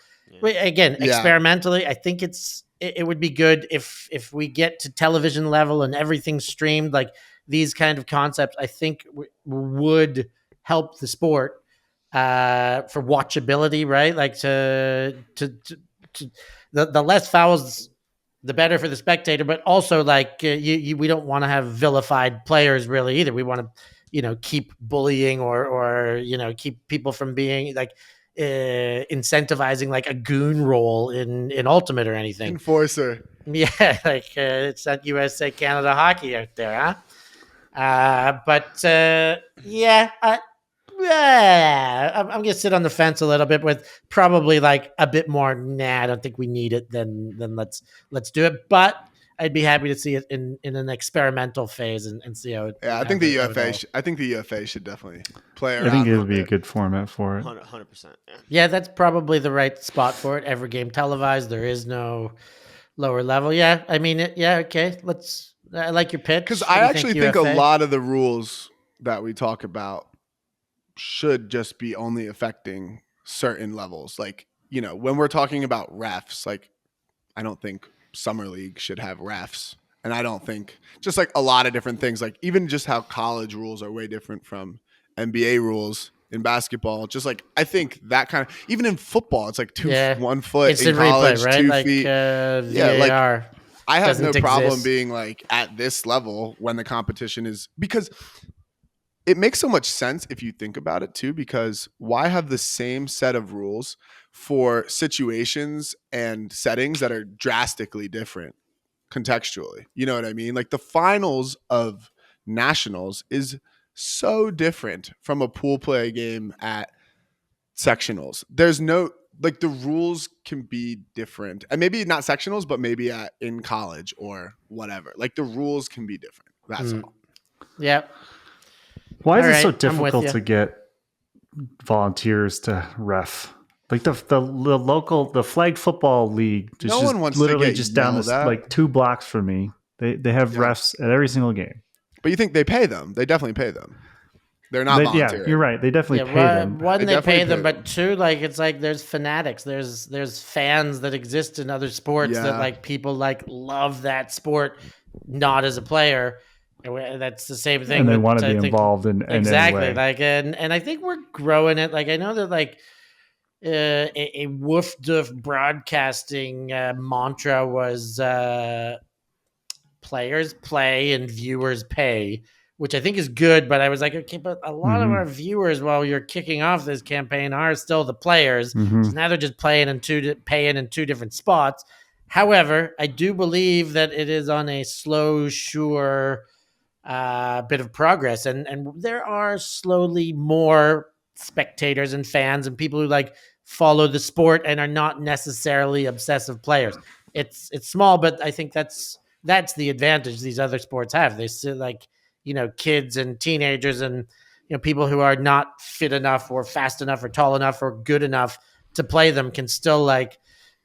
Speaker 4: again, experimentally, I think it would be good if we get to television level and everything's streamed. Like these kind of concepts, I think would help the sport for watchability, right? Like to the less fouls, the better for the spectator. But also, like we don't want to have vilified players really either. We want to, keep bullying or keep people from being like. Incentivizing like a goon role in Ultimate or anything.
Speaker 3: Enforcer.
Speaker 4: Yeah, like it's not USA Canada hockey out there, huh? I'm gonna sit on the fence a little bit with probably like a bit more. Nah, I don't think we need it. Then let's do it. But I'd be happy to see it in an experimental phase and see how it.
Speaker 3: Yeah, I think the UFA. I think the UFA should definitely play around.
Speaker 6: I think it would be a good format for it.
Speaker 5: 100%.
Speaker 4: Yeah, that's probably the right spot for it. Every game televised. There is no lower level. Yeah, I mean it. Yeah, okay. I like your pitch
Speaker 3: because I actually think a lot of the rules that we talk about should just be only affecting certain levels. Like when we're talking about refs, like I don't think Summer League should have refs, and I don't think just like a lot of different things, like even just how college rules are way different from NBA rules in basketball. Just like I think that kind of even in football, it's like 1 foot
Speaker 4: it's
Speaker 3: in college,
Speaker 4: replay, right?
Speaker 3: 2
Speaker 4: like,
Speaker 3: feet.
Speaker 4: VAR
Speaker 3: like I have no problem
Speaker 4: exist.
Speaker 3: being like at this level when the competition is because it makes so much sense if you think about it too, because why have the same set of rules for situations and settings that are drastically different contextually? You know what I mean? Like the finals of nationals is so different from a pool play game at sectionals. There's no, like the rules can be different, and maybe not sectionals, but maybe in college or whatever. Like the rules can be different. That's all.
Speaker 4: Yep.
Speaker 6: Why is
Speaker 4: All
Speaker 6: it so
Speaker 4: right, I'm with
Speaker 6: difficult
Speaker 4: you.
Speaker 6: to get volunteers to ref? Like the flag football league
Speaker 3: No
Speaker 6: just
Speaker 3: one wants to
Speaker 6: literally
Speaker 3: get
Speaker 6: just down
Speaker 3: yelled
Speaker 6: this
Speaker 3: at.
Speaker 6: like 2 blocks from me. They have refs at every single game.
Speaker 3: But you think they pay them? They definitely pay them. They're not voluntary.
Speaker 6: Yeah, you're right. They definitely pay them.
Speaker 4: One,
Speaker 3: They
Speaker 4: they
Speaker 3: definitely
Speaker 4: pay them,
Speaker 3: pay
Speaker 4: but two, like it's like there's fanatics. There's fans that exist in other sports that
Speaker 3: Yeah.
Speaker 4: like people like love that sport, not as a player. And that's the same thing.
Speaker 6: And they
Speaker 4: with,
Speaker 6: want to
Speaker 4: I
Speaker 6: be
Speaker 4: think,
Speaker 6: involved in
Speaker 4: exactly.
Speaker 6: any way.
Speaker 4: Like and I think we're growing it. Like I know that like a woof doof broadcasting mantra was players play and viewers pay, which I think is good. But I was like, okay, but a lot of our viewers, while you're kicking off this campaign, are still the players. So now they're just paying in two different spots. However, I do believe that it is on a slow, sure bit of progress, and there are slowly more spectators and fans and people who like follow the sport and are not necessarily obsessive players. It's small, but I think that's the advantage these other sports have. They still like, kids and teenagers and people who are not fit enough or fast enough or tall enough or good enough to play them can still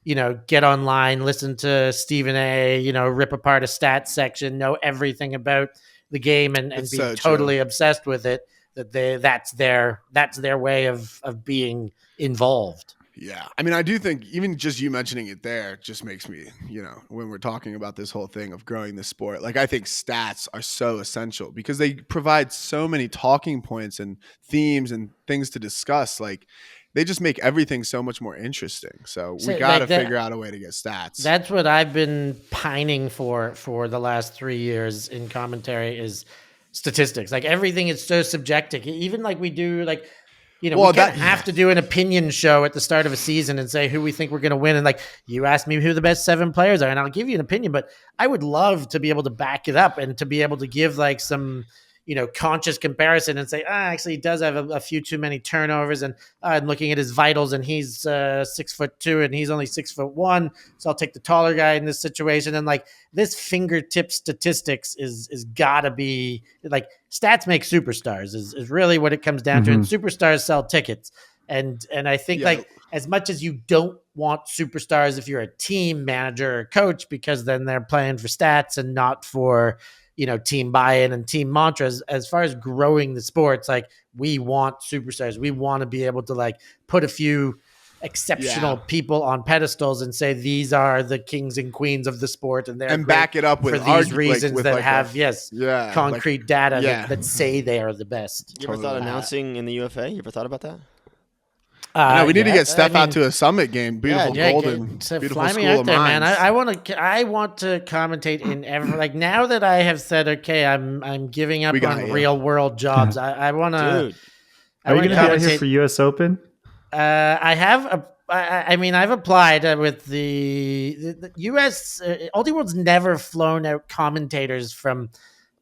Speaker 4: get online, listen to Stephen A, rip apart a stats section, know everything about the game and be
Speaker 3: so
Speaker 4: totally obsessed with it. That's their way of being involved.
Speaker 3: Yeah. I mean, I do think even just you mentioning it there just makes me, when we're talking about this whole thing of growing the sport, I think stats are so essential because they provide so many talking points and themes and things to discuss. They just make everything so much more interesting. So we got to figure out a way to get stats.
Speaker 4: That's what I've been pining for the last 3 years in commentary is statistics. Everything is so subjective. Even we do we have to do an opinion show at the start of a season and say who we think we're going to win. And you asked me who the best 7 players are, and I'll give you an opinion, but I would love to be able to back it up and to be able to give some, conscious comparison and say, actually he does have a few too many turnovers. And I'm looking at his vitals and he's 6'2" and he's only 6'1". So I'll take the taller guy in this situation. And this fingertip statistics is gotta be stats make superstars is really what it comes down to. And superstars sell tickets. And I think as much as you don't want superstars if you're a team manager or coach, because then they're playing for stats and not for, team buy-in and team mantras, as far as growing the sports, we want superstars. We want to be able to put a few exceptional people on pedestals and say these are the kings and queens of the sport, and they're
Speaker 3: back it up with
Speaker 4: for these reasons that have concrete data that say they are the best.
Speaker 5: You ever thought announcing in the UFA? You ever thought about that?
Speaker 3: No, we need to get Steph out to a Summit game. Beautiful golden, beautiful
Speaker 4: fly me
Speaker 3: school
Speaker 4: out
Speaker 3: of
Speaker 4: there,
Speaker 3: mines.
Speaker 4: man. I want to commentate in every now that I have said okay, I'm giving up on real world jobs. I want to.
Speaker 6: Dude, are you going to be out here for US Open?
Speaker 4: I have. I've applied with the US. Ultiworld's never flown out commentators from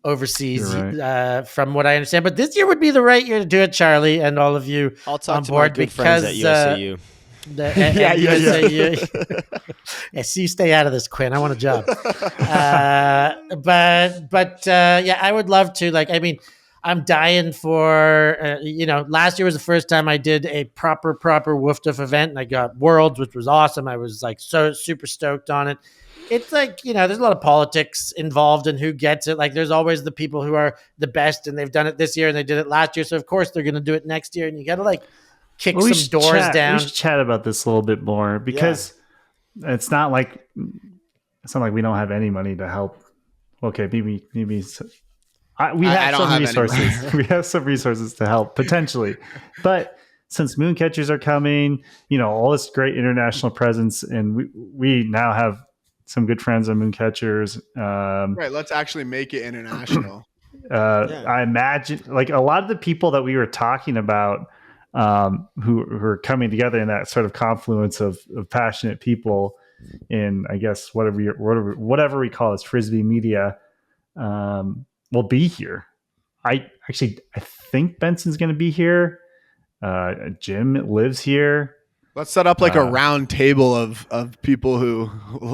Speaker 4: overseas,
Speaker 6: right.
Speaker 4: From what I understand. But this year would be the right year to do it, Charlie, and all of you
Speaker 5: I'll talk
Speaker 4: on
Speaker 5: to
Speaker 4: board
Speaker 5: my good friends at USAU.
Speaker 4: USAU. Yeah, so you stay out of this, Quinn. I want a job. But I would love to. I'm dying for, last year was the first time I did a proper Wooftuff event, and I got Worlds, which was awesome. I was so super stoked on it. It's there's a lot of politics involved in who gets it. There's always the people who are the best, and they've done it this year and they did it last year. So of course they're going to do it next year, and you got to kick some doors down.
Speaker 6: We should chat about this a little bit more because it's not like we don't have any money to help. Okay, maybe we have some resources. We have some resources to help potentially, but since Mooncatchers are coming, all this great international presence, and we now have some good friends on Mooncatchers.
Speaker 3: Right, let's actually make it international.
Speaker 6: I imagine a lot of the people that we were talking about who are coming together in that sort of confluence of passionate people in, I guess, whatever we call this Frisbee media, will be here. I think Benson's going to be here. Jim lives here.
Speaker 3: Let's set up a round table of people who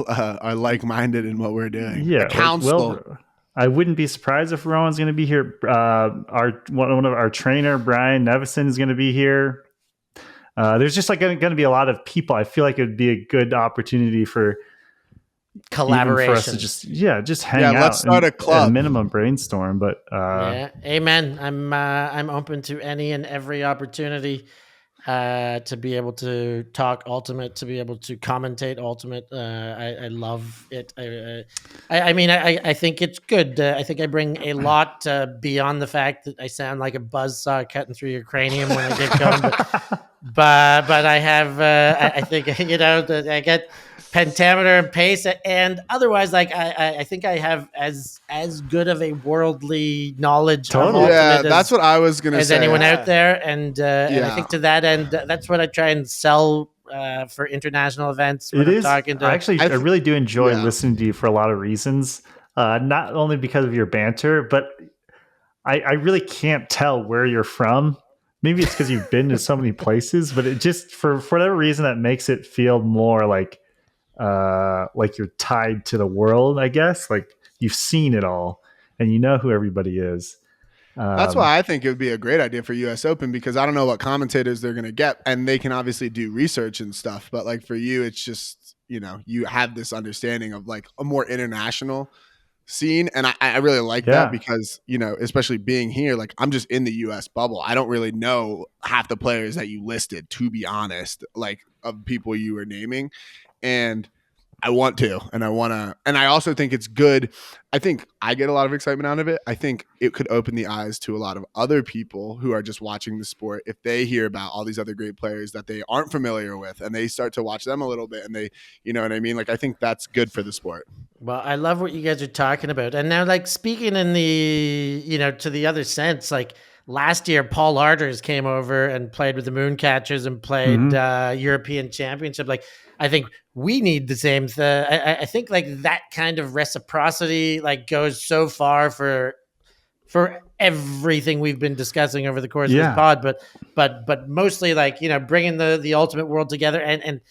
Speaker 3: are like-minded in what we're doing.
Speaker 6: Yeah,
Speaker 3: a council.
Speaker 6: I wouldn't be surprised if Rowan's going to be here. One of our trainer, Brian Nevison, is going to be here. There's just going to be a lot of people. I feel like it would be a good opportunity for
Speaker 4: collaboration
Speaker 6: for us to just hang out.
Speaker 3: Let's start a club.
Speaker 6: At a minimum brainstorm, but
Speaker 4: amen. I'm open to any and every opportunity to be able to talk Ultimate, to be able to commentate Ultimate. I love it. I think it's good. I think I bring a lot beyond the fact that I sound like a buzzsaw cutting through your cranium when I get going. But I have, I think, I get pentameter and pace, and otherwise, I think I have as good of a worldly knowledge.
Speaker 6: Totally.
Speaker 3: That's what I was gonna say.
Speaker 4: As anyone out there, and I think to that end, that's what I try and sell for international events. When I'm talking to,
Speaker 6: I really do enjoy listening to you for a lot of reasons. Not only because of your banter, but I really can't tell where you're from. Maybe it's because you've been to so many places, but it just for whatever reason that makes it feel more like you're tied to the world, I guess. Like you've seen it all. and you know who everybody is.
Speaker 3: That's why I think it would be a great idea for US Open, because I don't know what commentators they're going to get, and they can obviously do research and stuff. But like for you, it's just, you have this understanding of like a more international scene. And I really like that because, especially being here, like I'm just in the US bubble. I don't really know half the players that you listed, to be honest, like of people you were naming. And I want to, and I also think it's good. I think I get a lot of excitement out of it. I think it could open the eyes to a lot of other people who are just watching the sport. If they hear about all these other great players that they aren't familiar with, and they start to watch them a little bit, and they, you know what I mean? Like, I think that's good for the sport.
Speaker 4: Well, I love what you guys are talking about. And now, like, speaking in the, to the other sense, like last year, Paul Larders came over and played with the Mooncatchers and played European Championship. Like, I think we need the same thing. I think like that kind of reciprocity like goes so far for everything we've been discussing over the course of this pod, but mostly like, bringing the ultimate world together and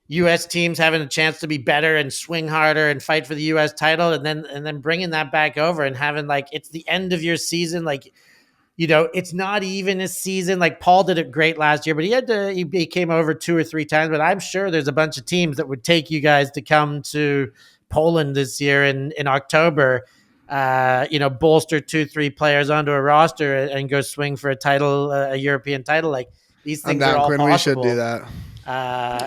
Speaker 4: US teams having a chance to be better and swing harder and fight for the US title, and then bringing that back over and having like, it's the end of your season. Like, it's not even a season. Like Paul did it great last year, but he came over 2 or 3 times, but I'm sure there's a bunch of teams that would take you guys to come to Poland this year in October, bolster 2-3 players onto a roster and go swing for a title, a European title. Like these things are all
Speaker 3: Quinn,
Speaker 4: possible.
Speaker 3: We should do that.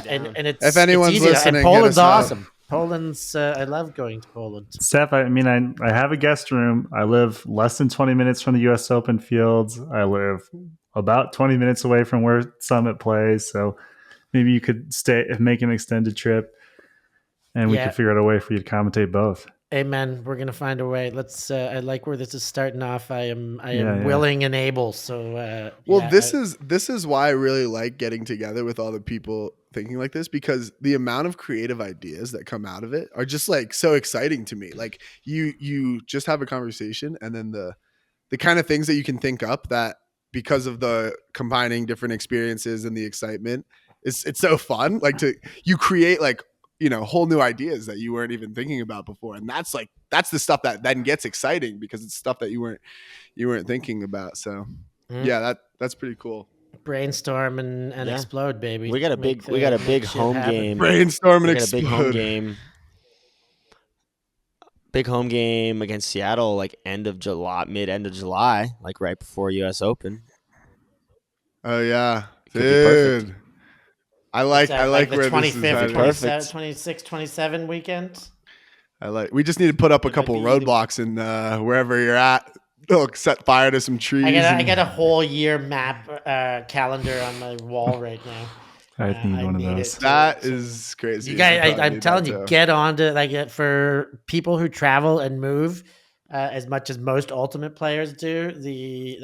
Speaker 4: And it's,
Speaker 3: if anyone's
Speaker 4: it's easy.
Speaker 3: listening,
Speaker 4: and Poland's awesome. Poland's I love going to Poland.
Speaker 6: Steph, I mean, I have a guest room. I live less than 20 minutes from the US Open fields. I live about 20 minutes away from where Summit plays. So maybe you could make an extended trip, and we could figure out a way for you to commentate both.
Speaker 4: Amen. We're gonna find a way. Let's. I like where this is starting off. I am willing and able. So.
Speaker 3: This is why I really like getting together with all the people thinking like this, because the amount of creative ideas that come out of it are just like so exciting to me. Like you just have a conversation, and then the kind of things that you can think up that, because of the combining different experiences and the excitement, it's so fun. Like you create like, whole new ideas that you weren't even thinking about before. And that's the stuff that then gets exciting, because it's stuff that you weren't thinking about. So that's pretty cool.
Speaker 4: Brainstorm and explode, baby.
Speaker 5: We got a big home game.
Speaker 3: Brainstorm and explode.
Speaker 5: Big home game against Seattle, like end of July, like right before US Open.
Speaker 3: Oh yeah. Dude. I like
Speaker 4: the
Speaker 3: where
Speaker 4: 25th, 26th, 27 weekend.
Speaker 3: We just need to put up a couple roadblocks in wherever you're at. Set fire to some trees.
Speaker 4: I got a whole year map calendar on my wall right now.
Speaker 6: I need one of those.
Speaker 3: That is crazy.
Speaker 4: You guys, I'm telling you, get on to for people who travel and move as much as most ultimate players do.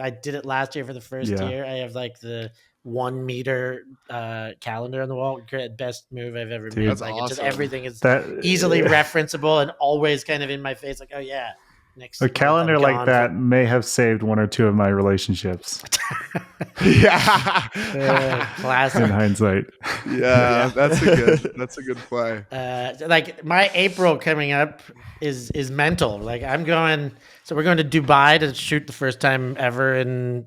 Speaker 4: I did it last year for the first year. I have like the 1 meter calendar on the wall. Best move I've ever made.
Speaker 3: That's
Speaker 4: like
Speaker 3: awesome.
Speaker 4: Just everything is easily referenceable and always kind of in my face. Like, oh yeah.
Speaker 6: A calendar like that may have saved 1 or 2 of my relationships.
Speaker 4: Classic.
Speaker 6: In hindsight.
Speaker 3: Yeah, that's a good play.
Speaker 4: Like my April coming up is mental. Like we're going to Dubai to shoot the first time ever in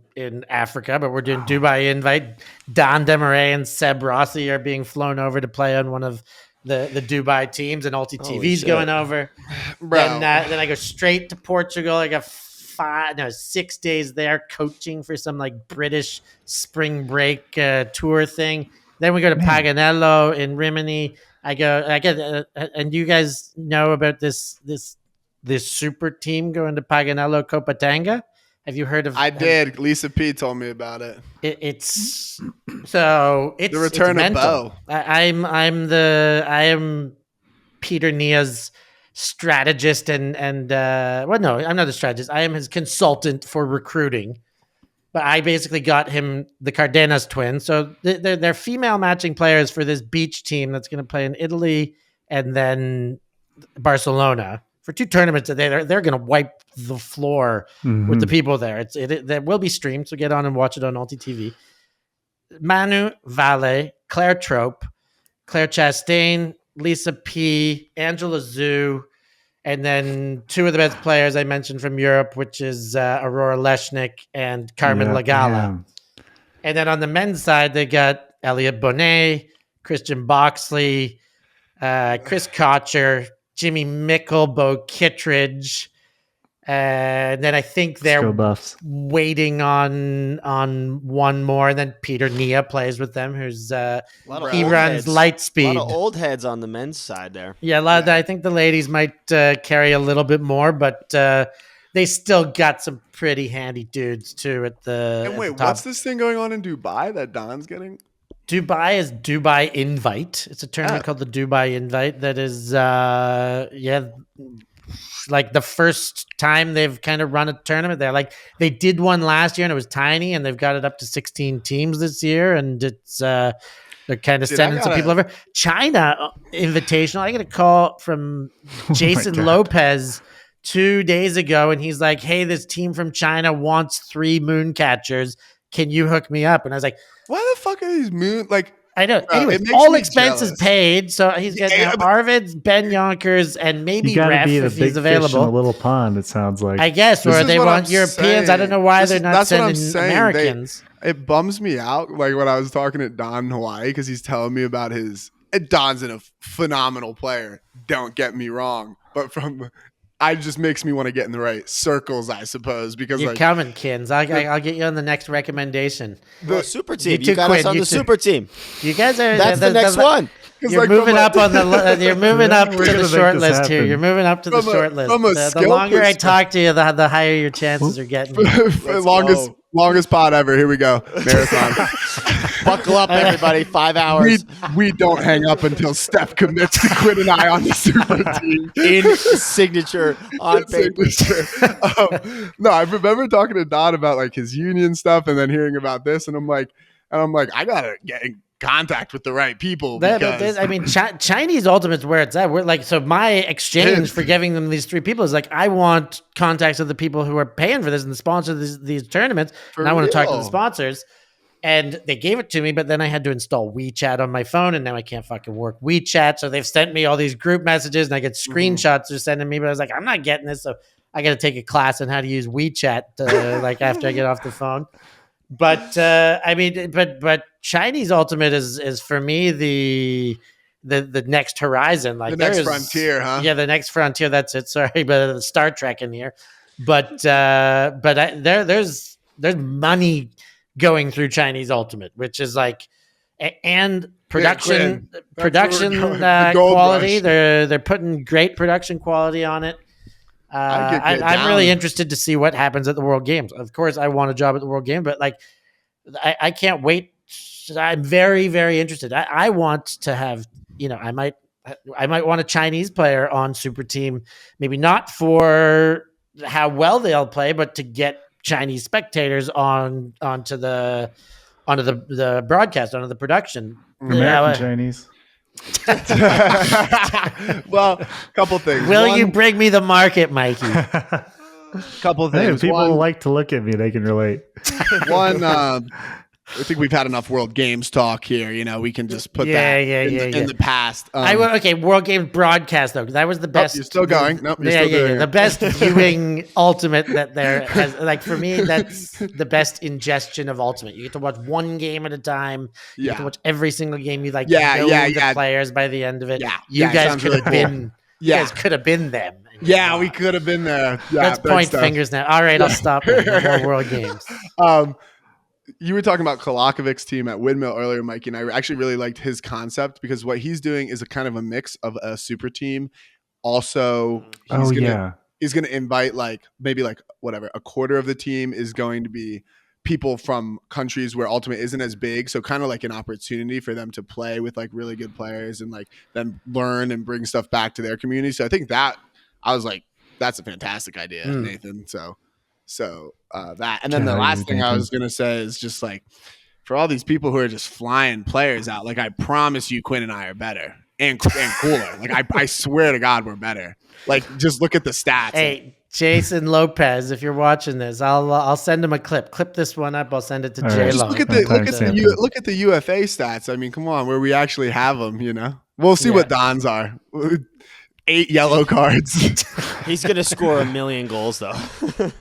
Speaker 4: Africa, but we're doing Dubai invite. Don Demaray and Seb Rossi are being flown over to play on one of the Dubai teams, and Ulti TV's going over. Then I go straight to Portugal. I got 6 days there coaching for some like British spring break tour thing. Then we go to Paganello in Rimini. And you guys know about this super team going to Paganello Copatanga? Have you heard of?
Speaker 3: I did. Lisa P told me about it.
Speaker 4: It's
Speaker 3: the return of Bo.
Speaker 4: I am Peter Nia's strategist and no, I'm not a strategist. I am his consultant for recruiting. But I basically got him the Cardenas twins. So they're female matching players for this beach team that's going to play in Italy and then Barcelona for 2 tournaments. They're going to wipe the floor with the people there. That will be streamed, so get on and watch it on Ulti TV. Manu Valle, Claire Trope, Claire Chastain, Lisa P, Angela Zhu, And then two of the best players I mentioned from Europe, which is Aurora Leshnik and Carmen Lagala.
Speaker 6: Damn.
Speaker 4: And then on the men's side, they got Elliot Bonet, Christian Boxley, Chris Kocher, Jimmy Mickle, Bo Kittredge. And then I think they're
Speaker 6: Let's go Buffs.
Speaker 4: waiting on one more. And then Peter Nia plays with them, who's
Speaker 5: A lot of
Speaker 4: he
Speaker 5: old
Speaker 4: runs
Speaker 5: heads.
Speaker 4: light
Speaker 5: A
Speaker 4: speed.
Speaker 5: lot of old heads on the men's side there.
Speaker 4: Yeah, I think the ladies might carry a little bit more, but they still got some pretty handy dudes too at the.
Speaker 3: And wait,
Speaker 4: at the top.
Speaker 3: what's this thing going on in Dubai that Don's getting?
Speaker 4: Dubai is Dubai Invite. It's a tournament called the Dubai Invite that is, like the first time they've kind of run a tournament. They did one last year and it was tiny, and they've got it up to 16 teams this year, and it's they're kind of sending some people over. China Invitational. I got a call from Jason Lopez 2 days ago, and he's like, "Hey, this team from China wants 3 moon catchers. Can you hook me up?" And I was like,
Speaker 3: Why the fuck are these moon like?
Speaker 4: I know. Anyway,
Speaker 3: it makes
Speaker 4: all
Speaker 3: me
Speaker 4: expenses
Speaker 3: jealous.
Speaker 4: paid. So he's getting Arvids, Ben Yonkers, and maybe
Speaker 6: You got to
Speaker 4: Ref
Speaker 6: be the
Speaker 4: if
Speaker 6: big
Speaker 4: he's
Speaker 6: fish in
Speaker 4: available.
Speaker 6: a little pond. It sounds like.
Speaker 4: I guess,
Speaker 3: This
Speaker 4: or
Speaker 3: is
Speaker 4: they
Speaker 3: what
Speaker 4: want
Speaker 3: I'm
Speaker 4: Europeans. I don't know why they're not
Speaker 3: that's what I'm
Speaker 4: sending
Speaker 3: saying.
Speaker 4: Americans.
Speaker 3: It bums me out. Like when I was talking to Don in Hawaii, because he's telling me about his. And Don's a phenomenal player. Don't get me wrong, but it just makes me want to get in the right circles, I suppose, because
Speaker 4: You're
Speaker 3: like
Speaker 4: coming, Kins. I'll get you on the next recommendation.
Speaker 5: Well, super team.
Speaker 4: too,
Speaker 5: You got
Speaker 4: Quinn,
Speaker 5: us on
Speaker 4: you
Speaker 5: the
Speaker 4: too.
Speaker 5: super team.
Speaker 4: You guys are.
Speaker 5: That's the next one.
Speaker 4: You're
Speaker 3: like,
Speaker 4: moving
Speaker 3: from
Speaker 4: up on the. You're moving up to
Speaker 6: We're
Speaker 4: the
Speaker 6: gonna make
Speaker 4: short
Speaker 6: this
Speaker 4: list here.
Speaker 6: happen.
Speaker 4: You're moving up to the
Speaker 3: From a-
Speaker 4: short list.
Speaker 3: from a
Speaker 4: The
Speaker 3: skill
Speaker 4: longer I
Speaker 3: perspective.
Speaker 4: talk to you, the higher your chances are getting.
Speaker 3: longest pod ever. Here we go. Marathon.
Speaker 5: Buckle up, everybody. 5 hours.
Speaker 3: we don't hang up until Steph commits to Quinn and I on the super team.
Speaker 5: In signature on paper.
Speaker 3: No, I remember talking to Don about like his union stuff, and then hearing about this, and I'm like, I gotta get in contact with the right people. Because
Speaker 4: I mean, Chinese Ultimate's where it's at. We're like, so my exchange for giving them these 3 people is like, I want contacts of the people who are paying for this and sponsor these tournaments, and I want to talk to the sponsors. And they gave it to me, but then I had to install WeChat on my phone, and now I can't fucking work WeChat. So they've sent me all these group messages, and I get screenshots they're sending me. But I was like, I'm not getting this, so I got to take a class on how to use WeChat, like after I get off the phone. But I mean, but Chinese Ultimate is for me the next horizon, like
Speaker 3: the next frontier, huh?
Speaker 4: Yeah, the next frontier. That's it. Sorry, but Star Trek in here. But there's money going through Chinese Ultimate, which is like, and production quality.
Speaker 3: Rush.
Speaker 4: They're putting great production quality on it. I'm really interested to see what happens at the World Games. Of course, I want a job at the World Games, but like, I can't wait. I'm very, very interested. I want to have, I might want a Chinese player on Super Team, maybe not for how well they'll play, but to get Chinese spectators onto the broadcast, onto the production.
Speaker 6: American Chinese.
Speaker 3: Well, couple things.
Speaker 4: Will you bring me the market, Mikey?
Speaker 3: Couple
Speaker 6: Hey,
Speaker 3: things.
Speaker 6: people like to look at me. They can relate.
Speaker 3: One, I think we've had enough World Games talk here. We can just put that in the past.
Speaker 4: World Games broadcast though, because that was the best.
Speaker 3: You're still going. Nope, you're still doing it.
Speaker 4: The best viewing Ultimate that there has. Like for me, that's the best ingestion of Ultimate. You get to watch one game at a time. You get to watch every single game. You know the players by the end of it.
Speaker 3: Yeah,
Speaker 4: you guys could
Speaker 3: really
Speaker 4: have been.
Speaker 3: Yeah.
Speaker 4: You guys could have been them.
Speaker 3: Yeah, we could have been there. Yeah,
Speaker 4: let's point fingers now. All right, I'll stop. No more World Games.
Speaker 3: You were talking about Kolakovic's team at Windmill earlier, Mikey, and I actually really liked his concept because what he's doing is a kind of a mix of a super team. Also, he's going to invite maybe a quarter of the team is going to be people from countries where Ultimate isn't as big. So kind of like an opportunity for them to play with like really good players and like then learn and bring stuff back to their community. So I think that I was like, that's a fantastic idea, Nathan. So that, and then the last thing I was going to say is just like, for all these people who are just flying players out, like I promise you, Quinn and I are better and cooler. Like I swear to God, we're better. Like just look at the stats.
Speaker 4: Hey, Jason Lopez, if you're watching this, I'll send him a clip. Clip this one up. I'll send it to J-Lo.
Speaker 3: Just look at the UFA stats. I mean, come on, where we actually have them. We'll see what Don's are. 8 yellow cards.
Speaker 5: He's gonna score 1 million goals though.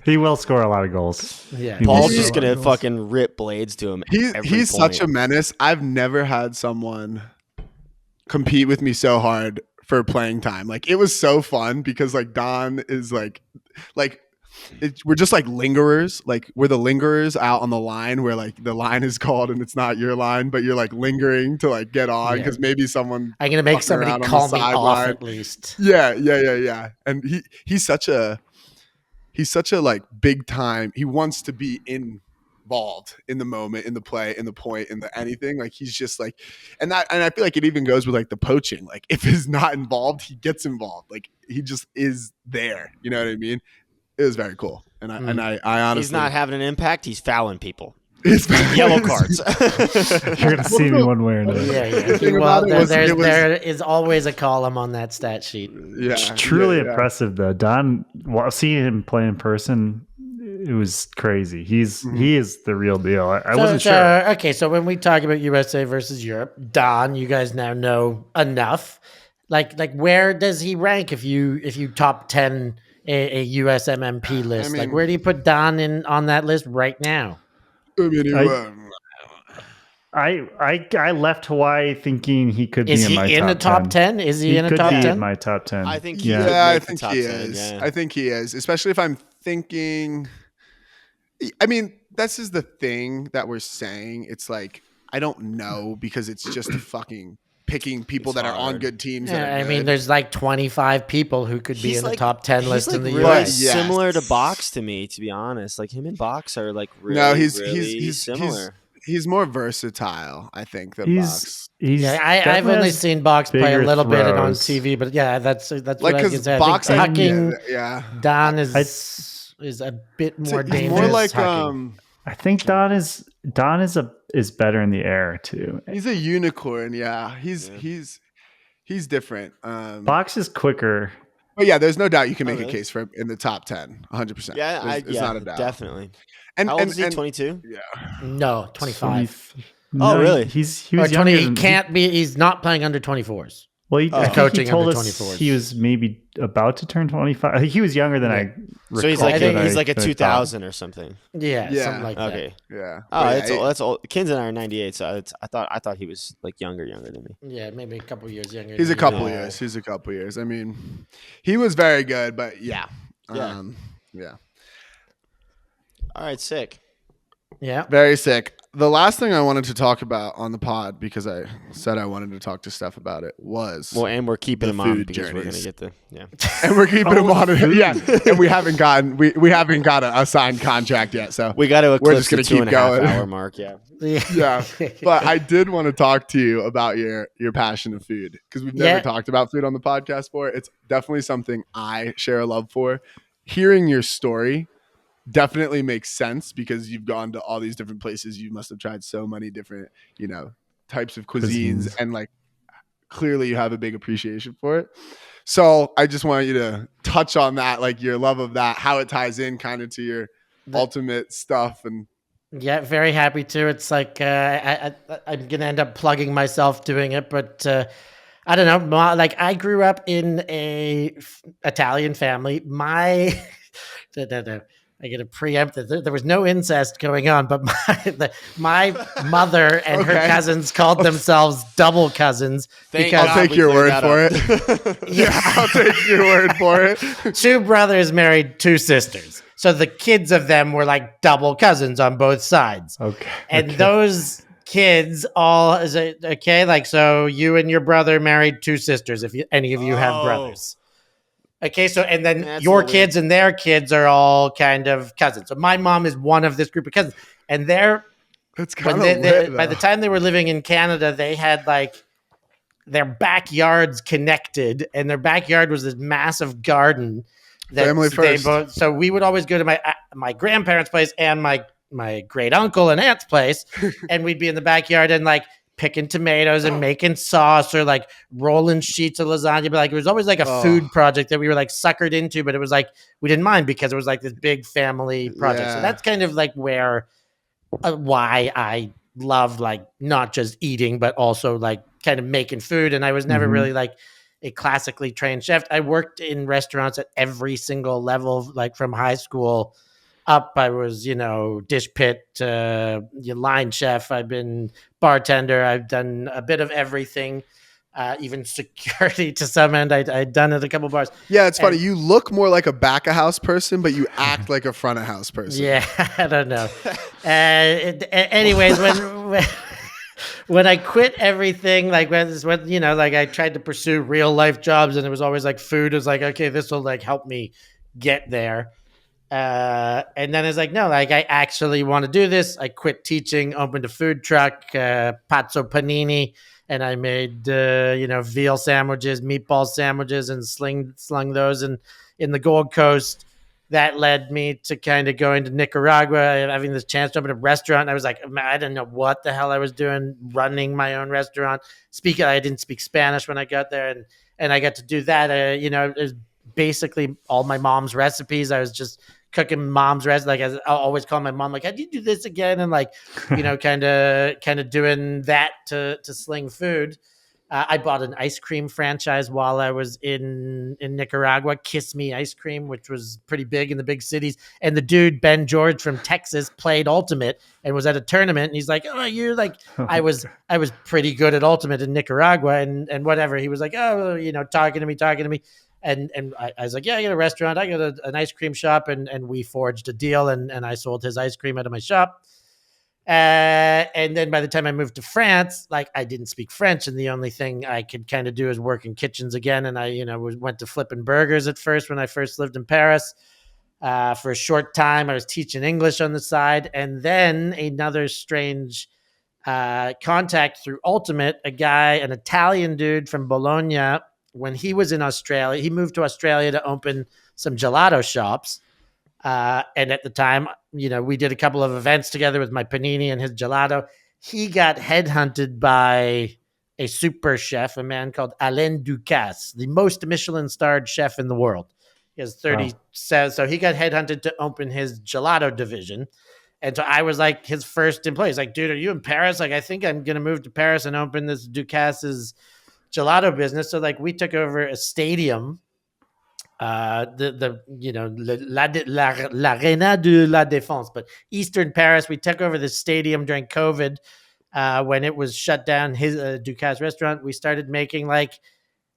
Speaker 6: He will score a lot of goals.
Speaker 4: Yeah.
Speaker 6: He will
Speaker 5: Paul's
Speaker 6: score
Speaker 5: just
Speaker 6: a lot
Speaker 5: gonna
Speaker 6: of goals.
Speaker 5: fucking rip blades to him.
Speaker 3: He's such a menace. I've never had someone compete with me so hard for playing time. Like it was so fun because like Don is like we're just like lingerers. Like we're the lingerers out on the line where like the line is called and it's not your line, but you're like lingering to like get on because maybe someone.
Speaker 4: I'm gonna make
Speaker 3: fucking
Speaker 4: somebody
Speaker 3: around on
Speaker 4: call
Speaker 3: the
Speaker 4: me off
Speaker 3: sideline.
Speaker 4: at least.
Speaker 3: Yeah. And he's such a like big time. He wants to be involved in the moment, in the play, in the point, in the anything. Like he's just like, and I feel like it even goes with like the poaching. Like if he's not involved, he gets involved. Like he just is there. You know what I mean? It was very cool. And I honestly,
Speaker 5: He's not having an impact. He's fouling people.
Speaker 3: It's
Speaker 5: Yellow cards.
Speaker 6: You're gonna see me one way or another.
Speaker 4: Yeah. Well, there is always a column on that stat sheet.
Speaker 3: Yeah,
Speaker 6: It's truly
Speaker 3: yeah.
Speaker 6: impressive though. Don, seeing him play in person, it was crazy. He is the real deal. I wasn't sure.
Speaker 4: Okay, so when we talk about USA versus Europe, Don, you guys now know enough. Like where does he rank if you top 10 a US MMP list?
Speaker 3: I mean,
Speaker 4: like where do you put Don in on that list right now?
Speaker 3: I mean,
Speaker 6: I left Hawaii thinking he could
Speaker 4: Is
Speaker 6: be in my
Speaker 4: he in the top 10? Is he in the
Speaker 6: could
Speaker 4: top
Speaker 6: be
Speaker 4: 10?
Speaker 6: in my top 10.
Speaker 5: I think.
Speaker 3: yeah, I
Speaker 5: the
Speaker 3: think
Speaker 5: top
Speaker 3: he
Speaker 5: 10,
Speaker 3: is.
Speaker 5: yeah.
Speaker 3: I think he is, especially if I'm thinking. I mean, this is the thing that we're saying. It's like I don't know because it's just fucking picking people
Speaker 5: It's
Speaker 3: that are on
Speaker 5: hard.
Speaker 3: good teams.
Speaker 4: Yeah,
Speaker 3: that are
Speaker 4: I mean,
Speaker 3: good.
Speaker 4: there's like 25 people who could be
Speaker 5: He's
Speaker 4: in the
Speaker 5: like-
Speaker 4: top 10
Speaker 5: he's
Speaker 4: list
Speaker 5: like
Speaker 4: in the
Speaker 5: really
Speaker 4: US.
Speaker 3: Yes.
Speaker 5: similar to Box to me, to be honest. Like him and Box are like really,
Speaker 3: No, he's
Speaker 5: similar.
Speaker 3: he's more versatile, I think, than
Speaker 6: He's
Speaker 3: Box.
Speaker 4: Yeah, I've
Speaker 6: definitely
Speaker 4: only
Speaker 6: has
Speaker 4: seen Box play a
Speaker 6: bigger
Speaker 4: little bit and on
Speaker 6: throws.
Speaker 4: TV, but yeah, that's
Speaker 3: Like
Speaker 4: what I was
Speaker 3: because
Speaker 4: gonna say.
Speaker 3: Box,
Speaker 4: I think hucking
Speaker 3: yeah.
Speaker 4: Don is a bit more
Speaker 3: It's
Speaker 4: dangerous.
Speaker 3: more like
Speaker 4: hucking.
Speaker 6: I think Don is better in the air too.
Speaker 3: he's a unicorn. Yeah, he's different.
Speaker 6: Box is quicker.
Speaker 3: But yeah, there's no doubt you can make
Speaker 5: really?
Speaker 3: a case for him in the top 10, 100%.
Speaker 5: Yeah,
Speaker 3: It's not a doubt.
Speaker 5: definitely.
Speaker 3: And
Speaker 5: How old is he?
Speaker 3: and-
Speaker 5: 22.
Speaker 3: Yeah.
Speaker 4: No, 25.
Speaker 6: No,
Speaker 5: really?
Speaker 6: He
Speaker 4: Or
Speaker 6: was
Speaker 4: 20.
Speaker 6: younger
Speaker 4: He
Speaker 6: than-
Speaker 4: can't be. He's not playing under 24s.
Speaker 6: Well, I think
Speaker 4: coaching
Speaker 6: he told
Speaker 4: under
Speaker 6: us
Speaker 4: 24s.
Speaker 6: he was maybe about to turn 25. I think he was younger than I.
Speaker 5: So he's
Speaker 6: recall
Speaker 5: like
Speaker 6: than
Speaker 5: he's
Speaker 6: I-
Speaker 5: like a
Speaker 6: than I thought.
Speaker 5: 2000 or something.
Speaker 4: Yeah,
Speaker 3: Yeah.
Speaker 4: something like that.
Speaker 5: Okay.
Speaker 3: Yeah.
Speaker 5: Oh,
Speaker 3: But
Speaker 5: that's
Speaker 3: yeah,
Speaker 5: all. That's all. Kins and I are 98, so I thought he was like younger than me.
Speaker 4: Yeah, maybe a couple years younger.
Speaker 3: He's a
Speaker 4: than
Speaker 3: couple
Speaker 4: you.
Speaker 3: years. He's a couple years. I mean, he was very good, but yeah.
Speaker 5: Yeah.
Speaker 3: Yeah.
Speaker 5: All right, sick.
Speaker 4: Yeah.
Speaker 3: Very sick. The last thing I wanted to talk about on the pod, because I said I wanted to talk to Steph about it, was
Speaker 5: Well, and we're keeping
Speaker 3: The
Speaker 5: him on
Speaker 3: food
Speaker 5: because we're gonna
Speaker 3: journeys.
Speaker 5: get the yeah.
Speaker 3: and we're keeping him on it. Yeah. And we haven't got a signed contract yet. So
Speaker 5: We got to
Speaker 3: We're
Speaker 5: eclipse
Speaker 3: just gonna
Speaker 5: the
Speaker 3: keep
Speaker 5: 2.5
Speaker 3: going.
Speaker 5: hour mark. Yeah.
Speaker 3: yeah. But I did want to talk to you about your passion of food, because we've never
Speaker 4: Yeah.
Speaker 3: talked about food on the podcast before. It's definitely something I share a love for. Hearing your story definitely makes sense because you've gone to all these different places. You must have tried so many different, types of cuisines, and like clearly you have a big appreciation for it. So I just want you to touch on that, like your love of that, how it ties in kind of to your ultimate stuff. And
Speaker 4: Yeah, very happy to. It's like I'm gonna end up plugging myself doing it, but I don't know. Like I grew up in a Italian family. My I get to preempt that there was no incest going on, but my mother and her
Speaker 3: Okay.
Speaker 4: cousins called themselves double cousins
Speaker 5: Thank
Speaker 4: because
Speaker 3: I'll take your word for it.
Speaker 4: yeah,
Speaker 3: I'll take your word for it.
Speaker 4: two brothers married two sisters. So the kids of them were like double cousins on both sides.
Speaker 6: Okay.
Speaker 4: And those kids all is it okay? Like, so you and your brother married two sisters, if any of you have
Speaker 5: Oh.
Speaker 4: brothers. Okay, so and then
Speaker 5: That's
Speaker 4: your
Speaker 5: a little
Speaker 4: kids and their kids are all kind of cousins. So my mom is one of this group of cousins, and they're
Speaker 3: It's
Speaker 4: when
Speaker 3: kind of
Speaker 4: by the time they were living in Canada, they had like their backyards connected, and their backyard was this massive garden.
Speaker 3: Family
Speaker 4: they
Speaker 3: first.
Speaker 4: so we would always go to my grandparents' place and my great uncle and aunt's place, and we'd be in the backyard and like picking tomatoes and making sauce or like rolling sheets of lasagna. But like it was always like a food project that we were like suckered into, but it was like we didn't mind because it was like this big family project. So
Speaker 3: Yeah.
Speaker 4: that's kind of like where why I love like not just eating but also like kind of making food. And I was never
Speaker 6: Mhm.
Speaker 4: really like a classically trained chef. I worked in restaurants at every single level, like from high school up. I was, dish pit, line chef. I've been bartender. I've done a bit of everything, even security to some end. I'd done at a couple bars.
Speaker 3: Yeah, it's funny. You look more like a back of house person, but you act like a front of house person.
Speaker 4: Yeah, I don't know. Anyways, when I quit everything, like like I tried to pursue real life jobs, and it was always like food was like, okay, this will like help me get there. And then it's like, no, like I actually want to do this. I quit teaching, opened a food truck, Pazzo Panini, and I made veal sandwiches, meatball sandwiches, and slung those in the Gold Coast. That led me to kind of going to Nicaragua, having this chance to open a restaurant. And I was like, I didn't know what the hell I was doing, running my own restaurant. I didn't speak Spanish when I got there, and I got to do that. It was basically all my mom's recipes. I was just cooking mom's recipes. Like I'll always call my mom, like, how do you do this again? And like, kind of doing that to sling food. I bought an ice cream franchise while I was in Nicaragua, Kiss Me Ice Cream, which was pretty big in the big cities. And the dude, Ben George from Texas, played Ultimate and was at a tournament. And he's like, oh, you're like, I was pretty good at Ultimate in Nicaragua and whatever. He was like, oh, talking to me. And I was like, yeah, I got a restaurant. I got an ice cream shop. And we forged a deal and I sold his ice cream out of my shop. And then by the time I moved to France, like I didn't speak French, and the only thing I could kind of do is work in kitchens again. And I, went to flipping burgers at first when I first lived in Paris. For a short time, I was teaching English on the side, and then another strange contact through Ultimate. An Italian dude from Bologna, when he was in Australia, he moved to Australia to open some gelato shops. And at the time, we did a couple of events together with my panini and his gelato. He got headhunted by a super chef, a man called Alain Ducasse, the most Michelin-starred chef in the world. He has 30. So he got headhunted to open his gelato division. And so I was like his first employee. He's like, dude, are you in Paris? Like, I think I'm going to move to Paris and open this Ducasse's gelato business. So like we took over a stadium, l'Arena de la Défense, but Eastern Paris. We took over the stadium during COVID when it was shut down. His Ducasse restaurant. We started making like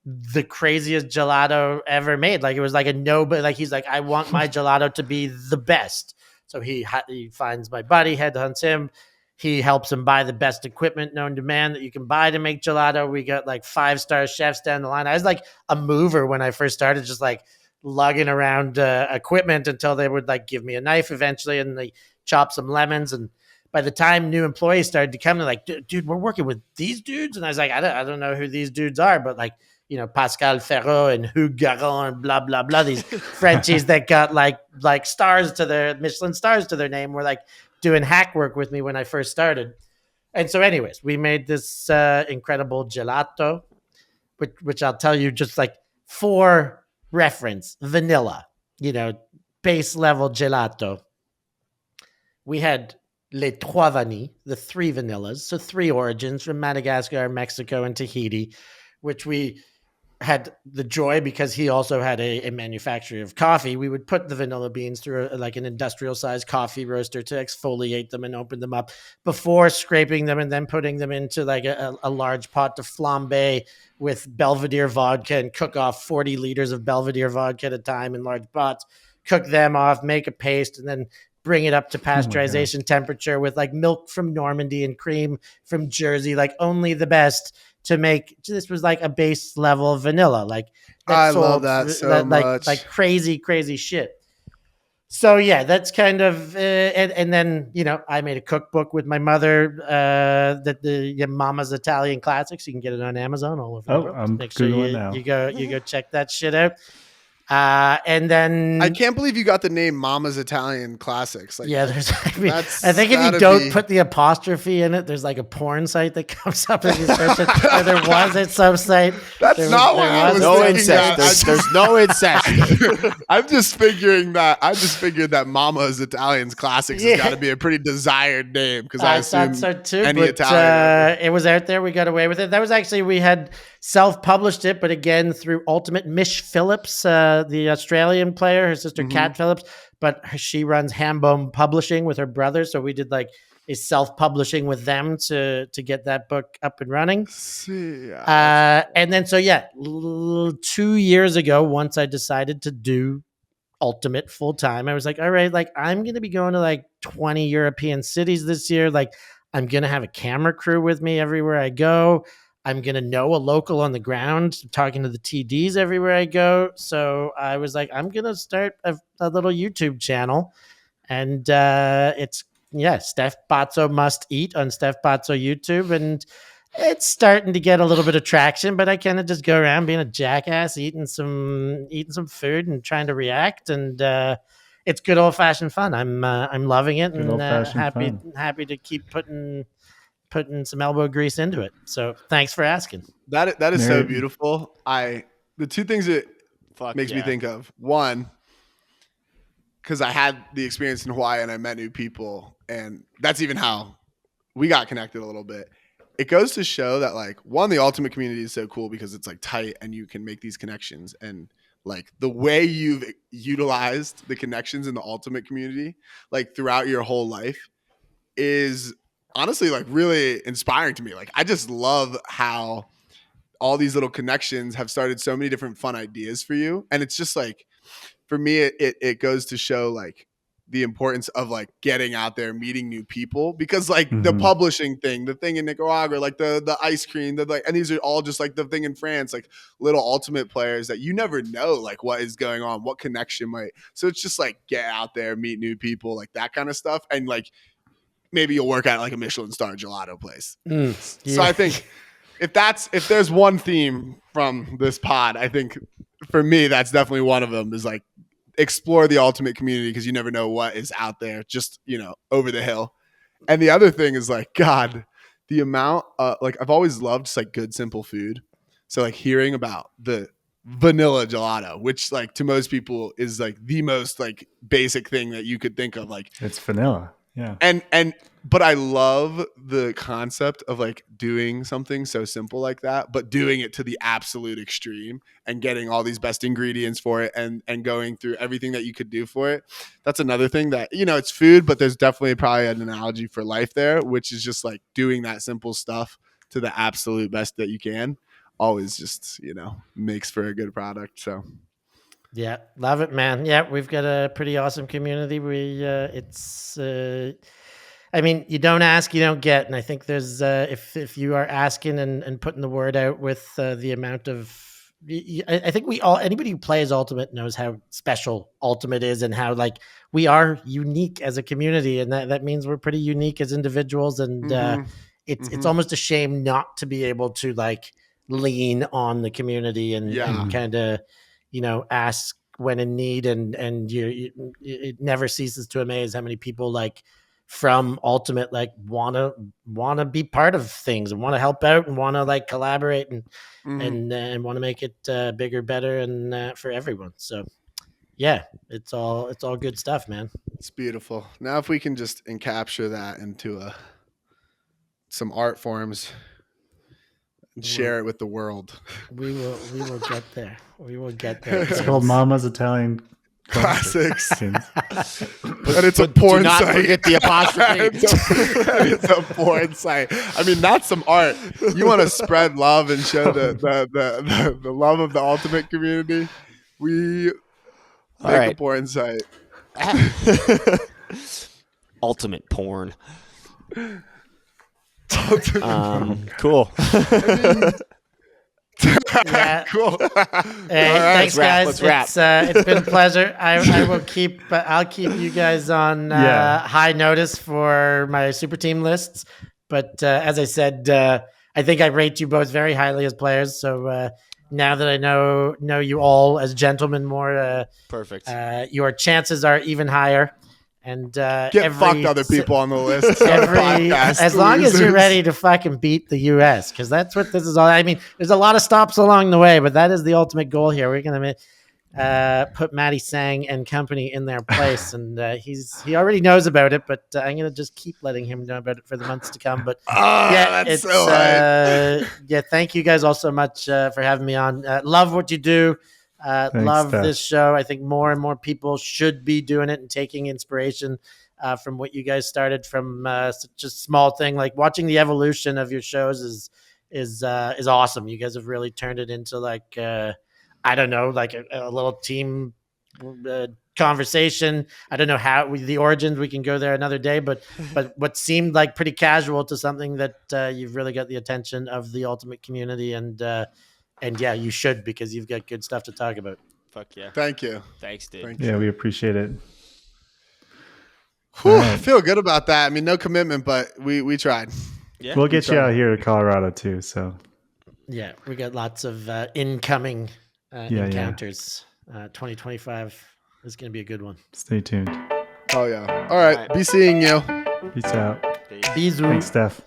Speaker 4: the craziest gelato ever made. Like it was like but he's like, I want my gelato to be the best. So he finds my buddy, headhunts him. He helps him buy the best equipment known to man that you can buy to make gelato. We got like 5-star chefs down the line. I was like a mover when I first started, just like lugging around equipment until they would like give me a knife eventually, and they chop some lemons. And by the time new employees started to come, they're like, dude, we're working with these dudes. And I was like, I don't know who these dudes are, but like, Pascal Ferraud and Hugues Garon and blah, blah, blah. These Frenchies that got like stars to their Michelin stars to their name were like doing hack work with me when I first started. And so anyways, we made this incredible gelato, which I'll tell you just like for reference, vanilla, base level gelato. We had les trois vanilles, the 3 vanillas, so 3 origins from Madagascar, Mexico, and Tahiti, which we had the joy because he also had a manufacturer of coffee. We would put the vanilla beans through like an industrial sized coffee roaster to exfoliate them and open them up before scraping them and then putting them into like a large pot to flambe with Belvedere vodka and cook off 40 liters of Belvedere vodka at a time in large pots, cook them off, make a paste, and then bring it up to pasteurization temperature with like milk from Normandy and cream from Jersey, like only the best to make. This was like a base level vanilla. Like
Speaker 3: I love that so much.
Speaker 4: Like crazy shit. So yeah, that's kind of and then I made a cookbook with my mother that the Mama's Italian Classics. You can get it on Amazon all over the world.
Speaker 6: I'm
Speaker 4: Make sure you go check that shit out. And then
Speaker 3: I can't believe you got the name Mama's Italian Classics. Like,
Speaker 4: yeah, there's. I think if you don't put the apostrophe in it, there's like a porn site that comes up if you search it. Or there was at some site.
Speaker 3: That's not what I was
Speaker 5: no
Speaker 3: thinking.
Speaker 5: incest. There's no incest.
Speaker 3: I'm just figuring that. I just figured that Mama's Italian Classics has got to be a pretty desired name because I assume
Speaker 4: thought so too.
Speaker 3: any
Speaker 4: but,
Speaker 3: Italian.
Speaker 4: it was out there. We got away with it. That was actually we had self-published it, but again through Ultimate. Mish Phillips, the Australian player, her sister Kat Phillips, but she runs Hambone Publishing with her brother. So we did like a self-publishing with them to get that book up and running. And then 2 years ago, once I decided to do Ultimate full time, I was like, all right, like I'm going to be going to like 20 European cities this year. Like I'm going to have a camera crew with me everywhere I go. I'm going to know a local on the ground, talking to the TDs everywhere I go. So I was like, I'm going to start a little YouTube channel. And it's Stef Pazzo Must Eat on Stef Pazzo YouTube. And it's starting to get a little bit of traction, but I kind of just go around being a jackass, eating some food and trying to react. And it's good old fashioned fun. I'm loving it and happy to keep putting some elbow grease into it. So thanks for asking.
Speaker 3: That is so beautiful. The two things it makes me think of, one, because I had the experience in Hawaii and I met new people, and that's even how we got connected a little bit. It goes to show that like, one, the Ultimate community is so cool because it's like tight and you can make these connections, and like the way you've utilized the connections in the Ultimate community, like throughout your whole life, is honestly like really inspiring to me. Like I just love how all these little connections have started so many different fun ideas for you. And it's just like, for me, it goes to show like the importance of like getting out there, meeting new people, because like the publishing thing, the thing in Nicaragua, like the ice cream, and these are all just like the thing in France, like little Ultimate players that you never know like what is going on, what connection might. So it's just like get out there, meet new people, like that kind of stuff. And like, maybe you'll work at like a Michelin star gelato place. So I think if there's one theme from this pod, I think for me, that's definitely one of them, is like explore the Ultimate community, because you never know what is out there just, over the hill. And the other thing is like, God, the amount like I've always loved just like good, simple food. So like hearing about the vanilla gelato, which like to most people is like the most like basic thing that you could think of. Like
Speaker 6: it's vanilla. Yeah.
Speaker 3: But I love the concept of like doing something so simple like that, but doing it to the absolute extreme and getting all these best ingredients for it and going through everything that you could do for it. That's another thing that, it's food, but there's definitely probably an analogy for life there, which is just like doing that simple stuff to the absolute best that you can. Always just, makes for a good product. So.
Speaker 4: Yeah, love it, man. Yeah, we've got a pretty awesome community. You don't ask, you don't get. And I think there's, if you are asking and putting the word out with the amount of, I think anybody who plays Ultimate knows how special Ultimate is and how like we are unique as a community. And that means we're pretty unique as individuals. And it's almost a shame not to be able to like lean on the community and kind of, ask when in need, and it never ceases to amaze how many people like from Ultimate like want to be part of things and want to help out and want to like collaborate and want to make it bigger, better, and for everyone. So yeah, it's all good stuff, man.
Speaker 3: It's beautiful. Now if we can just encapture that into some art forms and share it with the world.
Speaker 4: We will get there. We will get there.
Speaker 6: It's called Mama's Italian
Speaker 3: Classics. And it's a porn
Speaker 5: do not
Speaker 3: site.
Speaker 5: Forget the apostrophe.
Speaker 3: It's a porn site. I mean, that's some art. You want to spread love and show the love of the Ultimate community. We make a porn site.
Speaker 5: Ultimate porn.
Speaker 3: I
Speaker 5: Cool.
Speaker 3: mean,
Speaker 4: yeah.
Speaker 3: Cool.
Speaker 4: Thanks, guys. It's been a pleasure. I'll keep you guys on high notice for my super team lists. But as I said, I think I rate you both very highly as players. So now that I know you all as gentlemen more,
Speaker 5: perfect.
Speaker 4: Your chances are even higher. And
Speaker 3: get fucked other people on the list.
Speaker 4: As long as you're ready to fucking beat the US, because that's what this is all. I mean, there's a lot of stops along the way, but that is the ultimate goal here. We're gonna put Matty Sang and company in their place, and he already knows about it, but I'm gonna just keep letting him know about it for the months to come. But
Speaker 3: That's so hype.
Speaker 4: yeah, thank you guys all so much for having me on. Love what you do. Love
Speaker 6: Steph.
Speaker 4: this show. I think more and more people should be doing it and taking inspiration from what you guys started from such a small thing. Like watching the evolution of your shows is awesome. You guys have really turned it into like I don't know, like a little team conversation. I don't know how the origins. We can go there another day, but what seemed like pretty casual to something that you've really got the attention of the ultimate community, and yeah, you should, because you've got good stuff to talk about.
Speaker 5: Fuck yeah.
Speaker 3: Thank you.
Speaker 5: Thanks, dude.
Speaker 3: Thank
Speaker 6: Yeah, we appreciate it.
Speaker 3: Whew,
Speaker 6: All right.
Speaker 3: I feel good about that. I mean, no commitment, but we tried.
Speaker 5: Yeah.
Speaker 6: We'll get you out here to Colorado too. So
Speaker 4: Yeah, we got lots of incoming
Speaker 6: Yeah.
Speaker 4: encounters. 2025 is going to be a good one.
Speaker 6: stay tuned.
Speaker 3: Oh yeah. All right. Be seeing you.
Speaker 6: Peace out.
Speaker 5: Peace.
Speaker 4: Bisous.
Speaker 6: Thanks, Steph.